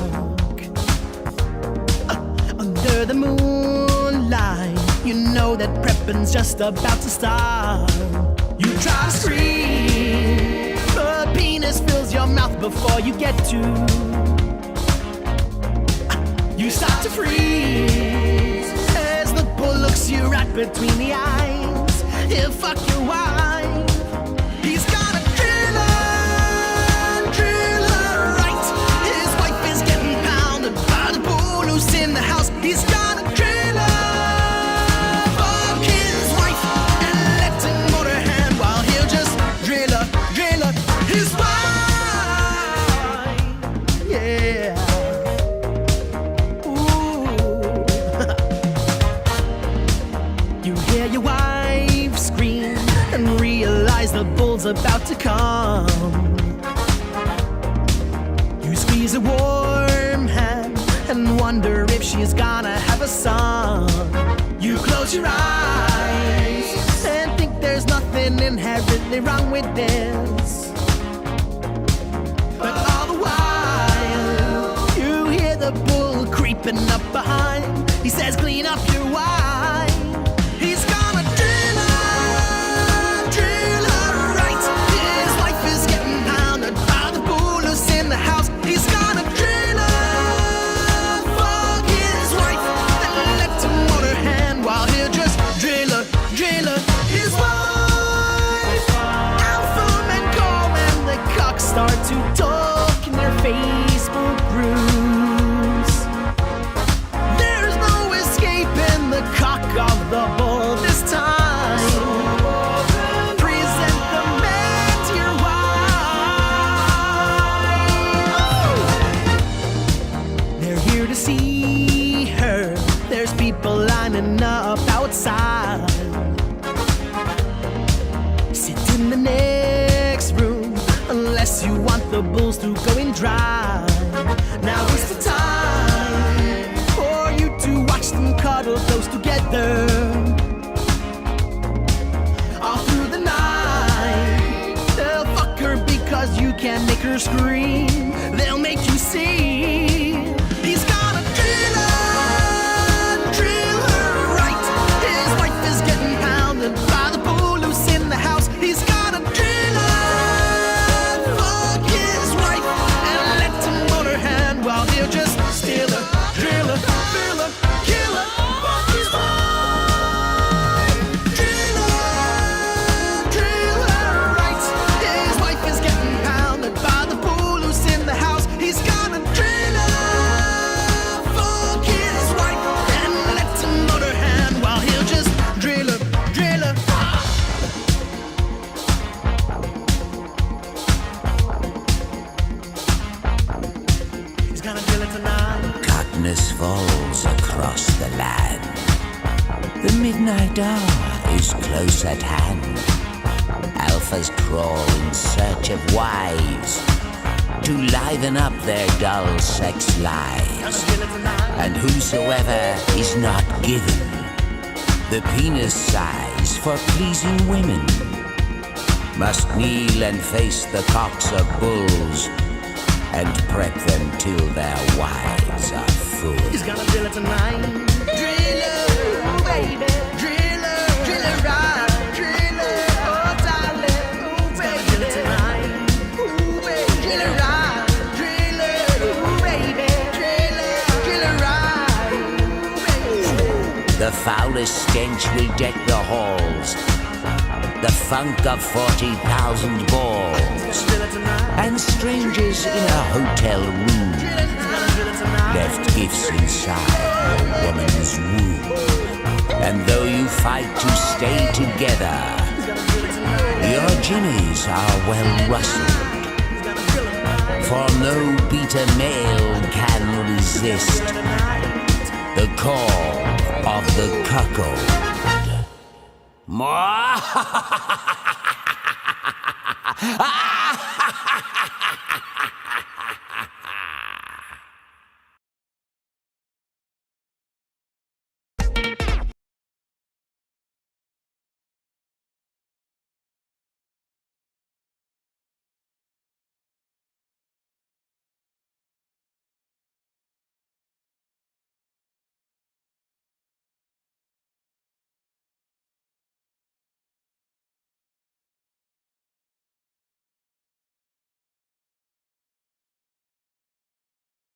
under the moonlight, you know that prepping's just about to start. You try to scream, but penis fills your mouth before you get to. You start to freeze as the bull looks you right between the eyes. He'll fuck your wife. He's got a in the house, he's got a trailer. Fuck his wife and let him motor hand while he'll just driller his wife. Yeah. Ooh. You hear your wife scream and realize the bull's about to come. You squeeze a warm hand and wonder if she's gonna have a son. You close your eyes and think there's nothing inherently wrong with this. But all the while, you hear the bull creeping up behind. He says, clean up your wine. He's gonna drill her right. His wife is getting pounded by the bull who's in the house. He's gonna drill her. While he'll just driller his wife. Alpha men come and the cocks start to talk in their Facebook groups. There's no escaping the cock of the bull this time. Present the man to your wife. They're here to see her. There's people lining up outside. Sit in the next room unless you want the bulls to go and dry. Now is the time for you to watch them cuddle close together. All through the night, they'll fuck her because you can't make her scream. They'll make you see. He's got a driller. By the bull loose in the house, he's got a driller. Fuck his wife and let him motor hand while he'll just steal her, driller, filler, killer. Fuck his wife. Driller, right. His wife is getting pounded by the bull loose in the house. He's got a driller. Fuck his wife and let him motor hand while he'll just driller. Darkness falls across the land. The midnight hour is close at hand. Alphas crawl in search of wives to liven up their dull sex lives. And whosoever is not given the penis size for pleasing women must kneel and face the cocks of bulls and prep them till their wives are full. He's gonna drill it tonight. Driller, baby. Driller, driller, ride. Driller, oh darling, oh baby. Drill it tonight. Ooh, baby. Driller, ride. Driller, ooh, baby. Driller, driller, ride. Ooh, baby. The foulest stench will deck the halls, the funk of 40,000 balls, and strangers in a hotel room left gifts inside a woman's womb. And though you fight to stay together, your jimmies are well rustled, for no beta male can resist the call of the cuckold.